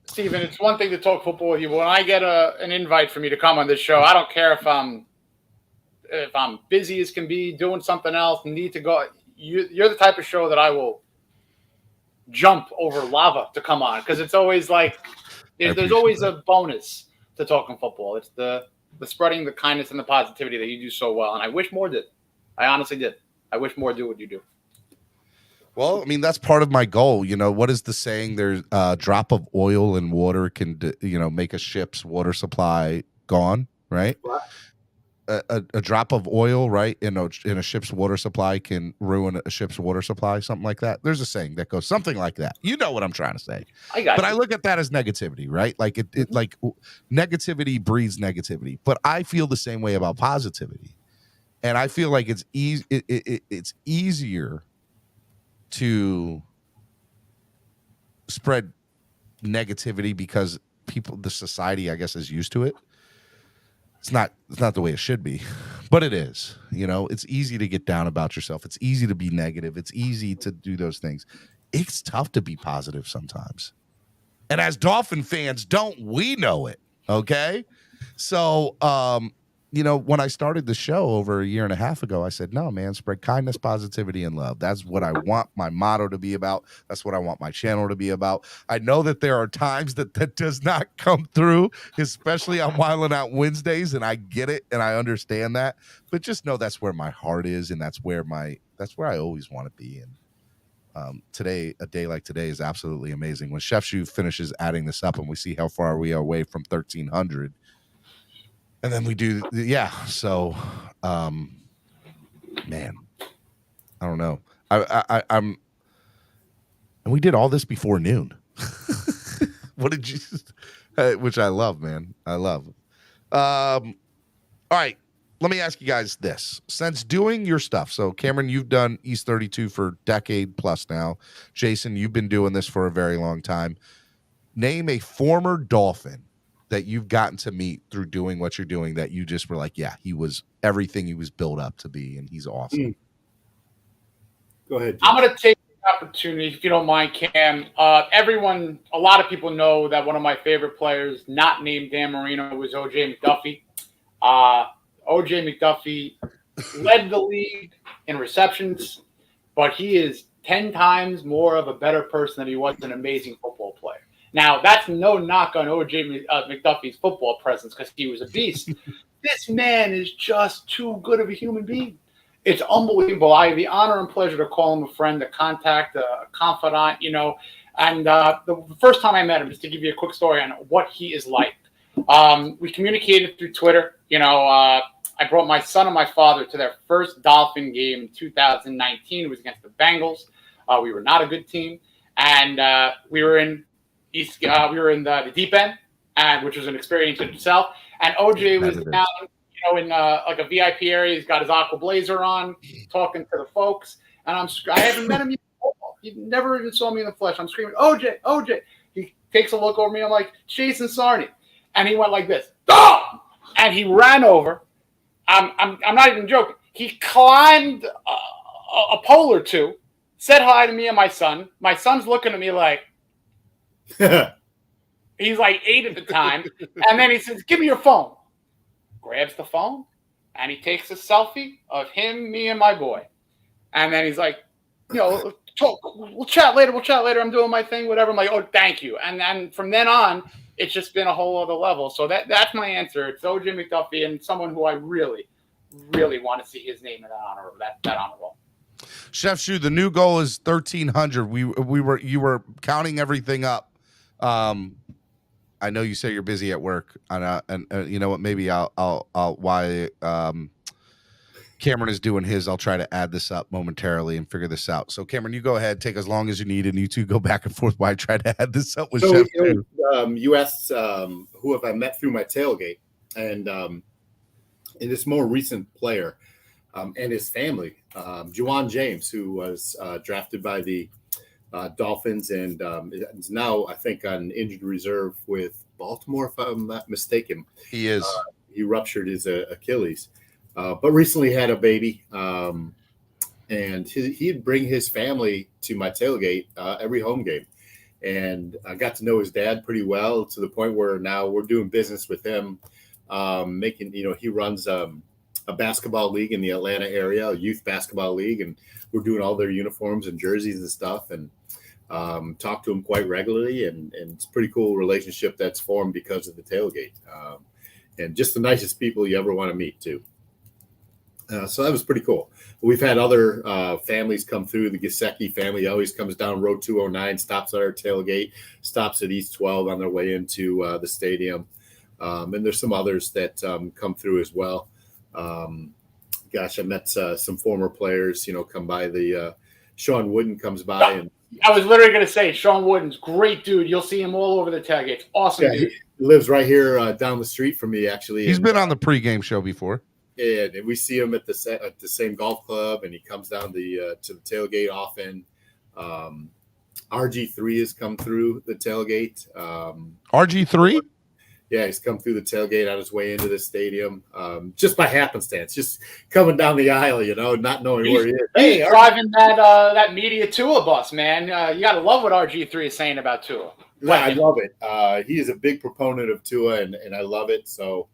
Steven, it's one thing to talk football with you, but when I get an invite for me to come on this show, I don't care if I'm busy as can be, doing something else, need to go. You're the type of show that I will jump over lava to come on, because it's always like there's always a bonus to talking football. It's the spreading the kindness and the positivity that you do so well, and I wish more did. I honestly did. I wish more do what you do. Well, I mean, that's part of my goal. What is the saying? There's a drop of oil in water can, make a ship's water supply gone, right? A drop of oil, right, in a ship's water supply can ruin a ship's water supply, something like that. There's a saying that goes something like that. You know what I'm trying to say. I look at that as negativity, right? Like it like negativity breeds negativity. But I feel the same way about positivity. And I feel like it's easier to spread negativity because the society, I guess, is used to it. It's not the way it should be, but it is. It's easy to get down about yourself. It's easy to be negative. It's easy to do those things. It's tough to be positive sometimes. And as Dolphin fans, don't we know it? Okay. So, when I started the show over a year and a half ago, I said, no, man, spread kindness, positivity, and love. That's what I want my motto to be about. That's what I want my channel to be about. I know that there are times that does not come through, especially on Wildin' Out Wednesdays, and I get it, and I understand that. But just know that's where my heart is, and that's where I always want to be. And today, a day like today is absolutely amazing. When Chef Shu finishes adding this up and we see how far we are away from 1,300, and then we do, so, man, I don't know. I'm, and we did all this before noon. What did you, which I love, man. I love. All right, let me ask you guys this. Since doing your stuff, so Cameron, you've done East 32 for a decade plus now. Jason, you've been doing this for a very long time. Name a former Dolphin that you've gotten to meet through doing what you're doing that you just were like, yeah, he was everything he was built up to be, and he's awesome. Go ahead, Jim. I'm going to take the opportunity, if you don't mind, Cam. A lot of people know that one of my favorite players, not named Dan Marino, was O.J. McDuffie. O.J. McDuffie led the league in receptions, but he is 10 times more of a better person than he was an amazing football player. Now, that's no knock on O.J. McDuffie's football presence because he was a beast. This man is just too good of a human being. It's unbelievable. I have the honor and pleasure to call him a friend, a contact, a confidant, And the first time I met him, just to give you a quick story on what he is like. We communicated through Twitter. I brought my son and my father to their first Dolphin game in 2019. It was against the Bengals. We were not a good team, and we were in the deep end, which was an experience in itself. And OJ was down, in like a VIP area. He's got his aqua blazer on, talking to the folks. And I haven't met him yet. He never even saw me in the flesh. I'm screaming, OJ, OJ. He takes a look over me. I'm like, Jason Sarney. And he went like this. Oh! And he ran over. I'm not even joking. He climbed a pole or two, said hi to me and my son. My son's looking at me like, he's like 8 at the time. And then he says, give me your phone. Grabs the phone, and he takes a selfie of him, me, and my boy. And then he's like, talk, we'll chat later. I'm doing my thing, whatever. I'm like, oh, thank you. And then from then on, it's just been a whole other level. So that's my answer. It's OJ McDuffie, and someone who I really, really want to see his name in that honor, that honor roll. Chef Shu, the new goal is 1,300. You were counting everything up. I know you say you're busy at work, and you know what? Maybe I'll while Cameron is doing his, I'll try to add this up momentarily and figure this out. So Cameron, you go ahead, take as long as you need, and you two go back and forth while I try to add this up with Chef Shu. You asked who have I met through my tailgate, and this more recent player and his family, Juwan James, who was drafted by the Dolphins and is now, I think, on injured reserve with Baltimore, if I'm not mistaken. He is. He ruptured his Achilles, but recently had a baby. And he'd bring his family to my tailgate every home game. And I got to know his dad pretty well, to the point where now we're doing business with him, he runs a basketball league in the Atlanta area, a youth basketball league, and we're doing all their uniforms and jerseys and stuff, and talk to him quite regularly. And it's a pretty cool relationship that's formed because of the tailgate. And just the nicest people you ever want to meet, too. So that was pretty cool. We've had other families come through. The Gesicki family always comes down Road 209, stops at our tailgate, stops at East 12 on their way into the stadium. And there's some others that come through as well. I met some former players, come by. Sean Wooden comes by. And I was literally going to say, Sean Wooden's great dude. You'll see him all over the tailgates. Awesome dude. He lives right here down the street from me, actually. He's been on the pregame show before. And we see him at the same golf club, and he comes down to the tailgate often. RG3 has come through the tailgate. RG3? Yeah, he's come through the tailgate on his way into the stadium, just by happenstance, just coming down the aisle, not knowing where he is. He's driving that media Tua bus, man. You got to love what RG3 is saying about Tua. Yeah, I love it. He is a big proponent of Tua, and I love it. So,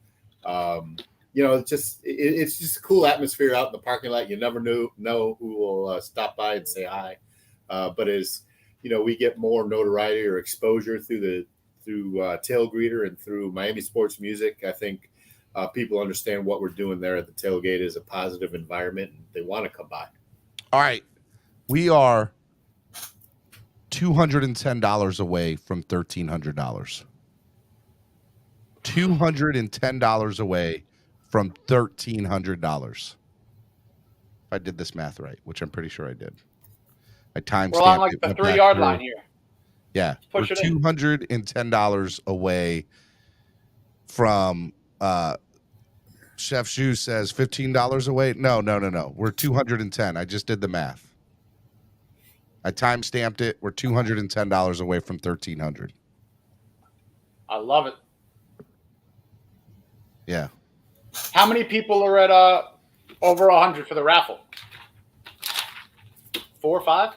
it's just a cool atmosphere out in the parking lot. You never know who will stop by and say hi. But as we get more notoriety or exposure through Tail Greeter and through Miami Sports Music, I think people understand what we're doing there at the tailgate is a positive environment, and they want to come by. All right, we are $210 away from $1,300. $210 away from $1,300. If I did this math right, which I'm pretty sure I did. I timestamped. We're on like the 3-yard line here. Yeah, we're $210 away from Chef Shu says $15 away. No. We're 210. I just did the math. I timestamped it. We're $210 away from 1,300. I love it. Yeah. How many people are at over 100 for the raffle? 4 or 5?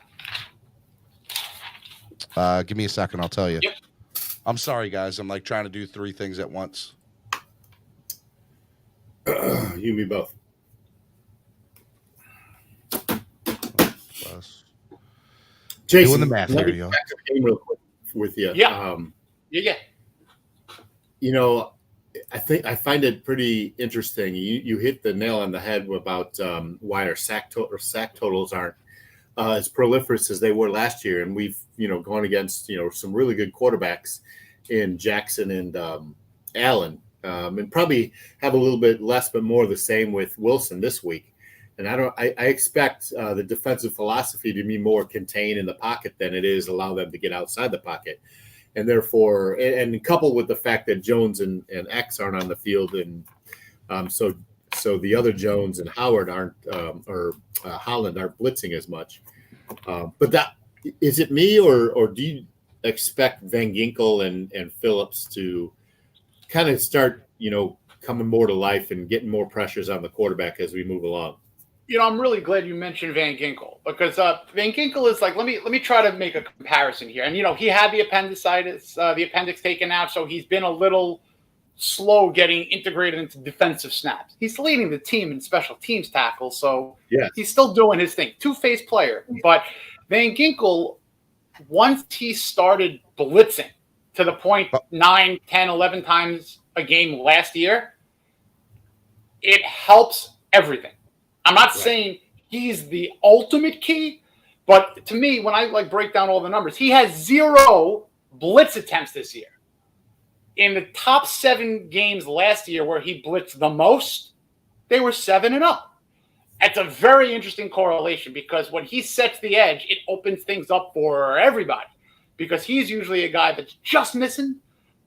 Give me a second. I'll tell you. Yep. I'm sorry, guys. I'm trying to do 3 things at once. You and me both. Jason, doing the math here, yo. Back to the game real quick with you. Yeah. Yeah. I find it pretty interesting. You hit the nail on the head about why our sack totals aren't as proliferous as they were last year, and we've gone against some really good quarterbacks in Jackson and Allen, and probably have a little bit less, but more of the same with Wilson this week. And I expect the defensive philosophy to be more contained in the pocket than it is allow them to get outside the pocket. And therefore, and coupled with the fact that Jones and X aren't on the field, and so the other Jones and Howard aren't, or Holland aren't blitzing as much. But that is it me, or do you expect Van Ginkel and Phillips to kind of start, coming more to life and getting more pressures on the quarterback as we move along? I'm really glad you mentioned Van Ginkel, because Van Ginkel is like, let me try to make a comparison here. And, he had the appendix taken out, so he's been a little slow getting integrated into defensive snaps. He's leading the team in special teams tackles, so he's still doing his thing. Two-faced player. But Van Ginkel, once he started blitzing to the point 9, 10, 11 times a game last year, it helps everything. I'm not saying he's the ultimate key, but to me, when I break down all the numbers, he has 0 blitz attempts this year. In the top 7 games last year where he blitzed the most, they were 7-0. That's a very interesting correlation, because when he sets the edge, it opens things up for everybody, because he's usually a guy that's just missing,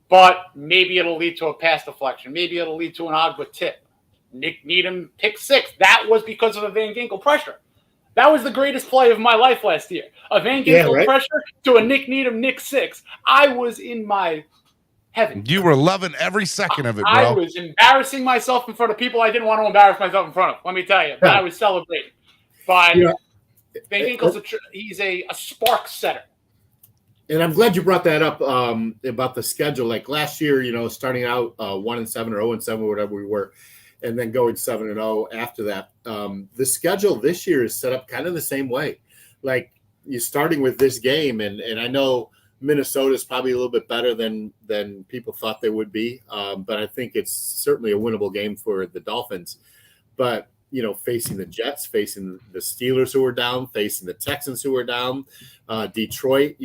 but maybe it'll lead to a pass deflection. Maybe it'll lead to an Agba tip. Nick Needham pick 6. That was because of a Van Ginkel pressure. That was the greatest play of my life last year. A Van Ginkel pressure to a Nick Needham Nick 6. I was in my heaven. You were loving every second of it, bro. I was embarrassing myself in front of people I didn't want to embarrass myself in front of. Let me tell you, I was celebrating. But Van Ginkel's he's a spark setter. And I'm glad you brought that up about the schedule. Like last year, starting out 1-7 or 0-7, whatever we were, and then going 7-0 after that. The schedule this year is set up kind of the same way. Like you're starting with this game, and I know Minnesota is probably a little bit better than people thought they would be, but I think it's certainly a winnable game for the Dolphins. But facing the Jets, facing the Steelers who are down, facing the Texans who are down, Detroit,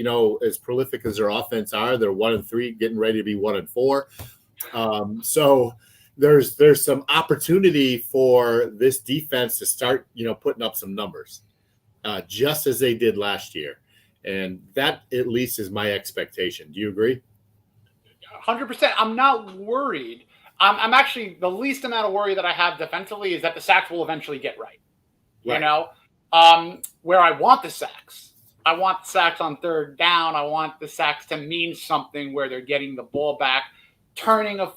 as prolific as their offense are, they're 1-3, getting ready to be 1-4. So there's some opportunity for this defense to start, putting up some numbers, just as they did last year. And that at least is my expectation. Do you agree? 100%. I'm not worried. I'm actually, the least amount of worry that I have defensively is that the sacks will eventually get right. Where I want the sacks. I want the sacks on third down. I want the sacks to mean something where they're getting the ball back, turning a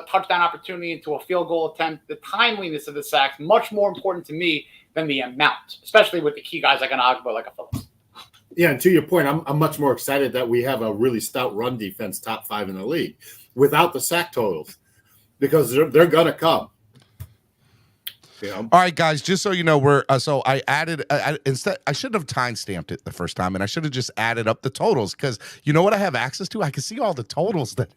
touchdown opportunity into a field goal attempt. The timeliness of the sacks, much more important to me than the amount, especially with the key guys like an Agba, like a Phillips. Yeah, and to your point, I'm much more excited that we have a really stout run defense, top 5 in the league, without the sack totals, because they're going to come. All right, guys, just so you know, so I added instead. I should have time stamped it the first time, and I should have just added up the totals, because you know what I have access to? I can see all the totals. That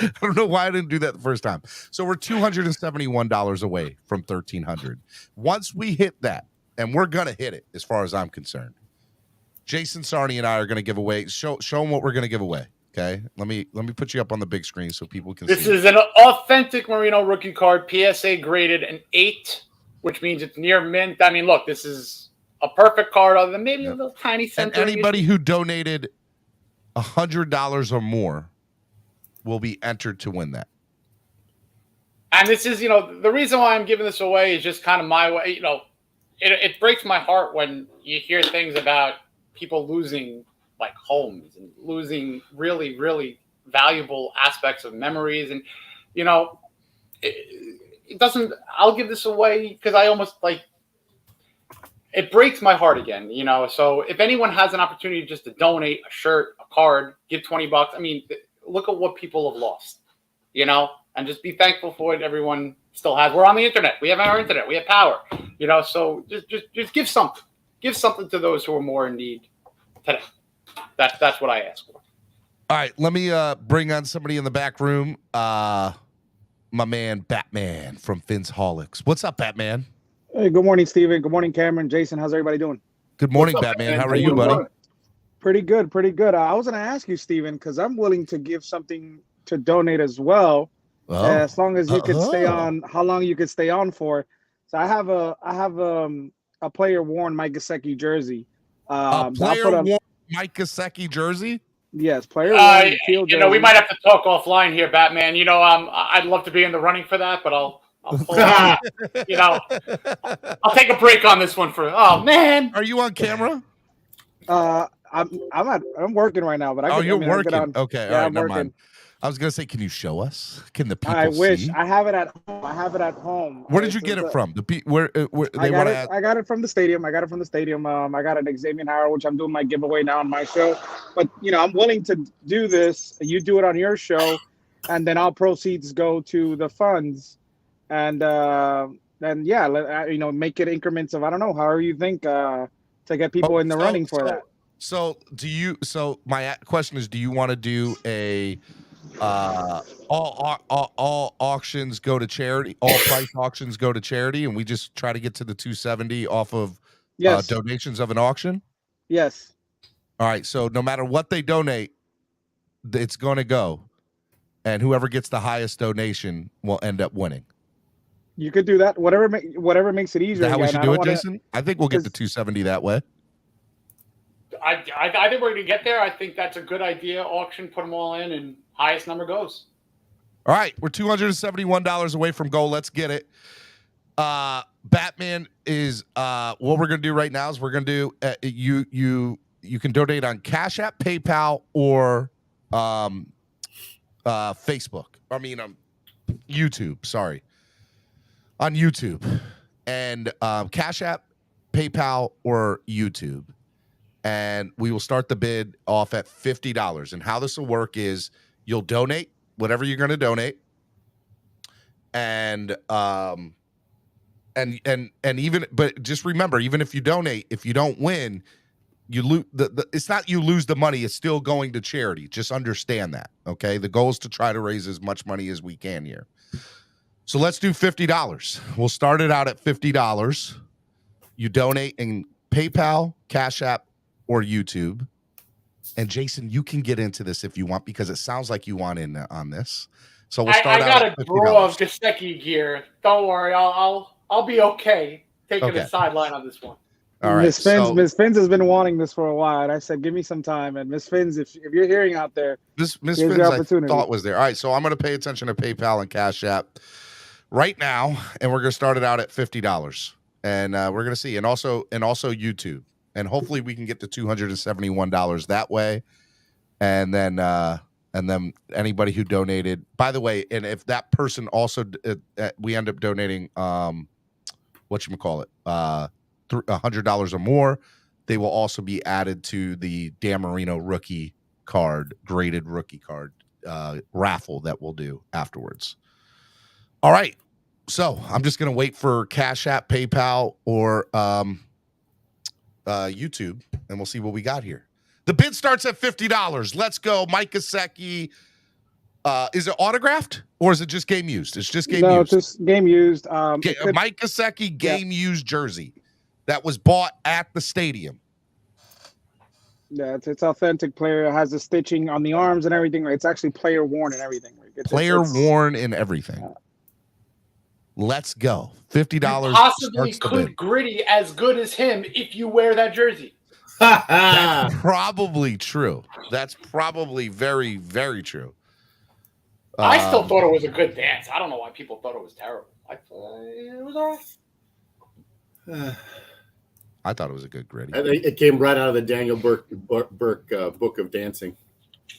I don't know why I didn't do that the first time. So we're $271 away from 1,300. Once we hit that, and we're gonna hit it, as far as I'm concerned, Jason Sarney and I are gonna give away. Show them what we're gonna give away. Okay, let me put you up on the big screen so people can see. This is an authentic Marino rookie card, PSA graded an 8, which means it's near mint. I mean, look, this is a perfect card, other than maybe a little tiny center. And anybody who donated $100 or more will be entered to win that. And this is, the reason why I'm giving this away is just kind of my way. It breaks my heart when you hear things about people losing like homes and losing really, really valuable aspects of memories. And, it doesn't, I'll give this away because I almost it breaks my heart again, So if anyone has an opportunity just to donate a shirt, a card, give $20, I mean, look at what people have lost, and just be thankful for what everyone still has. We're on the internet. We have our internet. We have power, so just give something. Give something to those who are more in need today. That's what I ask for. All right, let me bring on somebody in the back room. My man Batman from Finn's Holics. What's up, Batman? Hey, good morning, Steven. Good morning, Cameron. Jason, how's everybody doing? Good morning, Batman. How are you, buddy? Pretty good, pretty good. I was going to ask you, Steven, because I'm willing to give something to to donate as well, Oh. as long as you could stay on. How long you could stay on for? So I have a player worn Mike Gesicki jersey. A player worn Mike Gesicki jersey. Yes, player worn field jersey. We might have to talk offline here, Batman. I'd love to be in the running for that, but I'll pull out. I'll take a break on this one for. Oh man, are you on camera? I'm working right now, but you're working. Okay, yeah, all right, I'm never working. mind. I was gonna say, can you show us? Can the people I wish see? I have it at home. Where did you get it from? Where I got it from the stadium. I got an Xavier Howard, which I'm doing my giveaway now on my show. But I'm willing to do this. You do it on your show, and then all proceeds go to the funds. And then make it increments of, I don't know, however you think, to get people in the running for that. So my question is, do you want to do a all auctions go to charity, all price auctions go to charity, and we just try to get to the 270 off of donations of an auction? Yes. All right. So no matter what they donate, it's going to go, and whoever gets the highest donation will end up winning. You could do that. Whatever makes it easier. Is that how we should do it, Jason? I think we'll get to 270 that way. I think we're going to get there. I think that's a good idea. Auction, put them all in, and highest number goes. All right, we're $271 away from goal. Let's get it. Batman is what we're going to do right now is we're going to do you can donate on Cash App, PayPal, or Facebook. I mean, YouTube. Sorry, on YouTube, and Cash App, PayPal, or YouTube. And we will start the bid off at $50. And how this will work is you'll donate whatever you're going to donate, and even, but just remember, even if you donate, if you don't win, you lose. It's not you lose the money; it's still going to charity. Just understand that, okay? The goal is to try to raise as much money as we can here. So let's do $50. We'll start it out at $50. You donate in PayPal, Cash App, or YouTube. And Jason, you can get into this if you want, because it sounds like you want in on this. So we'll start out at $50. I got a draw of Gesicki gear. Don't worry, I'll be okay taking the sideline on this one. All right. Miss Fins has been wanting this for a while, and I said, give me some time. And Miss Fins, if you're hearing out there, Miss Fins, I thought was there. All right, so I'm going to pay attention to PayPal and Cash App right now, and we're going to start it out at $50, and we're going to see, and also YouTube. And hopefully we can get to $271 that way. And then anybody who donated, by the way, and if that person also, we end up donating, $100 or more, they will also be added to the Dan Marino rookie card, graded rookie card raffle that we'll do afterwards. All right. So I'm just going to wait for Cash App, PayPal, or YouTube, and we'll see what we got here. The bid starts at $50. Let's go. Mike Gesicki. Is it autographed or is it just game used? It's just game used. No, it's just game used. Mike Gesicki game used jersey that was bought at the stadium. Yeah, it's authentic player. It has the stitching on the arms and everything. It's actually player worn and everything. Worn and everything. Let's go. $50. Possibly could Gritty as good as him if you wear that jersey. That's probably true. That's probably very, very true. I still thought it was a good dance. I don't know why people thought it was terrible. I thought it was all right. I thought it was a good Gritty. It came right out of the Daniel Burke book of dancing.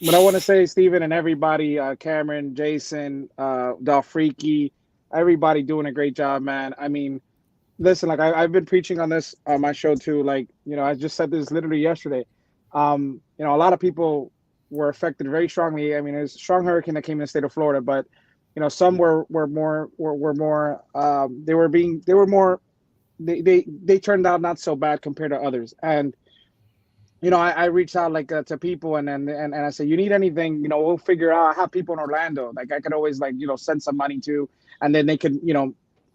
But I want to say, Steven and everybody, Cameron, Jason, Dolphreaky, everybody doing a great job, man. I mean, listen, like I've been preaching on this on my show too. Like, I just said this literally yesterday. A lot of people were affected very strongly. I mean, there's a strong hurricane that came in the state of Florida, but some were more they turned out not so bad compared to others. And I reached out to people and I said, you need anything, we'll figure out. I have people in Orlando, like I could always send some money to, and then they could,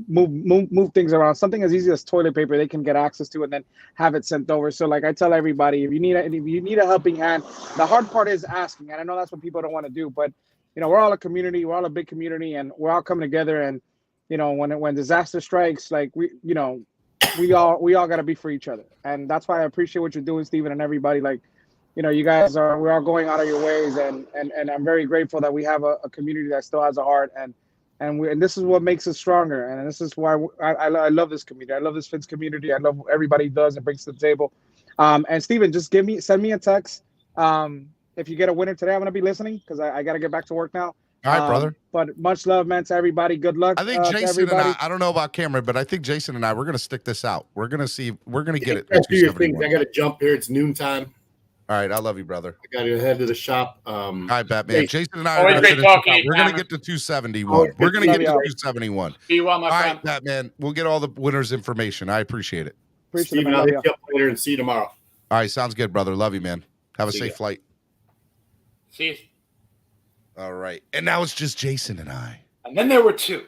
move things around. Something as easy as toilet paper, they can get access to and then have it sent over. So I tell everybody, if you need a helping hand, the hard part is asking. And I know that's what people don't want to do, but we're all a community. We're all a big community, and we're all coming together. And when disaster strikes, like we all got to be for each other. And that's why I appreciate what you're doing, Steven, and everybody. Like, you guys we're all going out of your ways, and I'm very grateful that we have a community that still has a heart, and this is what makes us stronger. And this is why I love this community. I love this Fins community. I love what everybody does and brings to the table. And Steven, just send me a text. If you get a winner today, I'm gonna be listening because I got to get back to work now. All right, brother. But much love, man, to everybody. Good luck. I think Jason and I don't know about Cameron, but I think Jason and I, we're going to stick this out. We're going to get it. Do your thing. I got to jump here. It's noontime. All right. I love you, brother. I got to head to the shop. All right, Batman. Jason and I are going to get to 271. We're going to get to 271. All right, Batman. We'll get all the winners' information. I appreciate it. Steven, I'll hit you up later and see you tomorrow. All right. Sounds good, brother. Love you, man. Have a safe flight. See you. All right. And now it's just Jason and I. And then there were two.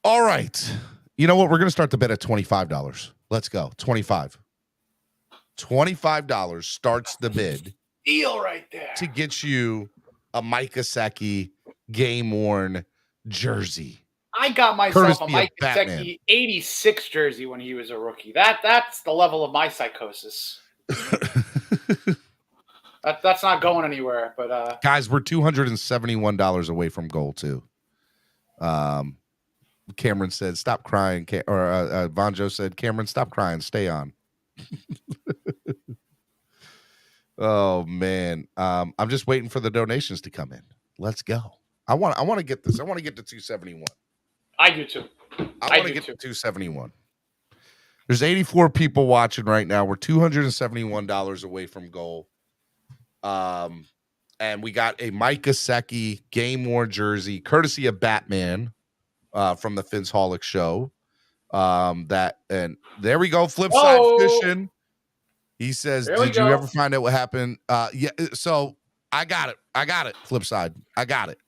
All right. You know what? We're going to start the bet at $25. Let's go. $25 starts the bid. Deal right there. To get you a Mike Gesicki game-worn jersey. I got myself Courtesy a Mike of Batman. Gesicki 86 jersey when he was a rookie. That's the level of my psychosis. That's not going anywhere. But guys, we're $271 away from goal too. Cameron said, "Stop crying," or Vonjo said, "Cameron, stop crying, stay on." Oh man, I'm just waiting for the donations to come in. Let's go. I want to get this. I want to get to 271. I do too. I want to get to 271. There's 84 people watching right now. We're $271 away from goal. And we got a Mike Gesicki game-worn jersey, courtesy of Batman, from the Fins Holic show. And there we go. Flipside fishing. He says, "Did you ever find out what happened?" Yeah. So I got it. Flipside. I got it.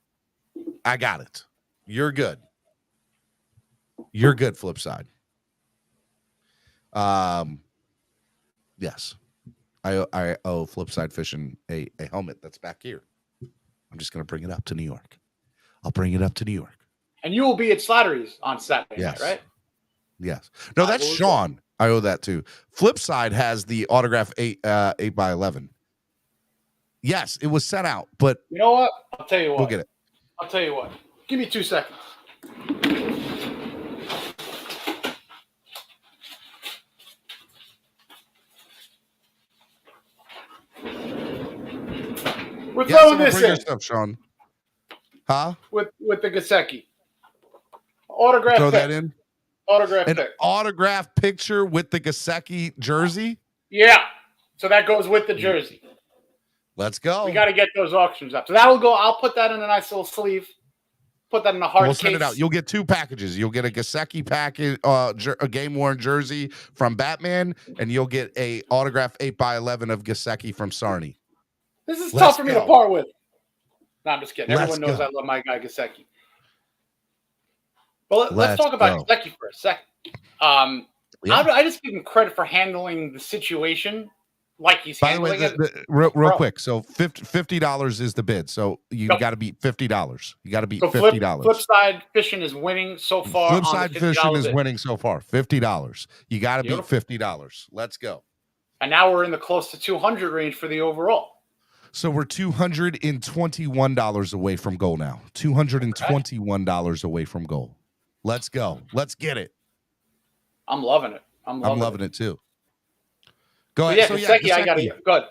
You're good. Flipside. Yes. I owe Flipside Fishing a helmet that's back here. I'm just going to bring it up to New York. I'll bring it up to New York. And you will be at Slattery's on Saturday night, right? Yes. No, that's Sean. I owe that too. Flipside has the autograph 8x11. Yes, it was sent out, but you know what? I'll tell you what. We'll get it. I'll tell you what. Give me 2 seconds. We're throwing this in. Stuff, Sean. Huh? With the Gesicki. Autograph Throw pick. that in. Autograph An pick. autograph picture with the Gesicki jersey? Yeah. So that goes with the jersey. Let's go. We got to get those auctions up. So that will go. I'll put that in a nice little sleeve. Put that in a hard We'll case. send it out. You'll get 2 packages. You'll get a Gesicki package, a game-worn jersey from Batman, and you'll get a autograph 8x11 of Gesicki from Sarny. This is tough for me to part with. No, I'm just kidding. Let's Everyone knows go. I love my guy Gesicki. But let's talk about Gesicki for a second. I just give him credit for handling the situation like he's handling it. Real quick. So $50 is the bid. So you got to beat $50. You got to beat $50. Flipside Fishing is winning so far. Flipside Fishing is winning so far. $50. You got to beat $50. Let's go. And now we're in the close to 200 range for the overall. So we're $221 away from goal now. $221 away from goal. Let's go. Let's get it. I'm loving it. I'm loving it too. Go ahead. Gesicki, I got to go ahead.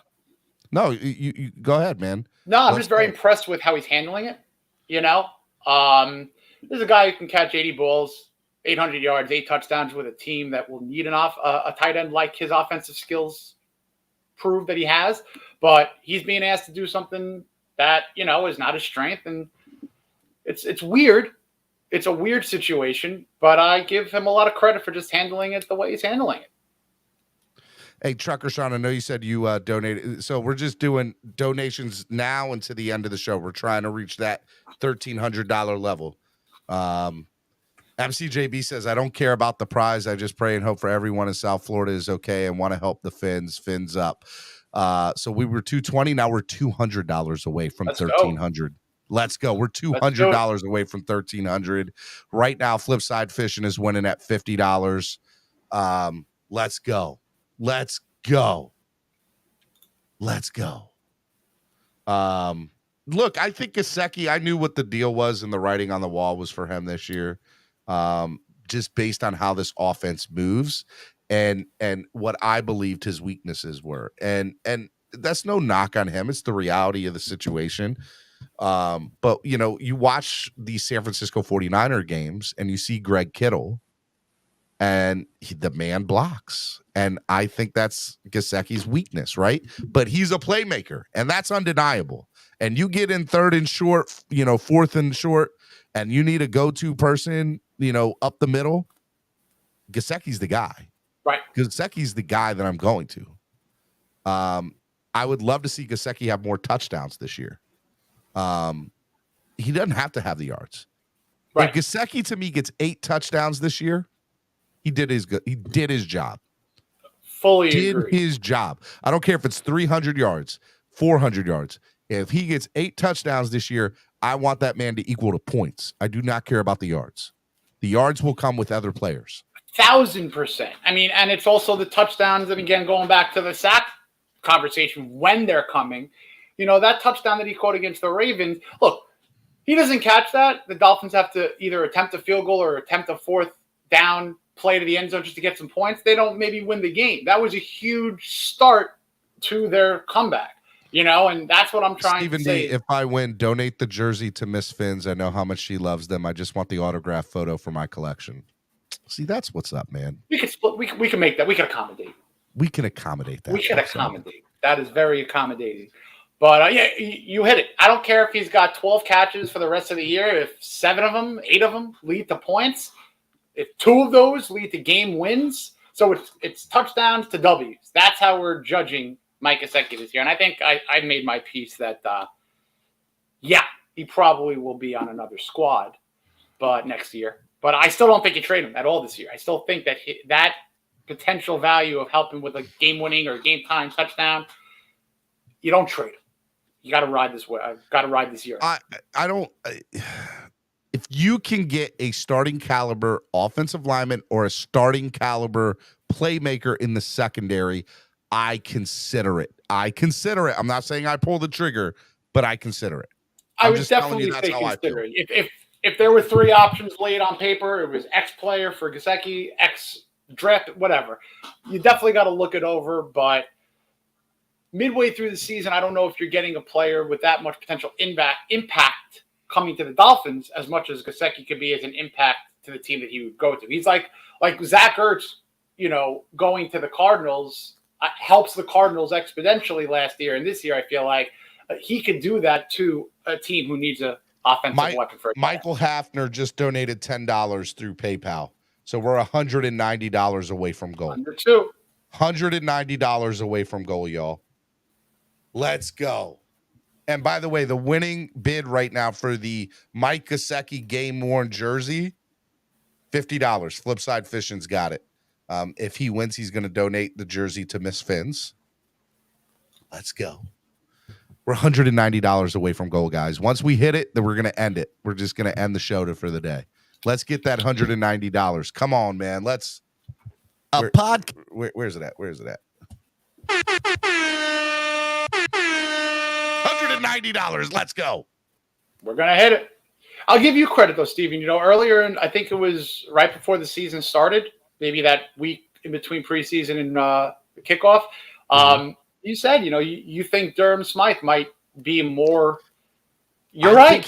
No, you go ahead, man. No, I'm just very impressed with how he's handling it. You know, this is a guy who can catch 80 balls, 800 yards, 8 touchdowns with a team that will need a tight end like his offensive skills prove that he has. But he's being asked to do something that, is not his strength. And it's weird. It's a weird situation, but I give him a lot of credit for just handling it the way he's handling it. Hey, Trucker Sean, I know you said you donated. So we're just doing donations now and to the end of the show. We're trying to reach that $1,300 level. MCJB says, I don't care about the prize. I just pray and hope for everyone in South Florida is okay and want to help the Fins up. So we were 220. Now we're $200 away from Let's go. 1,300. Let's go. We're $200 away from 1,300 right now. Flipside Fishing is winning at $50. Let's go. Let's go. Let's go. Look, I think Gesicki, I knew what the deal was and the writing on the wall was for him this year. Just based on how this offense moves and what I believed his weaknesses were. And that's no knock on him. It's the reality of the situation. But you know, you watch the San Francisco 49er games and you see Greg Kittle and the man blocks. And I think that's Gesicki's weakness, right? But he's a playmaker, and that's undeniable. And you get in third and short, you know, fourth and short, and you need a go-to person, you know, up the middle. Gesicki's the guy. Right. Gesicki's the guy that I'm going to. I would love to see Gesicki have more touchdowns this year. He doesn't have to have the yards. Right. If Gesicki to me gets 8 touchdowns this year, he did his job. Fully agree. His job. I don't care if it's 300 yards, 400 yards. If he gets 8 touchdowns this year, I want that man to equal to points. I do not care about the yards. The yards will come with other players. 1,000%. I mean, and it's also the touchdowns. And again, going back to the sack conversation, when they're coming, you know, that touchdown that he caught against the Ravens. Look, he doesn't catch that. The Dolphins have to either attempt a field goal or attempt a fourth down play to the end zone just to get some points. They don't maybe win the game. That was a huge start to their comeback, you know, and that's what I'm trying to say. If I win, donate the jersey to Miss Finns. I know how much she loves them. I just want the autograph photo for my collection. See, that's what's up, man. We can split. We can make that. We can accommodate. We can accommodate that. We can accommodate. That is very accommodating. But yeah, you hit it. I don't care if he's got 12 catches for the rest of the year. If 7 of them, 8 of them lead to points, if 2 of those lead to game wins, so it's touchdowns to W's. That's how we're judging Mike Gesicki this year. And I think I made my piece that, yeah, he probably will be on another squad, but next year. But I still don't think you trade him at all this year. I still think that that potential value of helping with a game-winning or game-time touchdown, you don't trade him. You got to ride this way. I've got to ride this year. I don't. If you can get a starting caliber offensive lineman or a starting caliber playmaker in the secondary, I consider it. I'm not saying I pull the trigger, but I consider it. I would definitely say consider it. If there were 3 options laid on paper, it was X player for Gesicki, X draft, whatever. You definitely got to look it over, but midway through the season, I don't know if you're getting a player with that much potential impact coming to the Dolphins as much as Gesicki could be as an impact to the team that he would go to. He's like Zach Ertz, you know, going to the Cardinals helps the Cardinals exponentially last year. And this year, I feel like he could do that to a team who needs a offensive weapon for Michael Hafner just donated $10 through PayPal. So we're $190 away from goal. $190 away from goal, y'all. Let's go. And by the way, the winning bid right now for the Mike Gesicki game-worn jersey, $50. Flipside Fishing's got it. If he wins, he's going to donate the jersey to Miss Finns. Let's go. We're $190 away from goal, guys. Once we hit it, then we're going to end it. We're just going to end the show for the day. Let's get that $190. Come on, man. Let's. Where's it at? Where's it at? $190. Let's go. We're going to hit it. I'll give you credit, though, Steven. You know, earlier, I think it was right before the season started, maybe that week in between preseason and the kickoff, you said, you know, you think Durham Smythe might be more. You're right.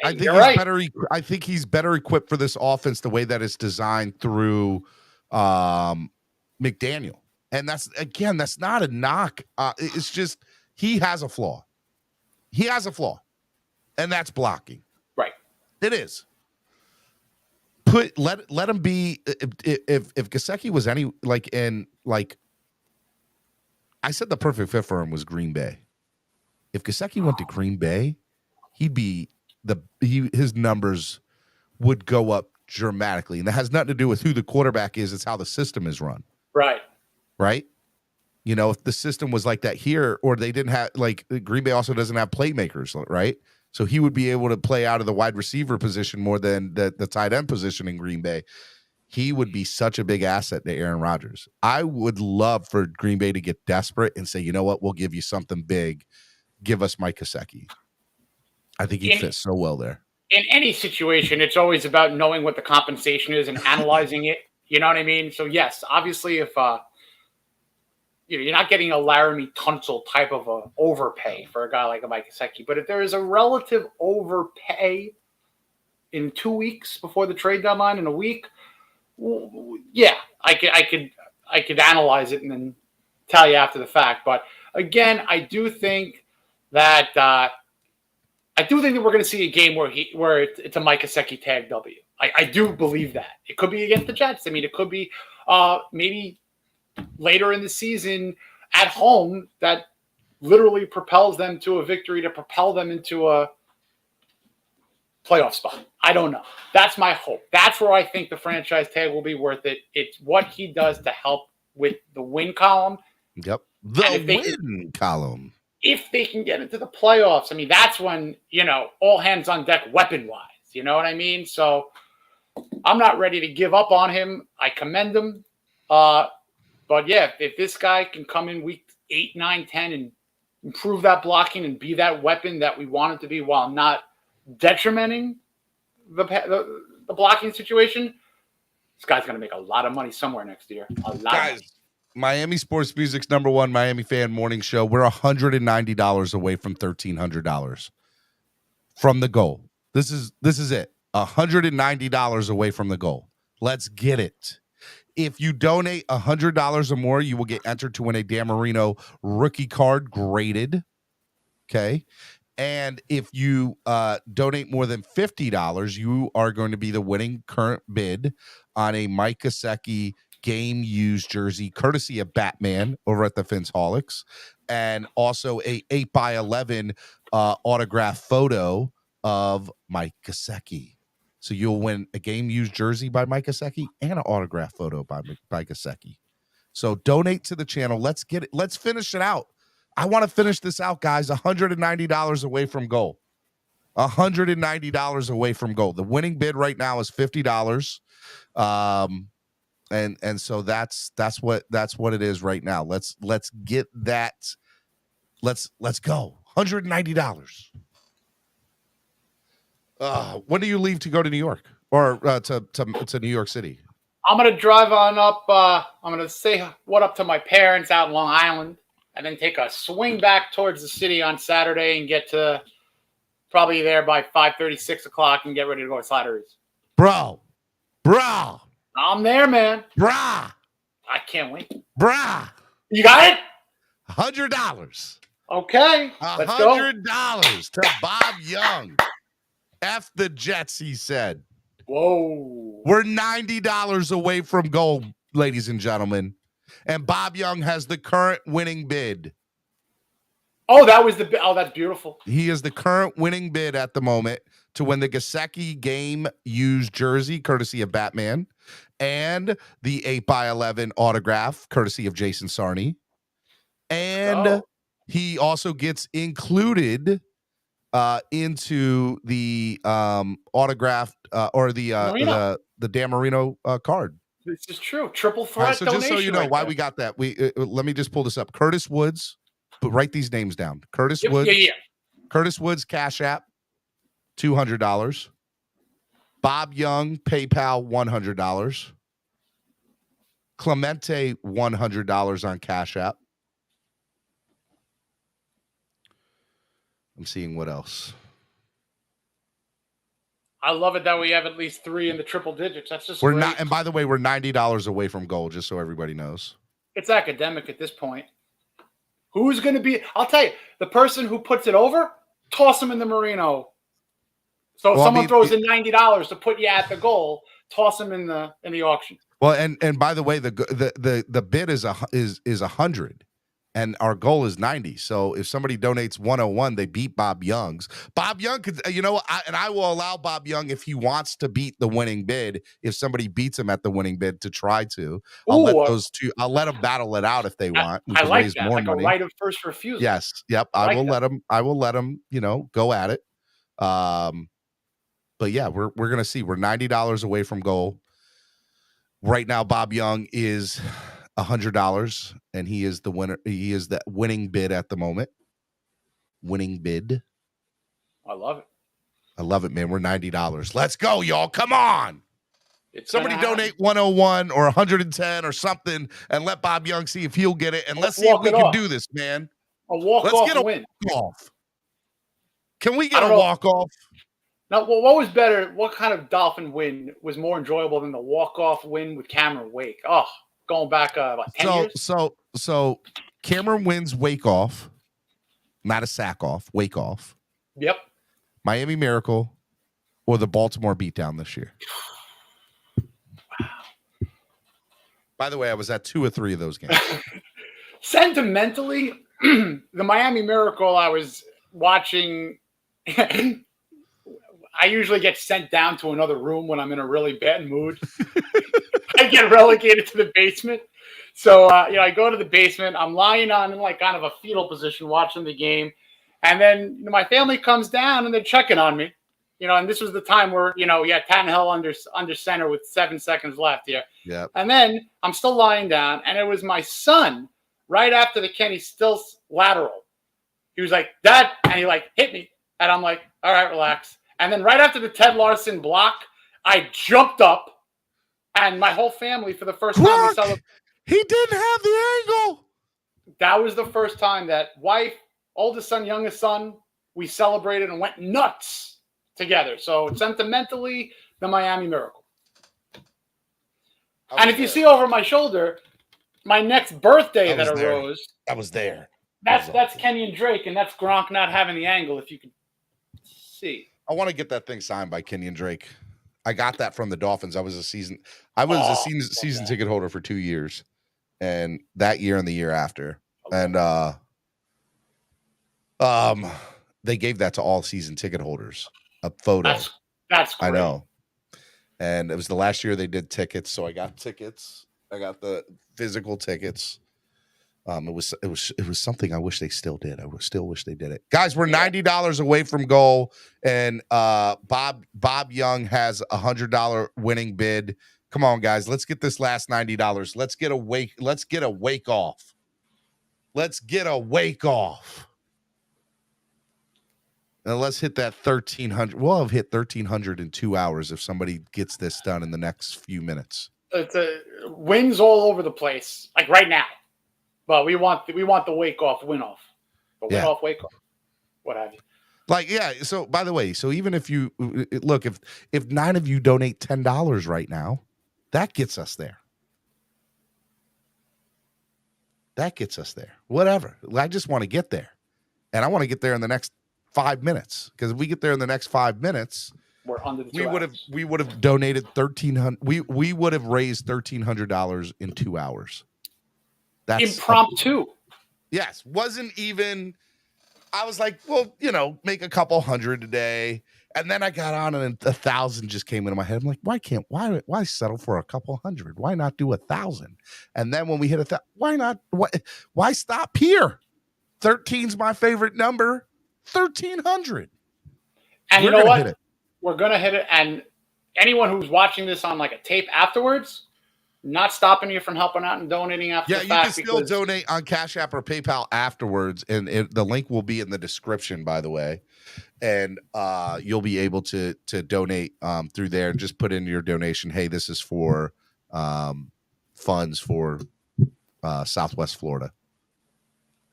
I think he's better equipped for this offense the way that it's designed through McDaniel. And that's not a knock. It's just he has a flaw. He has a flaw, and that's blocking. Right. It is. Let him be. If Gesicki was I said the perfect fit for him was Green Bay. If Gesicki went to Green Bay, he'd be his numbers would go up dramatically, and that has nothing to do with who the quarterback is. It's how the system is run. Right. Right. You know, if the system was like that here, or they didn't have, like, Green Bay also doesn't have playmakers, right? So he would be able to play out of the wide receiver position more than the tight end position in Green Bay. He would be such a big asset to Aaron Rodgers. I would love for Green Bay to get desperate and say, you know what, we'll give you something big. Give us Mike Gesicki. I think he'd fit so well there. In any situation, it's always about knowing what the compensation is and analyzing it. You know what I mean? So yes, obviously, if you're not getting a Laramie Tunsil type of a overpay for a guy like a Mike Gesicki, but if there is a relative overpay in 2 weeks before the trade deadline, in a week, yeah, I could analyze it and then tell you after the fact. But again, I do think that we're going to see a game where it's a Mike Gesicki tag W. I do believe that. It could be against the Jets. I mean, it could be maybe later in the season at home that literally propels them to a victory, to propel them into a playoff spot. I don't know. That's my hope. That's where I think the franchise tag will be worth it. It's what he does to help with the win column. Yep. The win column. If they can get into the playoffs, I mean, that's when, all hands on deck weapon-wise. You know what I mean? So I'm not ready to give up on him. I commend him. But yeah, if this guy can come in week 8, 9, 10 and improve that blocking and be that weapon that we want it to be while not detrimenting the blocking situation, this guy's going to make a lot of money somewhere next year. A lot of money. Miami Sports Music's #1 Miami fan morning show. We're $190 away from $1,300 from the goal. This is it. $190 away from the goal. Let's get it. If you donate $100 or more, you will get entered to win a Dan Marino rookie card graded. Okay. And if you donate more than $50, you are going to be the winning current bid on a Mike Gesicki game used jersey, courtesy of Batman over at the Finsholics, and also a 8x11 autograph photo of Mike Gesicki. So you'll win a game used jersey by Mike Gesicki and an autograph photo by Gesicki. So donate to the channel. Let's get it. Let's finish it out. I want to finish this out, guys. $190 away from goal. $190 away from goal. The winning bid right now is $50. And so that's what it is right now. Let's get that. Let's go. $190. When do you leave to go to New York or to New York City? I'm going to drive on up. I'm going to say what up to my parents out in Long Island and then take a swing back towards the city on Saturday and get to probably there by 5:30, 6 o'clock and get ready to go to Slattery's. Bro. I'm there, man. Brah. I can't wait. Brah. You got it? $100. Okay. Let's go. $100 to Bob Young. F the Jets, he said. Whoa. We're $90 away from goal, ladies and gentlemen. And Bob Young has the current winning bid. Oh, that's beautiful. He is the current winning bid at the moment to win the Gesicki game used jersey, courtesy of Batman, and the 8x11 autograph, courtesy of Jason Sarney. And he also gets included into the autographed or the Dan Marino card. This is true. Triple threat so donation. Just so you know why we got that, let me just pull this up. Curtis Woods, but write these names down. Curtis Woods. Yeah. Curtis Woods Cash App, $200. Bob Young PayPal, $100. Clemente, $100 on Cash App. I'm seeing what else. I love it that we have at least 3 in the triple digits. That's just we're great. not. And by the way, we're $90 away from goal, just so everybody knows. It's academic at this point. Who's going to be? I'll tell you, the person who puts it over, toss him in the Marino. So if someone throws in $90 to put you at the goal, toss him in the auction. Well, and by the way, the bid is 100. And our goal is 90. So if somebody donates 101, they beat Bob Young's. Bob Young could, I will allow Bob Young, if he wants to beat the winning bid, if somebody beats him at the winning bid, to try to. I'll let them battle it out if they want. We I can like raise that, more like money. a right of first refusal. Yes. Yep. I will let them, go at it. But yeah, we're going to see. We're $90 away from goal. Right now, Bob Young is $100, and he is the winner. He is the winning bid at the moment. Winning bid. I love it. I love it, man. We're $90. Let's go, y'all. Come on. Somebody donate 101 or 110 or something, and let Bob Young see if he'll get it. And let's see if we can do this, man. Let's get a win. Walk-off. Can we get a walk-off? Now, what was better? What kind of Dolphin win was more enjoyable than the walk-off win with Cameron Wake? Oh, going back about 10 years? So Cameron wins wake off, not a sack off, wake off. Yep. Miami Miracle or the Baltimore beatdown this year. Wow. By the way, I was at 2 or 3 of those games. Sentimentally, the Miami Miracle I was watching, I usually get sent down to another room when I'm in a really bad mood. I get relegated to the basement. So, I go to the basement. I'm lying on like kind of a fetal position watching the game. And then my family comes down and they're checking on me. And this was the time where, you had Tannehill under center with 7 seconds left here. Yeah. And then I'm still lying down, and it was my son right after the Kenny Stills lateral. He was like, Dad, and he hit me. And I'm like, all right, relax. And then right after the Ted Larson block, I jumped up, and my whole family, for the first time, we celebrated. He didn't have the angle. That was the first time that wife, oldest son, youngest son, we celebrated and went nuts together. So sentimentally, the Miami Miracle. And if you see over my shoulder, my next birthday that arose. I was there. That's Kenny and Drake, and that's Gronk not having the angle, if you can see. I want to get that thing signed by Kenny and Drake. I got that from the Dolphins. I was a season ticket holder for 2 years, and that year and the year after. And they gave that to all season ticket holders. A photo. That's great. I know. And it was the last year they did tickets, so I got tickets. I got the physical tickets. It was something I wish they still did. I still wish they did it. Guys, we're $90 away from goal, and Bob Young has $100 winning bid. Come on, guys, let's get this last $90. Let's get a wake off. Let's get a wake off. And let's hit that 1,300. We'll have hit 1,300 in 2 hours if somebody gets this done in the next few minutes. It's wins all over the place, like right now. But we want the wake off, win off. The win off, wake off. What have you? So by the way, so even if you look, if 9 of you donate $10 right now, that gets us there. That gets us there. Whatever. I just want to get there. And I want to get there in the next 5 minutes. Because if we get there in the next 5 minutes, we're under the we would have donated $1,300. We would have raised $1,300 in 2 hours. That's impromptu. Yes. Wasn't even, I was like, well, make a couple hundred a day. And then I got on and 1,000 just came into my head. I'm like, why settle for a couple hundred? Why not do 1,000? And then when we hit 1,000, why not? Why stop here? 13's my favorite number. 1,300. And you know what? We're going to hit it. And anyone who's watching this on like a tape afterwards, not stopping you from helping out and donating after the fact. Yeah, you can still donate on Cash App or PayPal afterwards. And the link will be in the description, by the way. And you'll be able to donate through there. Just put in your donation. Hey, this is for funds for Southwest Florida.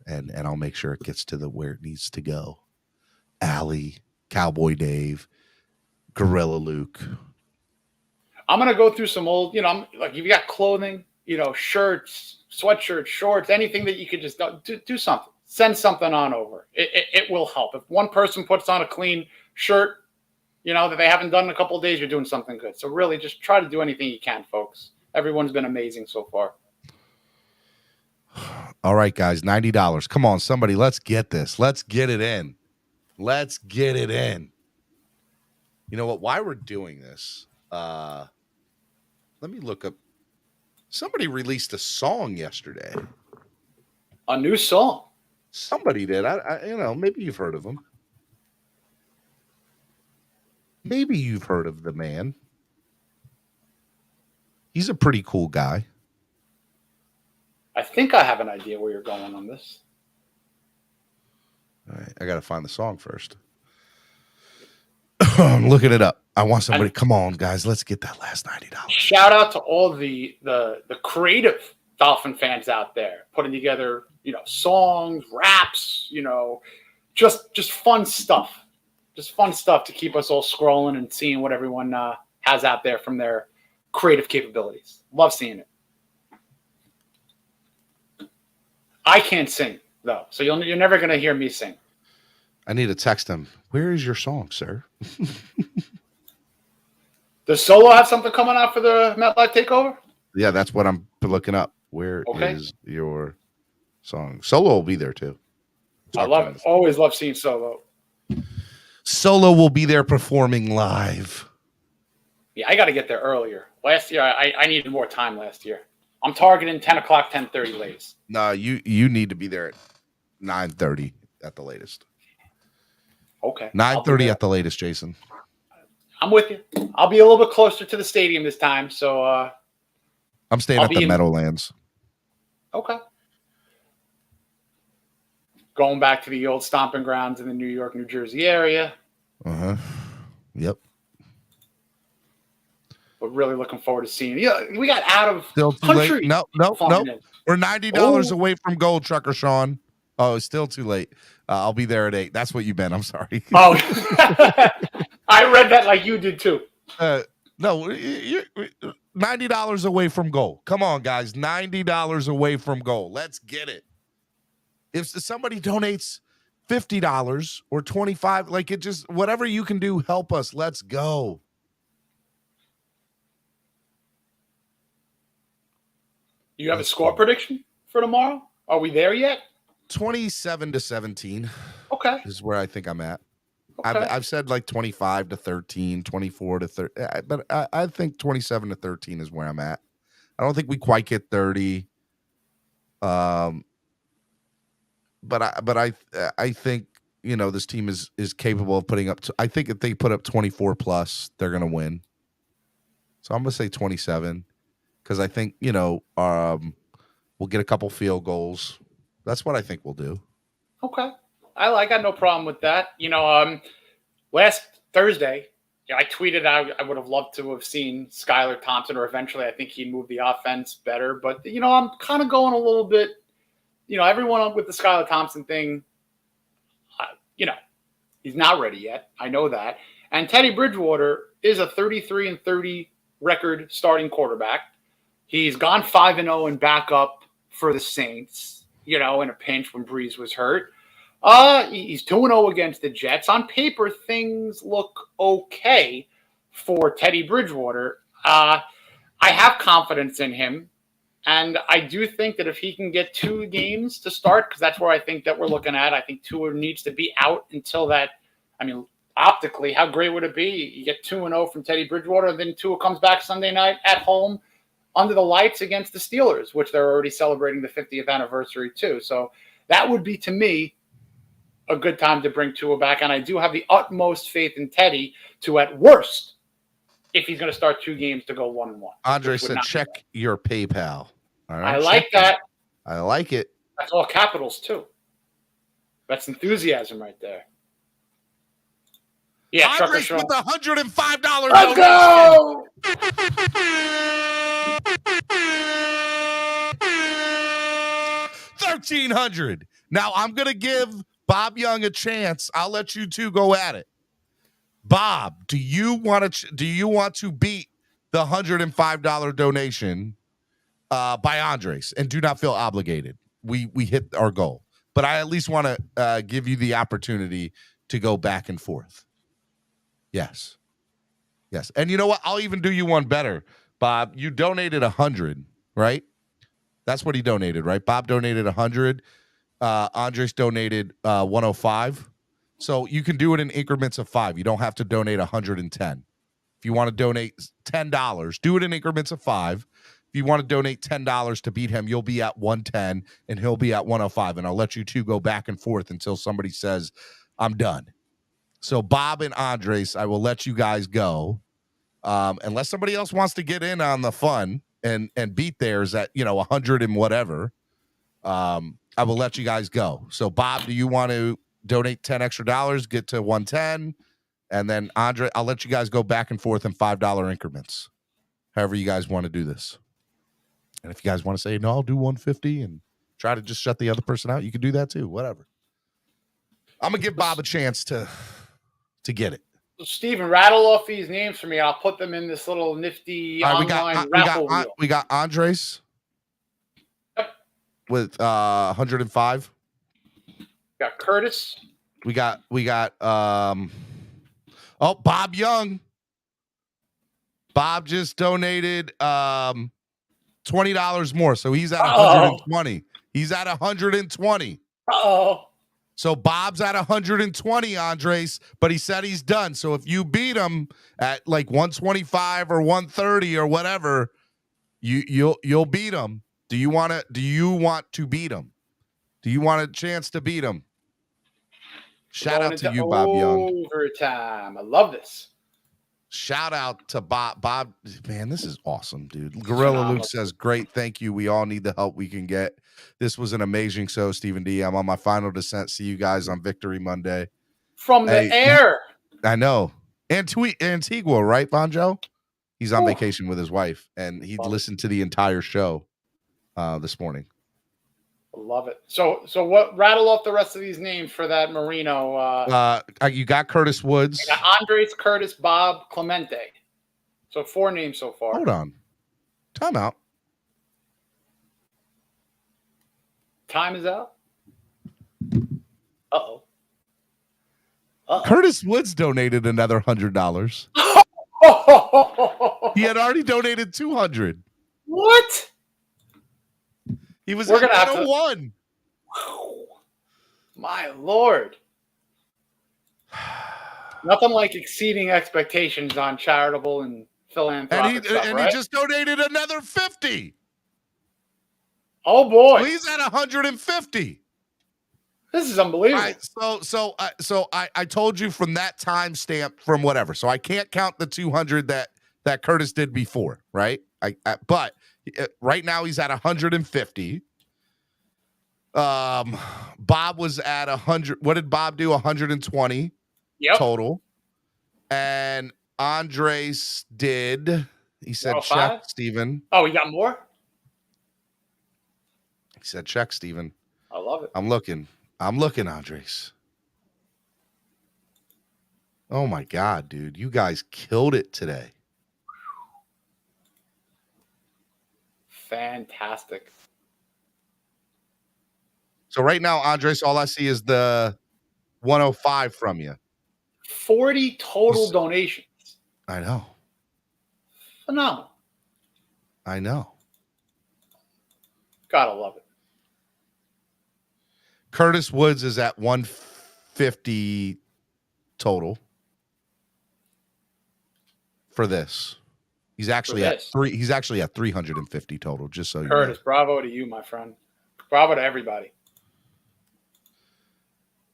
And I'll make sure it gets to where it needs to go. Allie, Cowboy Dave, Gorilla Luke. I'm gonna go through some old, like if you got clothing, shirts, sweatshirts, shorts, anything that you could just do something. Send something on over. It will help. If one person puts on a clean shirt, that they haven't done in a couple of days, you're doing something good. So really, just try to do anything you can, folks. Everyone's been amazing so far. All right, guys, $90. Come on, somebody, let's get this. Let's get it in. Let's get it in. You know what? Why we're doing this, let me look up. Somebody released a song yesterday. A new song. Somebody did. I maybe you've heard of him. Maybe you've heard of the man. He's a pretty cool guy. I think I have an idea where you're going on this. All right, I got to find the song first. I'm looking it up. I want somebody. Come on, guys, let's get that last $90. Shout out to all the creative Dolphin fans out there putting together, songs, raps, just fun stuff. Just fun stuff to keep us all scrolling and seeing what everyone has out there from their creative capabilities. Love seeing it. I can't sing though, so you're never gonna hear me sing. I need to text him. Where is your song, sir? Does Solo have something coming out for the MetLife Takeover? Yeah, that's what I'm looking up. Where is your song? Solo will be there too. I love it. Always love seeing Solo. Solo will be there performing live. Yeah, I got to get there earlier. Last year, I needed more time last year. I'm targeting 10 o'clock, 10:30 latest. No, you need to be there at 9:30 at the latest. Okay. 9:30 at the latest, Jason. I'm with you. I'll be a little bit closer to the stadium this time, so I'm staying at the Meadowlands. Okay. Going back to the old stomping grounds in the New York, New Jersey area. Uh-huh. Yep. But really looking forward to seeing. Yeah, we got out of still too country. Late. No. We're $90 away from gold, Trucker Sean. Oh, it's still too late. I'll be there at 8. That's what you meant. I'm sorry. Oh, I read that like you did too. No, you're $90 away from goal. Come on, guys. $90 away from goal. Let's get it. If somebody donates $50 or $25, like it just, whatever you can do, help us. Let's go. You have a score prediction for tomorrow? Are we there yet? 27-17. Okay. Is where I think I'm at. Okay. I've said like 25-13, 24-30, but I think 27-13 is where I'm at. I don't think we quite get 30. But I think this team is capable of putting up. I think if they put up 24 plus, they're gonna win. So I'm gonna say 27 because I think we'll get a couple field goals. That's what I think we'll do. Okay. I got no problem with that. Last Thursday, I tweeted I would have loved to have seen Skylar Thompson, or eventually I think he moved the offense better. But, I'm kind of going a little bit, everyone with the Skylar Thompson thing, he's not ready yet. I know that. And Teddy Bridgewater is a 33-30 record starting quarterback. He's gone 5-0 and back up for the Saints, in a pinch when Breeze was hurt. He's 2-0 against the Jets. On paper, things look okay for Teddy Bridgewater. I have confidence in him, and I do think that if he can get 2 games to start, because that's where I think that we're looking at, I think Tua needs to be out until that. I mean, optically, how great would it be? You get 2-0 from Teddy Bridgewater, and then Tua comes back Sunday night at home under the lights against the Steelers, which they're already celebrating the 50th anniversary too. So that would be, to me, a good time to bring Tua back. And I do have the utmost faith in Teddy to, at worst, if he's going to start 2 games, to go 1-1. Andre said, check your PayPal. All right, I like that. I like it. That's all capitals too. That's enthusiasm right there. Yeah, Andre's with $105. Let's go! $1,300. Now I'm gonna give Bob Young a chance. I'll let you two go at it. Bob, do you want to beat the $105 donation by Andres? And do not feel obligated. We hit our goal, but I at least want to give you the opportunity to go back and forth. Yes. And you know what? I'll even do you one better, Bob. You donated 100, right? That's what he donated, right? Bob donated 100. Andres donated 105. So you can do it in increments of 5. You don't have to donate 110. If you want to donate $10, do it in increments of 5. If you want to donate $10 to beat him, you'll be at 110 and he'll be at 105. And I'll let you two go back and forth until somebody says, I'm done. So Bob and Andres, I will let you guys go. Unless somebody else wants to get in on the fun and beat theirs at 100 and whatever. I will let you guys go. So Bob, do you want to donate $10 extra, get to 110? And then Andre, I'll let you guys go back and forth in $5 increments. However you guys want to do this. And if you guys want to say, no, I'll do 150 and try to just shut the other person out, you can do that too. Whatever. I'm going to give Bob a chance to get it. So Steven, rattle off these names for me. I'll put them in this little nifty online raffle wheel. We got Andres. Yep. With 105. Got Curtis. We got Bob Young. Bob just donated $20 more, so he's at 120. He's at 120. So Bob's at 120, Andres, but he said he's done. So if you beat him at like 125 or 130 or whatever, you'll beat him. Do you want to beat him? Do you want a chance to beat him? Shout out to you, Bob Young. Overtime. I love this. Shout out to Bob. Bob, man, this is awesome, dude. Gorilla Luke says, great. Thank you. We all need the help we can get. This was an amazing show, Stephen D. I'm on my final descent. See you guys on Victory Monday. From the air. I know. Antigua, right, Bonjo? He's on vacation with his wife, and he listened to the entire show this morning. Love it. So what? Rattle off the rest of these names for that Marino. You got Curtis Woods. I got Andres, Curtis, Bob, Clemente. So 4 names so far. Hold on. Time out. Time is out. Uh-oh. Curtis Woods donated another $100. He had already donated $200. What? He was at 101. My Lord. Nothing like exceeding expectations on charitable and philanthropic stuff, right? He just donated another 50. Oh boy. So he's at 150. This is unbelievable. Right, so I told you from that timestamp from whatever. So I can't count the 200 that Curtis did before, right? But right now he's at 150. Bob was at 100. What did Bob do? 120 total. And Andres did. He said, check, Steven. Oh, we got more? He said, check, Steven. I love it. I'm looking, Andres. Oh, my God, dude. You guys killed it today. Fantastic. So right now, Andres, all I see is the 105 from you. 40 total donations. I know. Phenomenal. I know. Gotta love it. Curtis Woods is at 150 total for this. He's actually at 350 total, just so you know. Curtis, bravo to you, my friend. Bravo to everybody.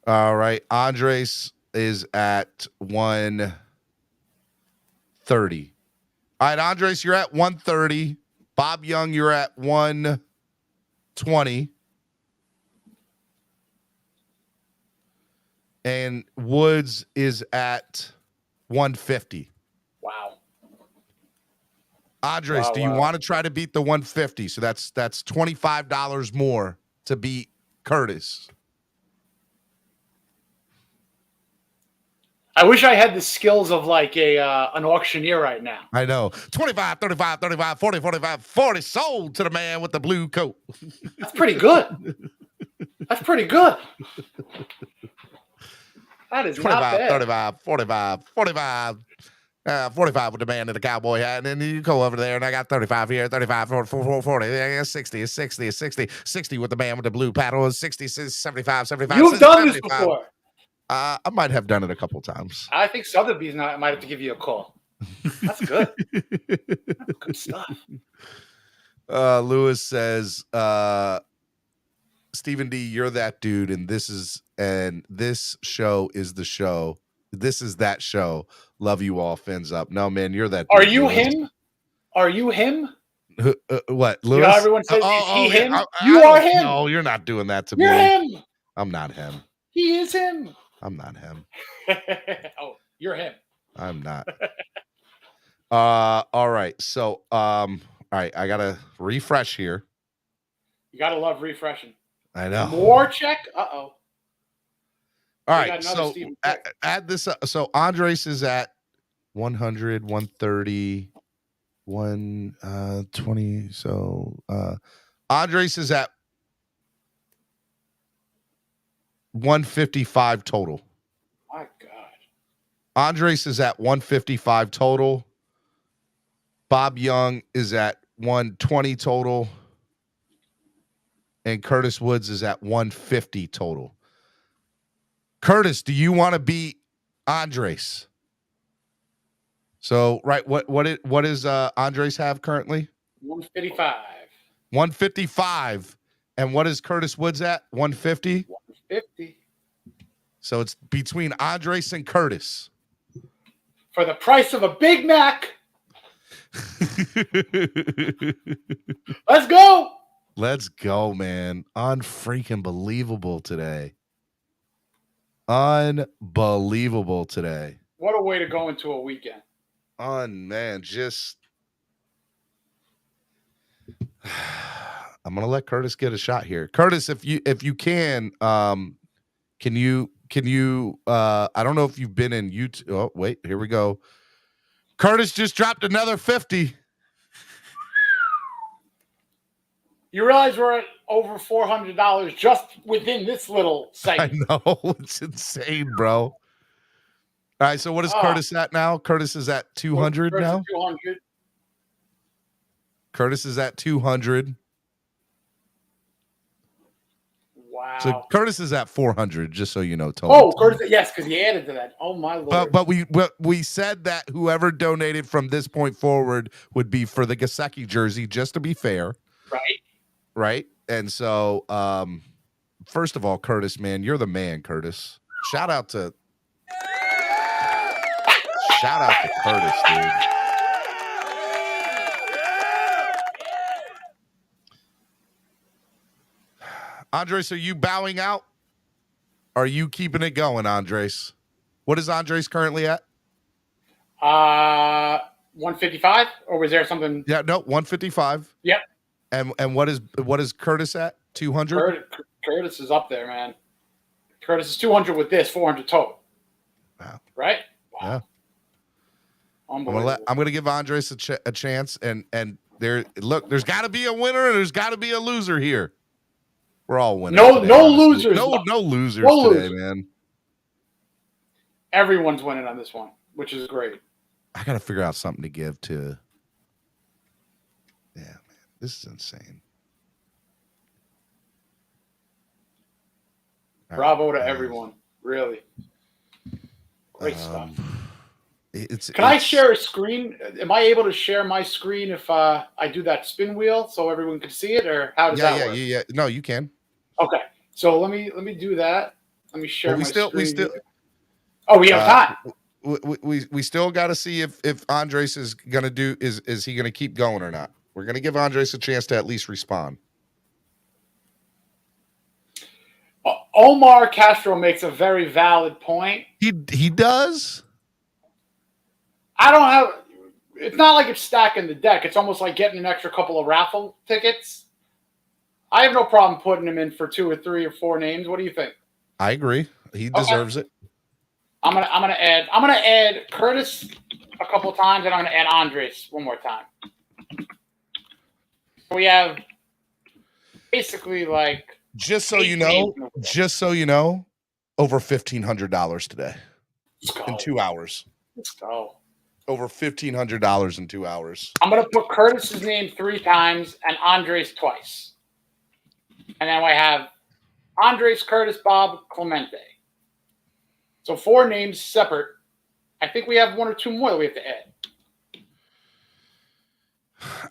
All right. Andres is at 130. All right, Andres, you're at 130. Bob Young, you're at 120. And Woods is at 150. Wow. Andres, do you want to try to beat the 150? So that's $25 more to beat Curtis. I wish I had the skills of like an auctioneer right now. I know. 25, 35, 35, 40, 45, 40 sold to the man with the blue coat. That's pretty good. That's pretty good. That is 25, not bad. 35, 45, 45. 45 with the man in the cowboy hat, and then you go over there, and I got 35 here, 35, 40, 60, it's 60, it's 60, 60 with the man with the blue paddle, 60, 75, 75. You've done this 75. before. I might have done it a couple times. I think Sotheby's might have to give you a call. That's good. That's good stuff. Lewis says, Stephen D, you're that dude, and this show is the show. This is that show. Love you all. Fins up. No, man, you're that dude. Are you Lewis. him? Are you him? What, Lewis? You know, everyone says, is he him? Yeah, You are him. No, you're not doing that to You're me. him. I'm not him. He is him. I'm not him. Oh, you're him. I'm not. All right. So, all right, I gotta refresh here. You gotta love refreshing. I know. More check. All right, so add this up. So Andres is at 100, 130, 120. So Andres is at 155 total. My God. Andres is at 155 total. Bob Young is at 120 total. And Curtis Woods is at 150 total. Curtis, do you want to beat Andres? So, right, what is Andres have currently? 155. 155. And what is Curtis Woods at? 150? 150. So it's between Andres and Curtis. For the price of a Big Mac. Let's go. Let's go, man. Unfreaking believable today. Unbelievable today. What a way to go into a weekend. Man, just I'm gonna let Curtis get a shot here. Curtis, if you can you I don't know if you've been in YouTube. Oh, wait, here we go. Curtis just dropped another 50. You realize we're at over $400 just within this little segment. I know. It's insane, bro. All right, so what is Curtis at now? Curtis is at 200 now? 200. Curtis is at 200. Wow. So Curtis is at 400, just so you know, Tony. Oh, Curtis, yes, because he added to that. Oh, my Lord. But we said that whoever donated from this point forward would be for the Gesicki jersey, just to be fair. Right? And so, first of all, Curtis, man, you're the man, Curtis. Shout out to Curtis, dude. Andres, are you bowing out? Are you keeping it going, Andres? What is Andres currently at? 155, or was there something? Yeah, no, 155. Yep. And what is Curtis at? 200? Curtis is up there, man. Curtis is 200 with this, 400 total. Wow. Right? Wow. Yeah. I'm gonna give Andres a chance, and there's got to be a winner and there's got to be a loser here. We're all winners. No today, losers. No losers no today, losers. Man. Everyone's winning on this one, which is great. I got to figure out something to give to. Yeah, man, this is insane. Bravo to everyone. Really. Great stuff. Can I share a screen? Am I able to share my screen if I do that spin wheel so everyone can see it, or how does that work? Yeah. No, you can. Okay, so let me do that. Let me share. We still. Oh, we have time. We still got to see if Andres is gonna do is he gonna keep going or not. We're gonna give Andres a chance to at least respond. Omar Castro makes a very valid point. He does. I don't have. It's not like it's stacking the deck. It's almost like getting an extra couple of raffle tickets. I have no problem putting him in for 2 or 3 or 4 names. What do you think? I agree. He deserves it. I'm gonna add Curtis a couple of times, and I'm gonna add Andres one more time. We have basically like just so you know, over $1,500 today in 2 hours. Let's go. Over $1,500 in 2 hours. I'm going to put Curtis's name 3 times and Andres twice. And then I have Andres, Curtis, Bob, Clemente. So 4 names separate. I think we have 1 or 2 more that we have to add.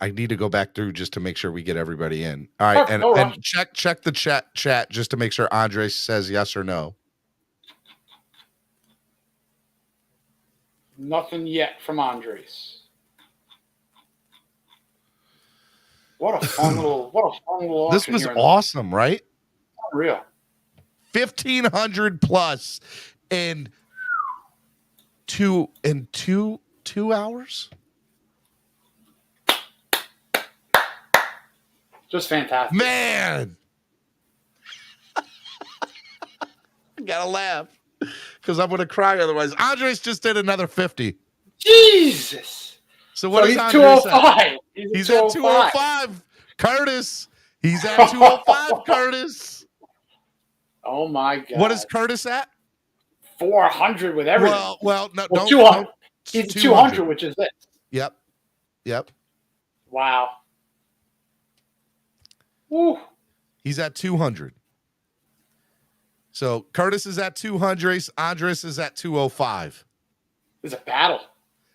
I need to go back through just to make sure we get everybody in. All right, and check the chat just to make sure Andres says yes or no. Nothing yet from Andres. What a fun little This was awesome, right? Unreal. 1,500 plus in two hours. Just fantastic. Man. I gotta laugh because I'm gonna cry otherwise. Andres just did another 50. Jesus. So what is he's Andres 205. at? He's at 205. Curtis. He's at 205. Curtis. Oh my God. What is Curtis at? 400 with everything. Well, no, well, don't. 200. He's 200, which is this. Yep. Wow. Woo. He's at 200. So Curtis is at 200. Andres is at 205. It's a battle.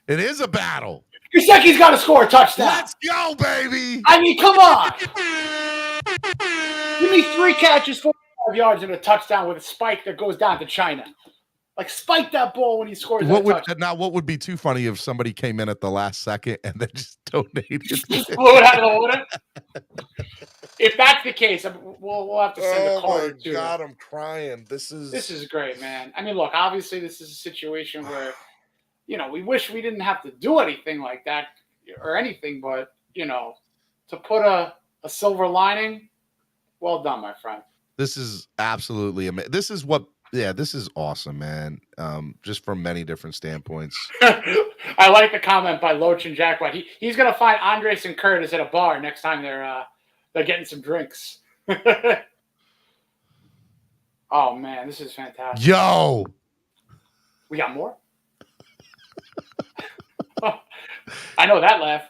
It is a battle. Kuseki's got to score a touchdown. Let's go, baby. I mean, come on. Give me 3 catches, 45 yards, and a touchdown with a spike that goes down to China. Like, spike that ball when he scores that touchdown. What would be too funny if somebody came in at the last second and then just donated? Blew it out of the water? If that's the case, we'll have to send a card to. Oh my God, I'm crying. This is great, man. I mean, look, obviously this is a situation where, we wish we didn't have to do anything like that or anything, but to put a silver lining, well done, my friend. This is absolutely amazing. This is awesome, man. Just from many different standpoints. I like the comment by Loach and Jackpot. He's gonna find Andres and Curtis at a bar next time they're getting some drinks. Oh man, this is fantastic. Yo, we got more. I know that laugh.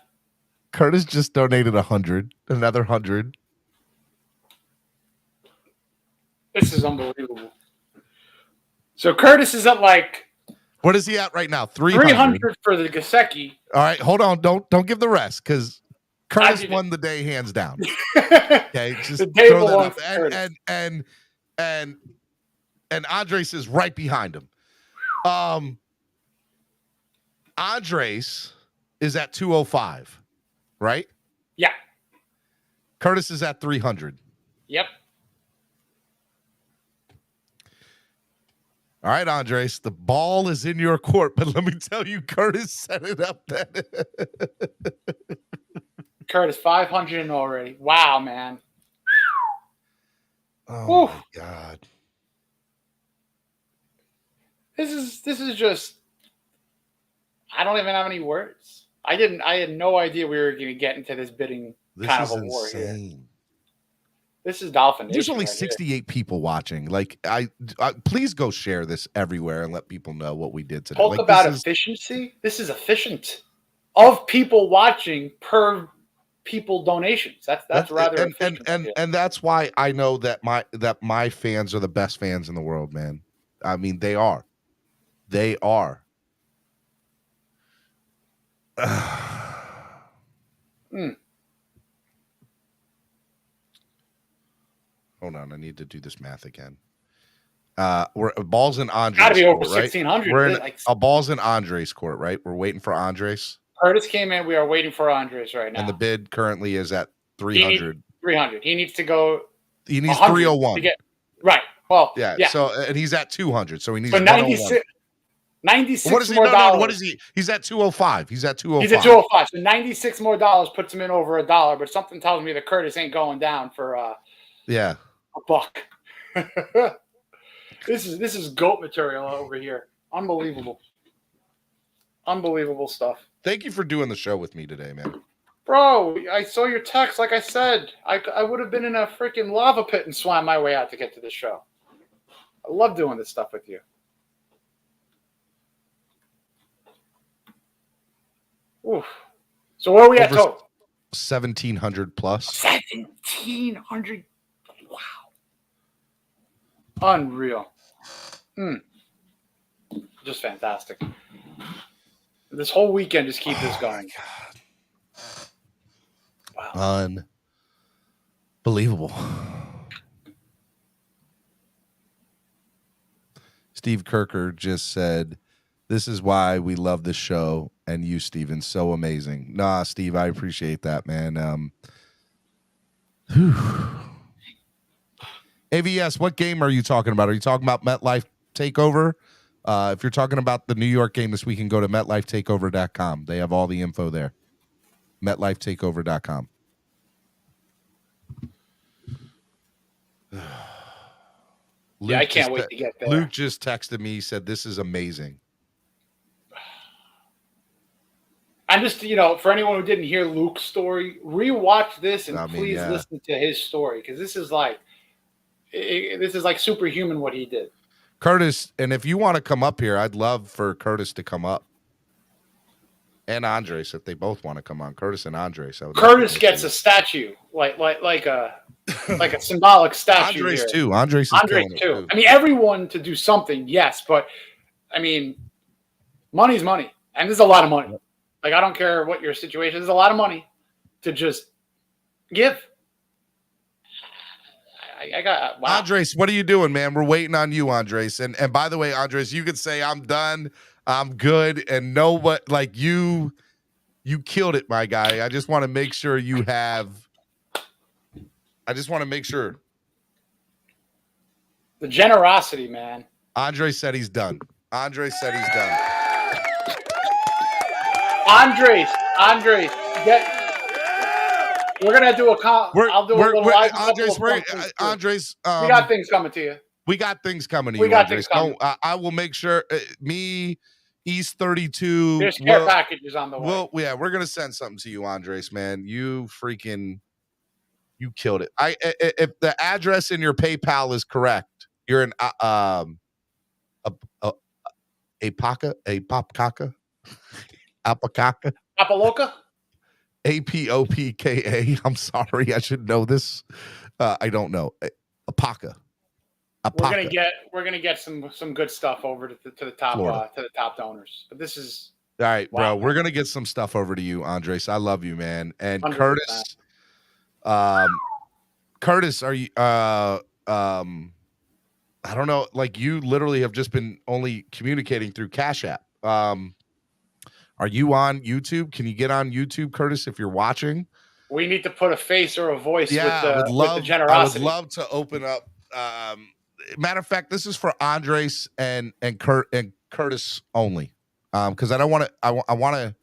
Curtis just donated 100, another 100. This is unbelievable. So Curtis is at what is he at right now? 300 for the Gasecki. All right, hold on. Don't give the rest because Curtis won the day hands down. Okay, just throw that up. And Andres is right behind him. Andres is at 205, right? Yeah. Curtis is at 300. Yep. All right, Andres, the ball is in your court, but let me tell you, Curtis set it up. Curtis, 500 already. Wow, man. Oh, my God. This is just, I don't even have any words. I had no idea we were going to get into this bidding kind of a war here. This is Dolphin. There's only 68 people watching. I please go share this everywhere and let people know what we did today. Talk about efficiency. This is efficient of people watching per people donations. That's rather efficient. And that's why I know that my fans are the best fans in the world, man. I mean, they are. They are. Hold on, I need to do this math again. We're balls in Andres. Got to be over court, 1,600. We're in a balls in Andres court, right? We're waiting for Andres. Curtis came in. We are waiting for Andres right now. And the bid currently is at 300. 300. He needs to go. He needs 301 to get right. Well, yeah. So and he's at 200. So he needs 96. 96 what is he? more dollars. What is he? He's at 205. He's at 205. He's at 205. So 96 more dollars puts him in over $1. But something tells me that Curtis ain't going down for a buck. This is GOAT material over here. Unbelievable stuff. Thank you for doing the show with me today, man. Bro, I saw your text. Like I said, I would have been in a freaking lava pit and swam my way out to get to this show. I love doing this stuff with you. Oof. So where are we at Over total? 1,700 plus. 1,700. Wow. Unreal. Just fantastic. This whole weekend, just keep this going. Wow. Unbelievable. Steve Kirker just said, "This is why we love this show and you, Steven. So amazing." Nah, Steve, I appreciate that, man. AVS, what game are you talking about? Are you talking about MetLife Takeover? If you're talking about the New York game this weekend, go to MetLifeTakeover.com. They have all the info there. MetLifeTakeover.com. I can't wait to get there. Luke just texted me. He said, "This is amazing." I'm just, for anyone who didn't hear Luke's story, rewatch this and please listen to his story, because this is like superhuman what he did. Curtis, and if you want to come up here, I'd love for Curtis to come up. And Andres, if they both want to come on. Curtis and Andres. Curtis gets a statue, like a symbolic statue. Andres here. too. Andres too. I mean, everyone to do something, yes, but I mean, money's money, and there's a lot of money. Like, I don't care what your situation is. There's a lot of money to just give. I got wow. Andres, what are you doing, man? We're waiting on you, Andres. And by the way, Andres, you could say I'm done, I'm good, and know what, like you killed it, my guy. I just want to make sure you have. I just want to make sure. The generosity, man. Andres said he's done. Andres said he's done. Andres, we're gonna do I'll do a little live. Andres, we got things coming to you. We got things coming to you, Andres. I will make sure. Me, East 32. There's care packages on the way. We're gonna send something to you, Andres. Man, you killed it. If the address in your PayPal is correct, you're an Apopka. Apaloka? APOPKA. I'm sorry, I should know this. I don't know. Apaka. We're gonna get some good stuff over to the top donors. But this is all right, bro. We're gonna get some stuff over to you, Andres. I love you, man. And 100%. Curtis, are you? I don't know. Like, you literally have just been only communicating through Cash App. Are you on YouTube? Can you get on YouTube, Curtis, if you're watching? We need to put a face or a voice with the generosity. I would love to open up. Matter of fact, this is for Andres and Curtis only, because I don't want to. I want to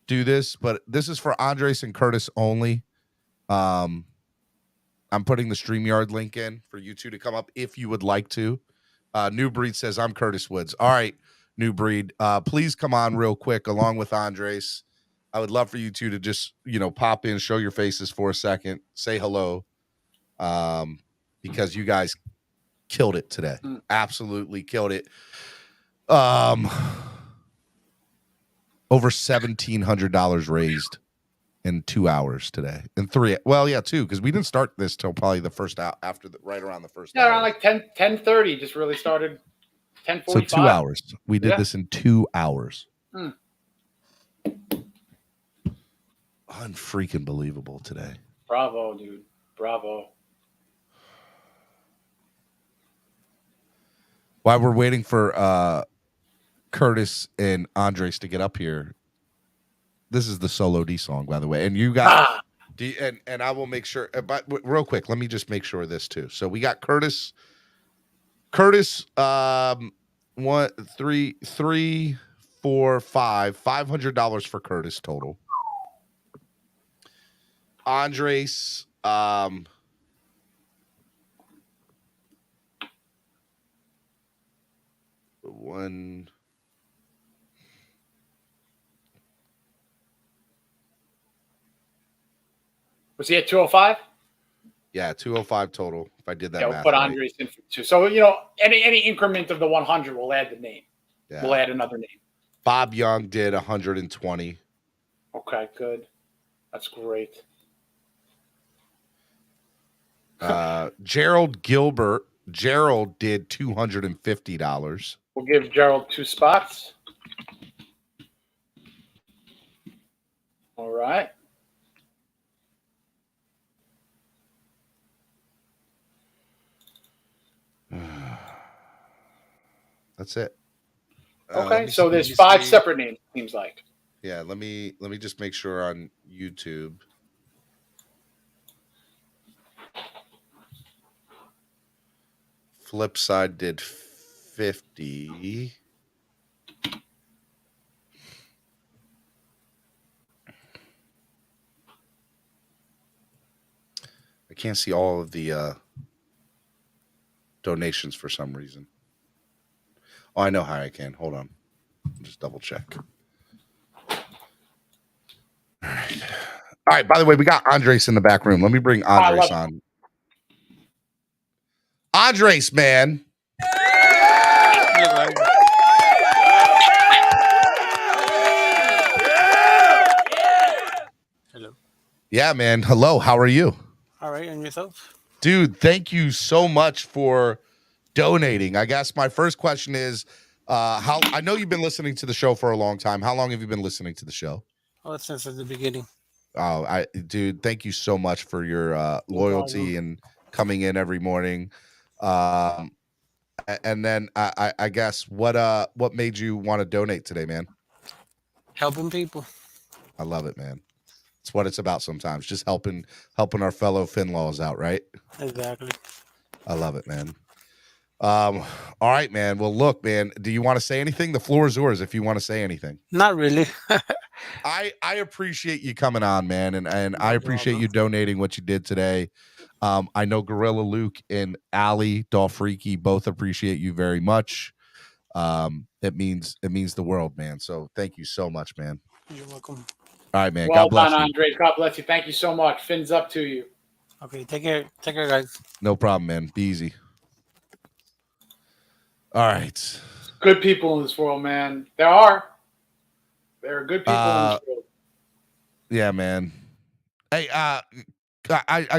do this, but this is for Andres and Curtis only. I'm putting the StreamYard link in for you two to come up if you would like to. New Breed says, "I'm Curtis Woods." All right. New Breed, please come on real quick along with Andres. I would love for you two to just, pop in, show your faces for a second, say hello, because you guys killed it today. Absolutely killed it. Over $1,700 raised in 2 hours today. In 3, well, yeah, 2, because we didn't start this till probably the first hour right around the first. Yeah, around like 10:30, just really started. 10:45. So 2 hours. We did this in 2 hours. Unfreaking believable today. Bravo, dude. Bravo. While we're waiting for Curtis and Andres to get up here, this is the Solo D song, by the way. And you got and I will make sure. But real quick, let me just make sure of this too. So we got Curtis. 1, 3, 4, 5, $500 for Curtis total. Andres, 1. Was he at 205? Yeah, 205 total. If I did that, we'll put Andres in for 2. So any increment of the 100, we'll add the name. Yeah. We'll add another name. Bob Young did 120. Okay, good. That's great. Gerald Gilbert. Gerald did $250. We'll give Gerald 2 spots. All right. That's it. Okay, so there's 5 separate names, seems like. Yeah, let me just make sure on YouTube. Flipside did 50. I can't see all of the donations for some reason. Oh, I know how I can. Hold on. Just double check. All right. All right. By the way, we got Andres in the back room. Let me bring Andres on. Andres, man. Hello. Yeah, man. Hello. How are you? All right. And yourself? Dude, thank you so much for donating. I guess my first question is, how I know you've been listening to the show for a long time. How long have you been listening to the show? Oh, since the beginning. Oh, dude, thank you so much for your loyalty and coming in every morning. And then I guess what made you want to donate today, man? Helping people. I love it, man. It's what it's about sometimes. Just helping our fellow Finlaws out, right? Exactly. I love it, man. All right, man. Well, look, man, do you want to say anything? The floor is yours if you want to say anything. Not really. I appreciate you coming on, man, and I appreciate you donating what you did today. I know Gorilla Luke and Ali Dolphreaky both appreciate you very much. It means the world, man. So thank you so much, man. You're welcome. All right, man. Well God bless done, you. Andres. God bless you. Thank you so much. Fins up to you. Okay, take care. Take care, guys. No problem, man. Be easy. All right. Good people in this world, man. There are good people in this world. Yeah, man. Hey, I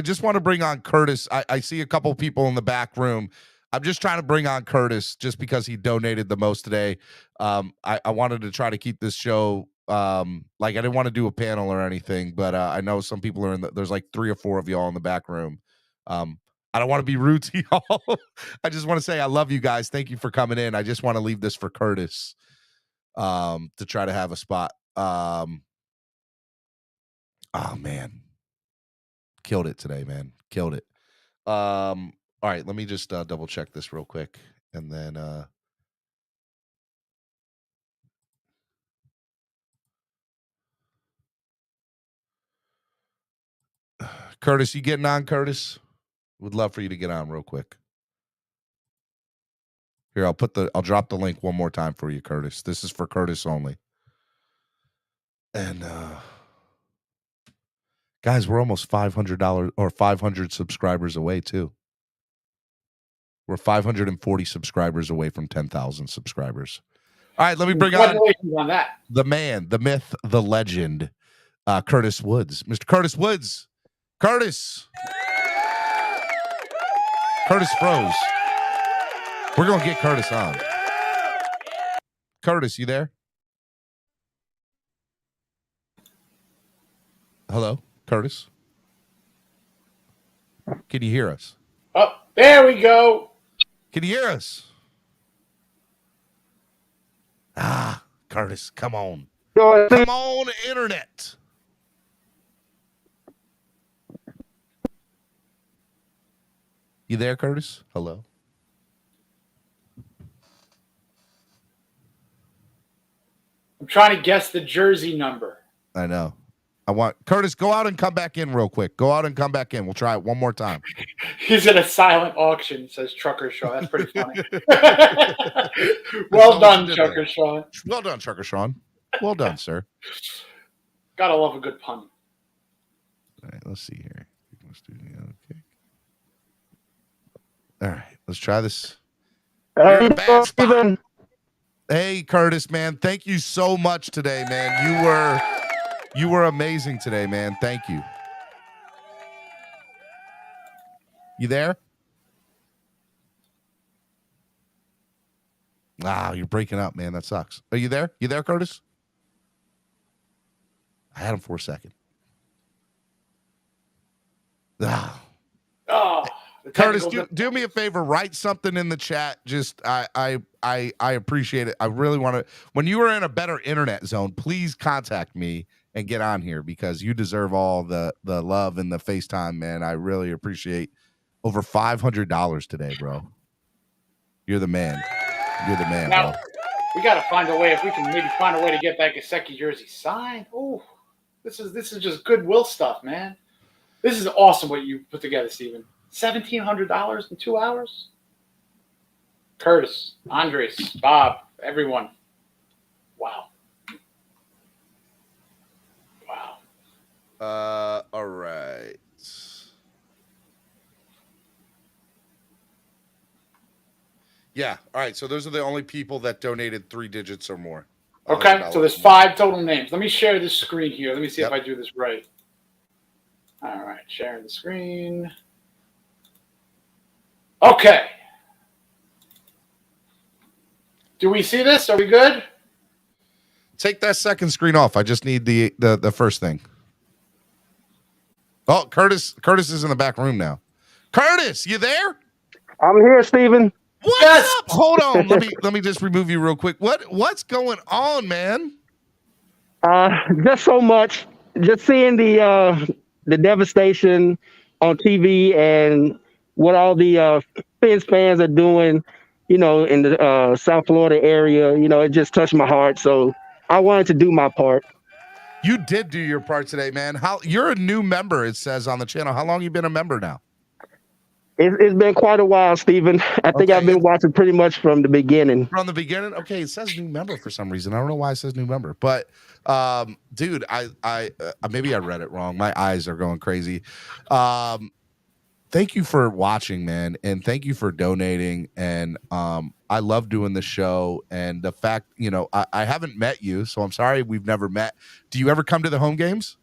just want to bring on Curtis. I see a couple people in the back room. I'm just trying to bring on Curtis just because he donated the most today. I wanted to try to keep this show like I didn't want to do a panel or anything, but I know some people are there's like 3 or 4 of y'all in the back room. I don't want to be rude to y'all. I just want to say I love you guys. Thank you for coming in. I just want to leave this for Curtis to try to have a spot. Oh man. Killed it today, man. Killed it. All right, let me just double check this real quick and then Curtis, you getting on, Curtis? Would love for you to get on real quick. Here, I'll drop the link one more time for you, Curtis. This is for Curtis only. And guys, we're almost $500 or 500 subscribers away too. We're 540 subscribers away from 10,000 subscribers. All right, let me bring on that. The man, the myth, the legend, Curtis Woods. Mr. Curtis Woods. Curtis. Curtis froze. We're going to get Curtis on. Curtis, you there? Hello, Curtis? Can you hear us? Oh, there we go. Can you hear us? Ah, Curtis, come on. Come on, internet. You there, Curtis? Hello? I'm trying to guess the jersey number. I know. I want Curtis, go out and come back in real quick. Go out and come back in. We'll try it one more time. He's at a silent auction, says Trucker Shaw. That's pretty funny. Well done, Trucker Shaw. Well done, Trucker Sean. Well done, sir. Gotta love a good pun. All right, let's see here. Okay. All right, let's try this. You're in a bad spot. Hey, Curtis, man. Thank you so much today, man. You were amazing today, man. Thank you. You there? Wow, you're breaking up, man. That sucks. Are you there? You there, Curtis? I had him for a second. Ah. Oh, Curtis, do me a favor. Write something in the chat. Just I appreciate it. I really want to. When you are in a better internet zone, please contact me and get on here because you deserve all the love and the FaceTime, man. I really appreciate over $500 today, bro. You're the man. You're the man, now, bro. We got to find a way. If we can maybe find a way to get that Gesicki jersey signed. Oh, this is just goodwill stuff, man. This is awesome what you put together, Steven. $1,700 in 2 hours. Curtis, Andres, Bob, everyone. Wow. Wow. All right. Yeah. All right. So those are the only people that donated 3 digits or more. Okay. So there's 5 total names. Let me share this screen here. Let me see if I do this right. All right. Sharing the screen. Okay. Do we see this? Are we good? Take that second screen off. I just need the first thing. Oh, Curtis is in the back room now. Curtis, you there? I'm here, Steven. What's up? Hold on. Let me just remove you real quick. What's going on, man? Just so much. Just seeing the devastation on TV and what all the Fins fans are doing, in the South Florida area. It just touched my heart. So I wanted to do my part. You did do your part today, man. You're a new member, it says on the channel. How long you been a member now? It's been quite a while, Steven. I think I've been watching pretty much from the beginning. From the beginning? Okay, it says new member for some reason. I don't know why it says new member. But, dude, I maybe I read it wrong. My eyes are going crazy. Thank you for watching, man, and thank you for donating. And I love doing the show. And the fact, I haven't met you, so I'm sorry we've never met. Do you ever come to the home games?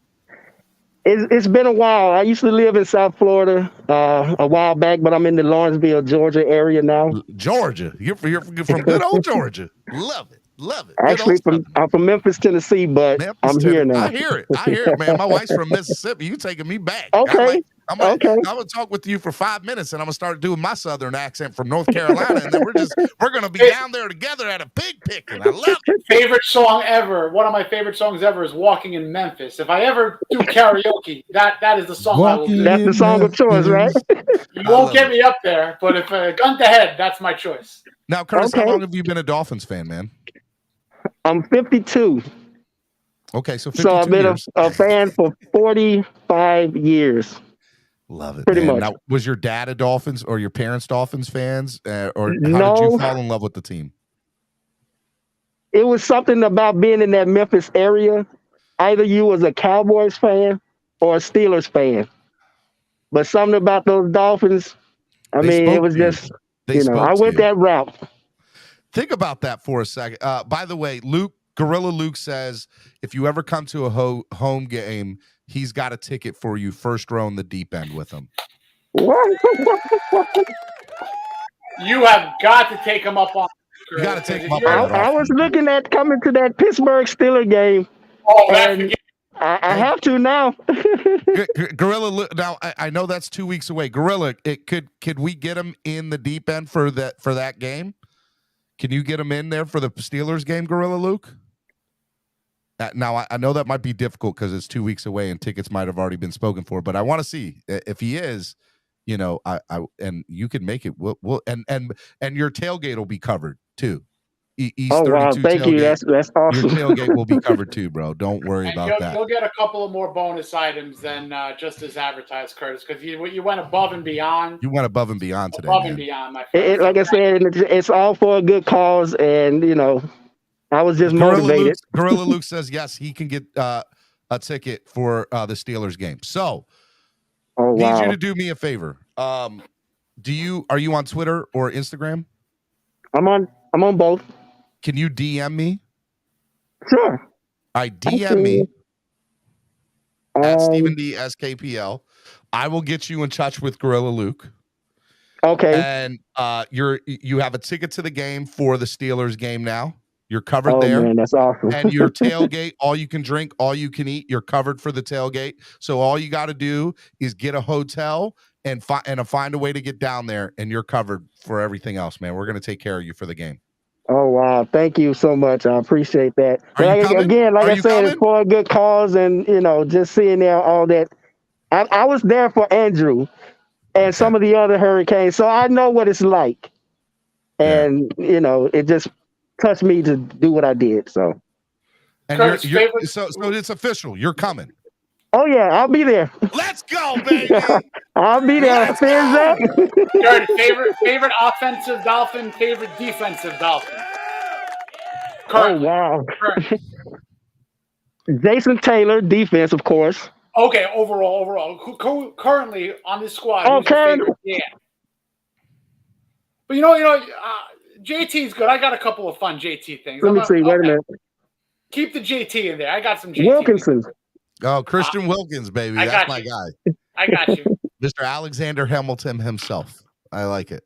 It's been a while. I used to live in South Florida a while back, but I'm in the Lawrenceville, Georgia area now. Georgia? You're from good old Georgia. Love it. Love it. Actually, I'm from Memphis, Tennessee, but I'm here now. I hear it, man. My wife's from Mississippi. You taking me back. Okay. I'm gonna talk with you for 5 minutes, and I'm gonna start doing my Southern accent from North Carolina, and then we're gonna be down there together at a pig picking. I love it. Favorite song ever. One of my favorite songs ever is "Walking in Memphis." If I ever do karaoke, that is the song I will do. That's the song of choice, right? You won't get me up there, but if gun to head, that's my choice. Now, Curtis, how long have you been a Dolphins fan, man? I'm 52. Okay, so 52 I've been years. a fan for 45 years. Love it. Pretty man. much. Now, was your dad a Dolphins or your parents Dolphins fans, or how did No. you fall in love with the team? It was something about being in that Memphis area. Either you was a Cowboys fan or a Steelers fan, but something about those Dolphins. It was just I went that route. Think about that for a second. By the way, Gorilla Luke says if you ever come to a home game, he's got a ticket for you, first row in the deep end with him. You have got to take him up on. You got to take him up on. I was looking at coming to that Pittsburgh Steelers game. Oh, and I have to now. Gorilla, now I know that's 2 weeks away. Gorilla, could we get him in the deep end for that game? Can you get him in there for the Steelers game, Gorilla Luke? Now, I know that might be difficult because it's 2 weeks away and tickets might have already been spoken for, but I want to see if he is, and you can make it. We'll and your tailgate will be covered too. East wow! Thank tailgate, you. That's awesome. Your tailgate will be covered too, bro. Don't worry about that. You'll get a couple of more bonus items than just as advertised, Curtis, because you went above and beyond. You went above and beyond today. Above and beyond, my friend. Like I said, it's all for a good cause, and I was just motivated. Gorilla Luke says yes, he can get a ticket for the Steelers game. So, need you to do me a favor. Are you on Twitter or Instagram? I'm on both. Can you DM me? Sure. I DM me at Stephen D SKPL. I will get you in touch with Gorilla Luke. Okay. And you have a ticket to the game for the Steelers game now. You're covered Oh there. man, that's awesome. And your tailgate, all you can drink, all you can eat, you're covered for the tailgate. So all you got to do is get a hotel and find a way to get down there, and you're covered for everything else, man. We're going to take care of you for the game. Oh wow, thank you so much. I appreciate that. Are you coming? Again, like Are I you said, coming? it's for a good cause, and just seeing there all that. I was there for Andrew and some of the other hurricanes, so I know what it's like. And it just touched me to do what I did. So, and so it's official. You're coming. Oh yeah, I'll be there. Let's go, baby. I'll be there. Curtis, favorite offensive Dolphin, favorite defensive Dolphin. Currently. Oh wow. Jason Taylor, defense, of course. Okay, overall. Who currently on this squad? Oh, who's your favorite? Yeah. But JT's good. I got a couple of fun JT things. Let me see. Wait a minute. Keep the JT in there. I got some JT. Wilkinson. Oh, Christian Wilkins, baby. That's my guy. I got you. Mr. Alexander Hamilton himself. I like it.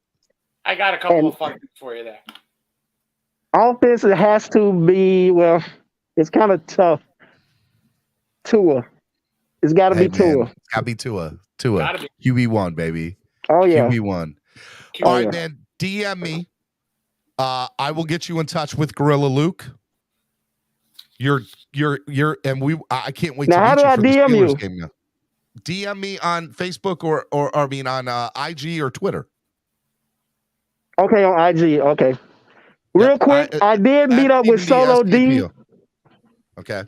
I got a couple of fun things for you there. Offense, it has to be, well, it's kind of tough. Tua. It's got to be Tua. It's got to be Tua. QB1, baby. Oh, yeah. QB1. All right, man. DM me. I will get you in touch with Gorilla Luke. I can't wait now, to how meet do you I for the DM you? Steelers game now. DM me on Facebook or on IG or Twitter. Okay, on IG. Okay. Real quick, I did meet up with Solo D. Okay.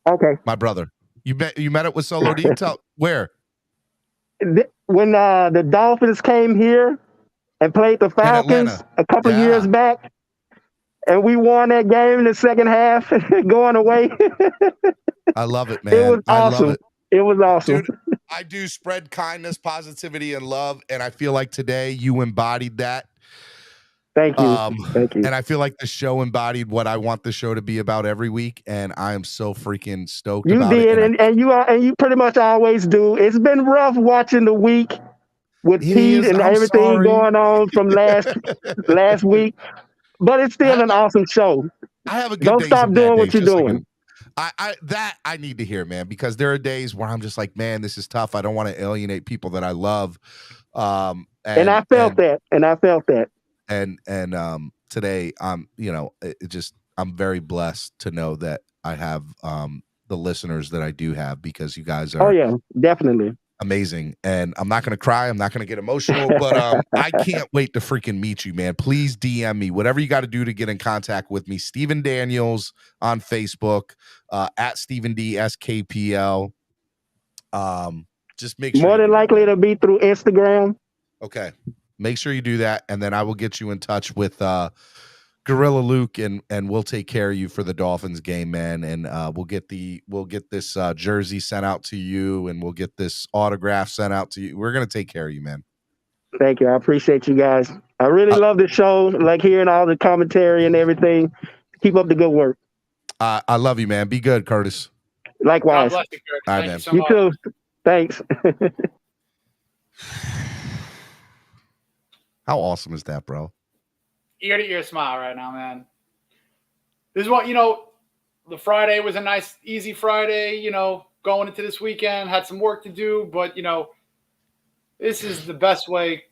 Okay. My brother. You met up with Solo D? Where? When the Dolphins came here and played the Falcons a couple years back, and we won that game in the second half, going away. I love it, man. It was awesome. I love it. It was awesome. Dude, I do spread kindness, positivity, and love, and I feel like today you embodied that. Thank you. Thank you. And I feel like the show embodied what I want the show to be about every week, and I am so freaking stoked about it. And you pretty much always do. It's been rough watching the week with Pete and everything going on from last week, but it's still an awesome show. I have a good Don't stop doing what you're doing. I need to hear, man, because there are days where I'm just like, man, this is tough. I don't want to alienate people that I love. And I felt that. And today, I'm very blessed to know that I have the listeners that I do have, because you guys are. Oh yeah, definitely. Amazing. And I'm not going to cry. I'm not going to get emotional, but I can't wait to freaking meet you, man. Please DM me, whatever you got to do to get in contact with me. Steven Daniels on Facebook, at Stephen D SKPL. Just make sure. More than likely it'll be through Instagram. Okay. Make sure you do that. And then I will get you in touch with Gorilla Luke, and we'll take care of you for the Dolphins game, man. And we'll get this jersey sent out to you, and we'll get this autograph sent out to you. We're gonna take care of you, man. Thank you. I appreciate you guys. I really love the show, like hearing all the commentary and everything. Keep up the good work. I love you, man. Be good, Curtis. Likewise. God bless you, Curtis. All right, Thank man. you so You much. too. Thanks. How awesome is that, bro? Ear to ear smile right now, man. This is what, the Friday was a nice, easy Friday, going into this weekend, had some work to do, but, this is the best way,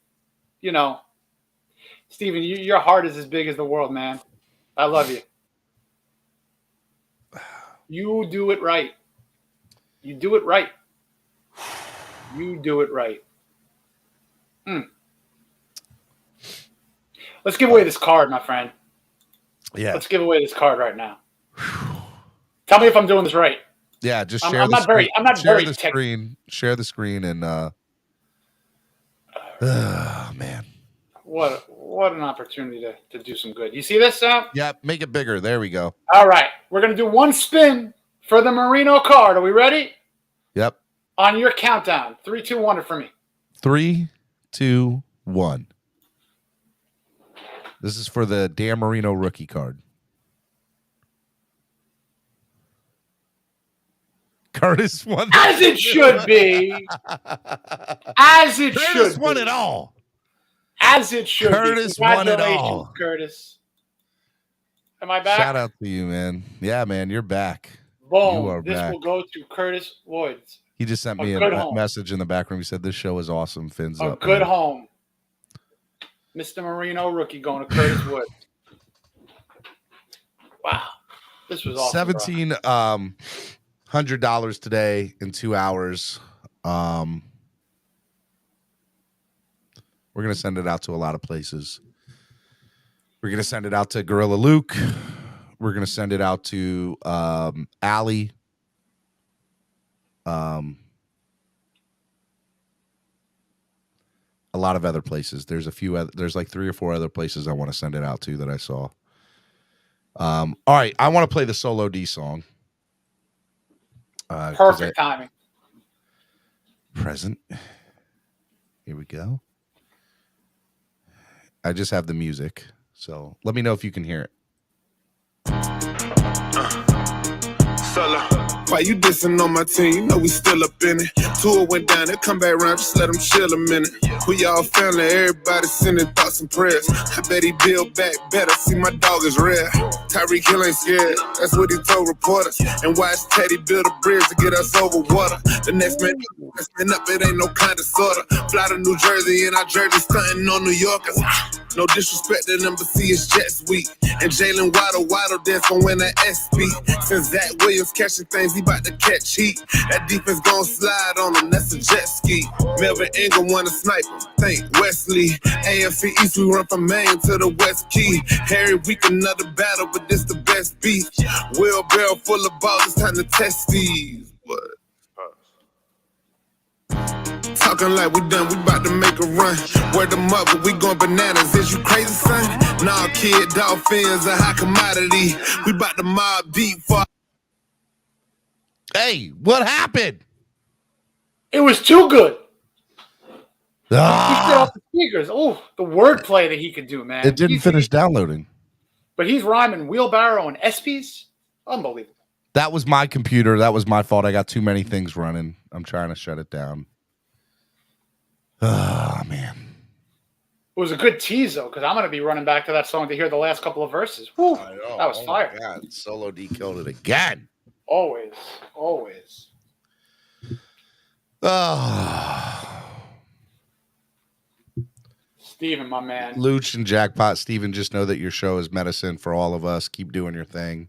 Steven, your heart is as big as the world, man. I love you. You do it right. You do it right. You do it right. Let's give away this card, my friend. Yeah. Let's give away this card right now. Tell me if I'm doing this right. Yeah, just I'm share the not screen. I'm not share very the tech- screen. Share the screen, and man. What an opportunity to do some good. You see this, Sam? Yeah, make it bigger. There we go. All right. We're going to do one spin for the Marino card. Are we ready? Yep. On your countdown. 3, 2, 1 for me. 3, 2, 1. This is for the Dan Marino rookie card. Curtis won. As it should be. As it should be. Curtis won it all. As it should Curtis be. won it Congratulations, all. Curtis. Am I back? Shout out to you, man. Yeah, man, you're back. Boom. You are This back. will go to Curtis Woods. He just sent me a message in the back room. He said, this show is awesome. Fins up. Good home. Mr. Marino rookie going to Curtis Woods. Wow. This was awesome. $1,700 today in 2 hours. We're going to send it out to a lot of places. We're going to send it out to Gorilla Luke. We're going to send it out to Allie. A lot of other places. There's like 3 or 4 other places I want to send it out to that I saw. All right, I want to play the Solo D song. Perfect timing. Present. Here we go. I just have the music, so let me know if you can hear it. Solo. Why you dissing on my team? You know we still up in it. Tour went down, they come back around, just let them chill a minute. We all family, everybody sending thoughts and prayers. I bet he build back better, see my dog is rare. Tyreek Hill ain't scared, that's what he told reporters. And watch Teddy build a bridge to get us over water. The next man up, it ain't no kind of sorta. Fly to New Jersey and our jersey stunting on New Yorkers. No disrespect to them, but see it's Jets week. And Jalen Waddle dance gon' win that SB. Since Zach Williams catching things, he bout to catch heat. That defense gon' slide on him, that's a jet ski. Melvin Ingram won a sniper, think Wesley. AFC East, we run from Maine to the West Key. Harry Week, another battle, but this the best beat. Wheelbarrow full of balls, it's time to test these. What? Talking like we done, we about to make a run. Word them up, but we going bananas. Is you crazy, son? Nah, kid, Dolphins a high commodity. We about to mob deep for. Hey, what happened? It was too good. He set Ah, off the speakers. Oh, the wordplay that he could do, man. it didn't finish downloading. But he's rhyming wheelbarrow and ESPYs. Unbelievable. That was my computer. That was my fault. I got too many things running. I'm trying to shut it down. Oh, man. It was a good tease, though, because I'm going to be running back to that song to hear the last couple of verses. Whew, I know. that was fire. My God. Solo D killed it again. Always, always. Oh. Steven, my man. Luch and Jackpot. Steven, just know that your show is medicine for all of us. Keep doing your thing.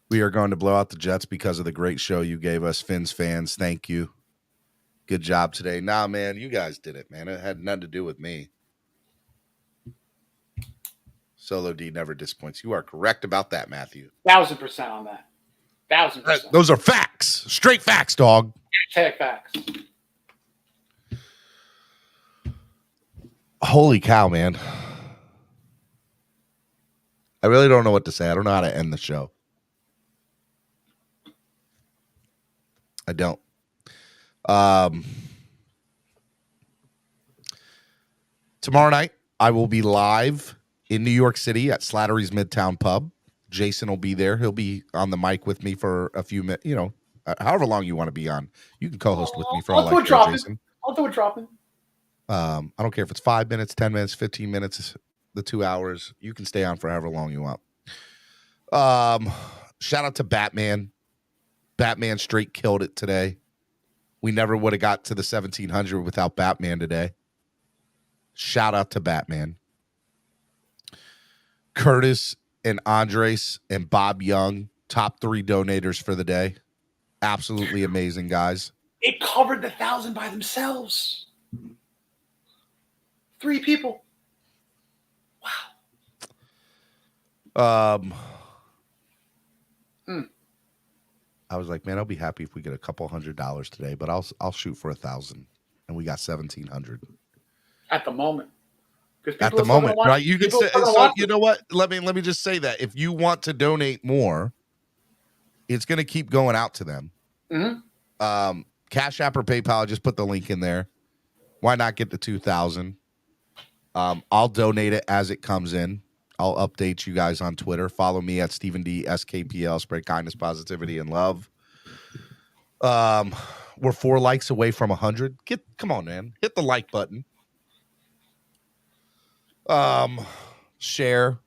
We are going to blow out the Jets because of the great show you gave us, Fins fans. Thank you. Good job today. Nah, man, you guys did it, man. It had nothing to do with me. Solo D never disappoints. You are correct about that, Matthew. 1,000% on that. 1,000%. Those are facts. Straight facts, dog. Hashtag facts. Holy cow, man. I really don't know what to say. I don't know how to end the show. I don't. Tomorrow night, I will be live in New York City at Slattery's Midtown Pub. Jason will be there. He'll be on the mic with me for a few minutes, however long you want to be on. You can co-host with me for all I care, Jason. I'll do it dropping. I don't care if it's 5 minutes, 10 minutes, 15 minutes, the 2 hours. You can stay on for however long you want. Shout out to Batman. Batman straight killed it today. We never would have got to the 1,700 without Batman today. Shout out to Batman. Curtis and Andres and Bob Young, top 3 donators for the day. Absolutely amazing, guys. It covered the 1,000 by themselves. 3 people. Wow. I was like, man, I'll be happy if we get a couple $100 today, but I'll shoot for 1,000, and we got 1,700 at the moment. At the moment, right? You can say, so you know what? Let me just say that if you want to donate more, it's going to keep going out to them. Mm-hmm. Cash App or PayPal, just put the link in there. Why not get the 2,000? I'll donate it as it comes in. I'll update you guys on Twitter. Follow me at Stephen D SKPL. Spread kindness, positivity, and love. We're 4 likes away from 100. Come on, man. Hit the like button. Share.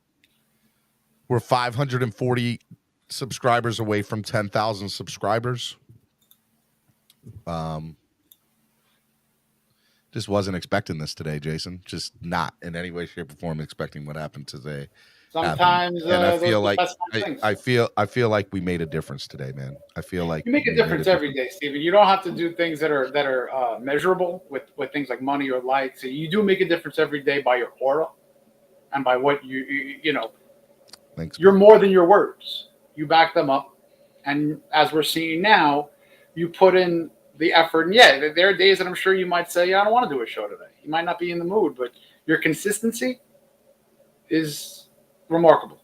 We're 540 subscribers away from 10,000 subscribers. Just wasn't expecting this today, Jason. Just not in any way, shape, or form expecting what happened today. Sometimes, and I feel like I feel like we made a difference today, man. I feel like you make a difference every day, Steven. You don't have to do things that are measurable with things like money or likes. So you do make a difference every day by your aura and by what you know. Thanks. You're more than your words. You back them up, and as we're seeing now, you put in the effort. And yeah, there are days that I'm sure you might say, "Yeah, I don't want to do a show today." You might not be in the mood, but your consistency is remarkable.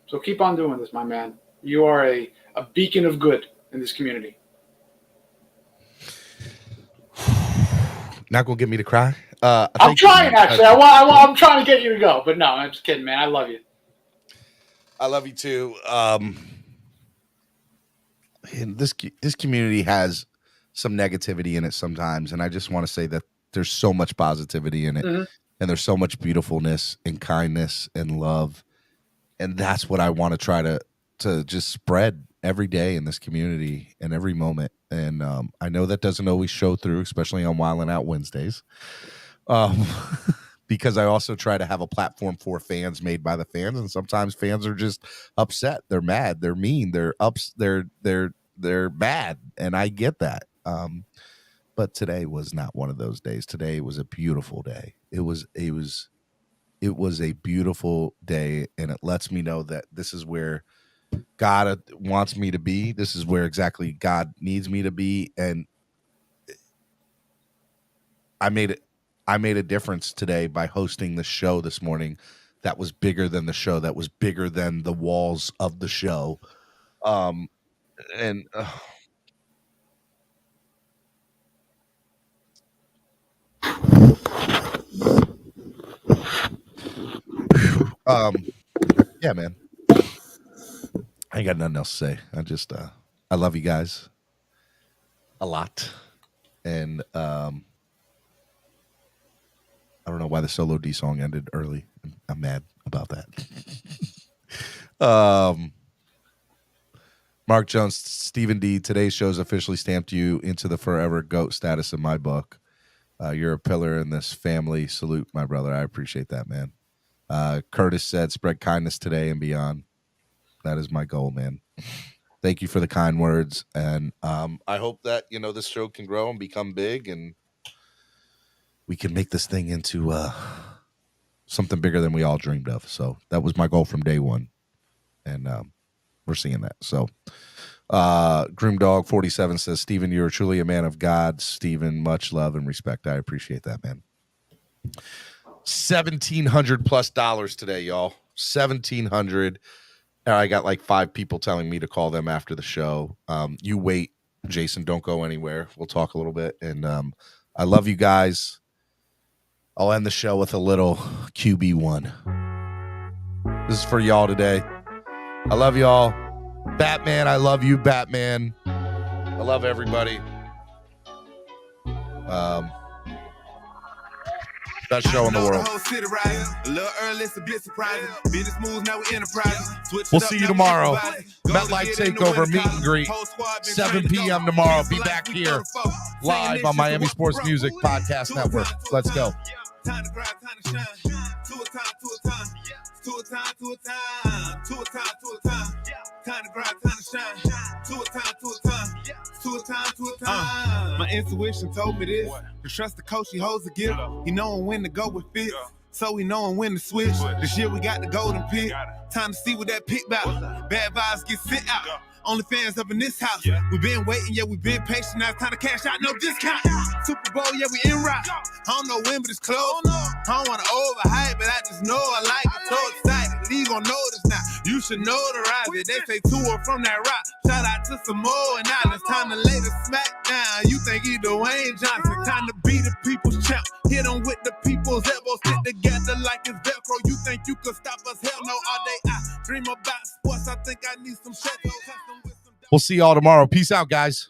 So keep on doing this, my man. You are a beacon of good in this community. Not gonna get me to cry. I'm trying, actually. I'm trying to get you to go, but no, I'm just kidding, man. I love you. I love you too. And this community has some negativity in it sometimes, and I just want to say that there's so much positivity in it, and there's so much beautifulness and kindness and love, and that's what I want to try to just spread every day in this community and every moment. And I know that doesn't always show through, especially on Wildin' Out Wednesdays, because I also try to have a platform for fans made by the fans, and sometimes fans are just upset, they're mad, they're mean, they're mad, and I get that. But today was not one of those days. Today was a beautiful day. It was a beautiful day, and it lets me know that this is where God wants me to be. This is where exactly God needs me to be, and I made a difference today by hosting the show this morning. That was bigger than the show. That was bigger than the walls of the show. Yeah, man. I ain't got nothing else to say. I love you guys a lot. And I don't know why the Solo D song ended early. I'm mad about that. Mark Jones, Stephen D, today's show's officially stamped you into the forever GOAT status in my book. You're a pillar in this family. Salute, my brother. I appreciate that, man. Curtis said, spread kindness today and beyond. That is my goal, man. Thank you for the kind words. And I hope that, this show can grow and become big, and we can make this thing into something bigger than we all dreamed of. So that was my goal from day one. And we're seeing that. So Groomdog47 says, Stephen, you're truly a man of God. Stephen, much love and respect. I appreciate that, man. $1,700+ today, y'all. $1,700. I got like 5 people telling me to call them after the show. You wait, Jason. Don't go anywhere. We'll talk a little bit. And I love you guys. I'll end the show with a little QB1. This is for y'all today. I love y'all. Batman, I love you, Batman. I love everybody. Best show in the world. We'll see you tomorrow. MetLife Takeover meet and greet. 7 p.m. tomorrow. Be back here live on Miami Sports Music Podcast Network. Let's go. Time to grind, time to shine. To a time. Time to grind, time to shine. To a time. My intuition told me this. To trust the coach, he holds a gift. He knowing when to go with fits. So we knowing when to switch. This year we got the golden pick. Time to see what that pick about. Bad vibes get sent out. Only fans up in this house. We been waiting, yeah, we been patient. Now it's time to cash out, no discount. Super Bowl, yeah, we en route. I don't know when, but it's close. I don't want to overhype, but I just know I like it. So excited, league gon' notice now. You should know the rise. They say tour from that rock. Shout out to Samoa and Islands. Time to lay the smack down. You think he Dwayne Johnson? Time to be the people's champ. Hit him with the people's elbows. Stick together like it's Velcro. You think you could stop us? Hell no, all day I dream about sports. I think I need some shit. We'll see y'all tomorrow. Peace out, guys.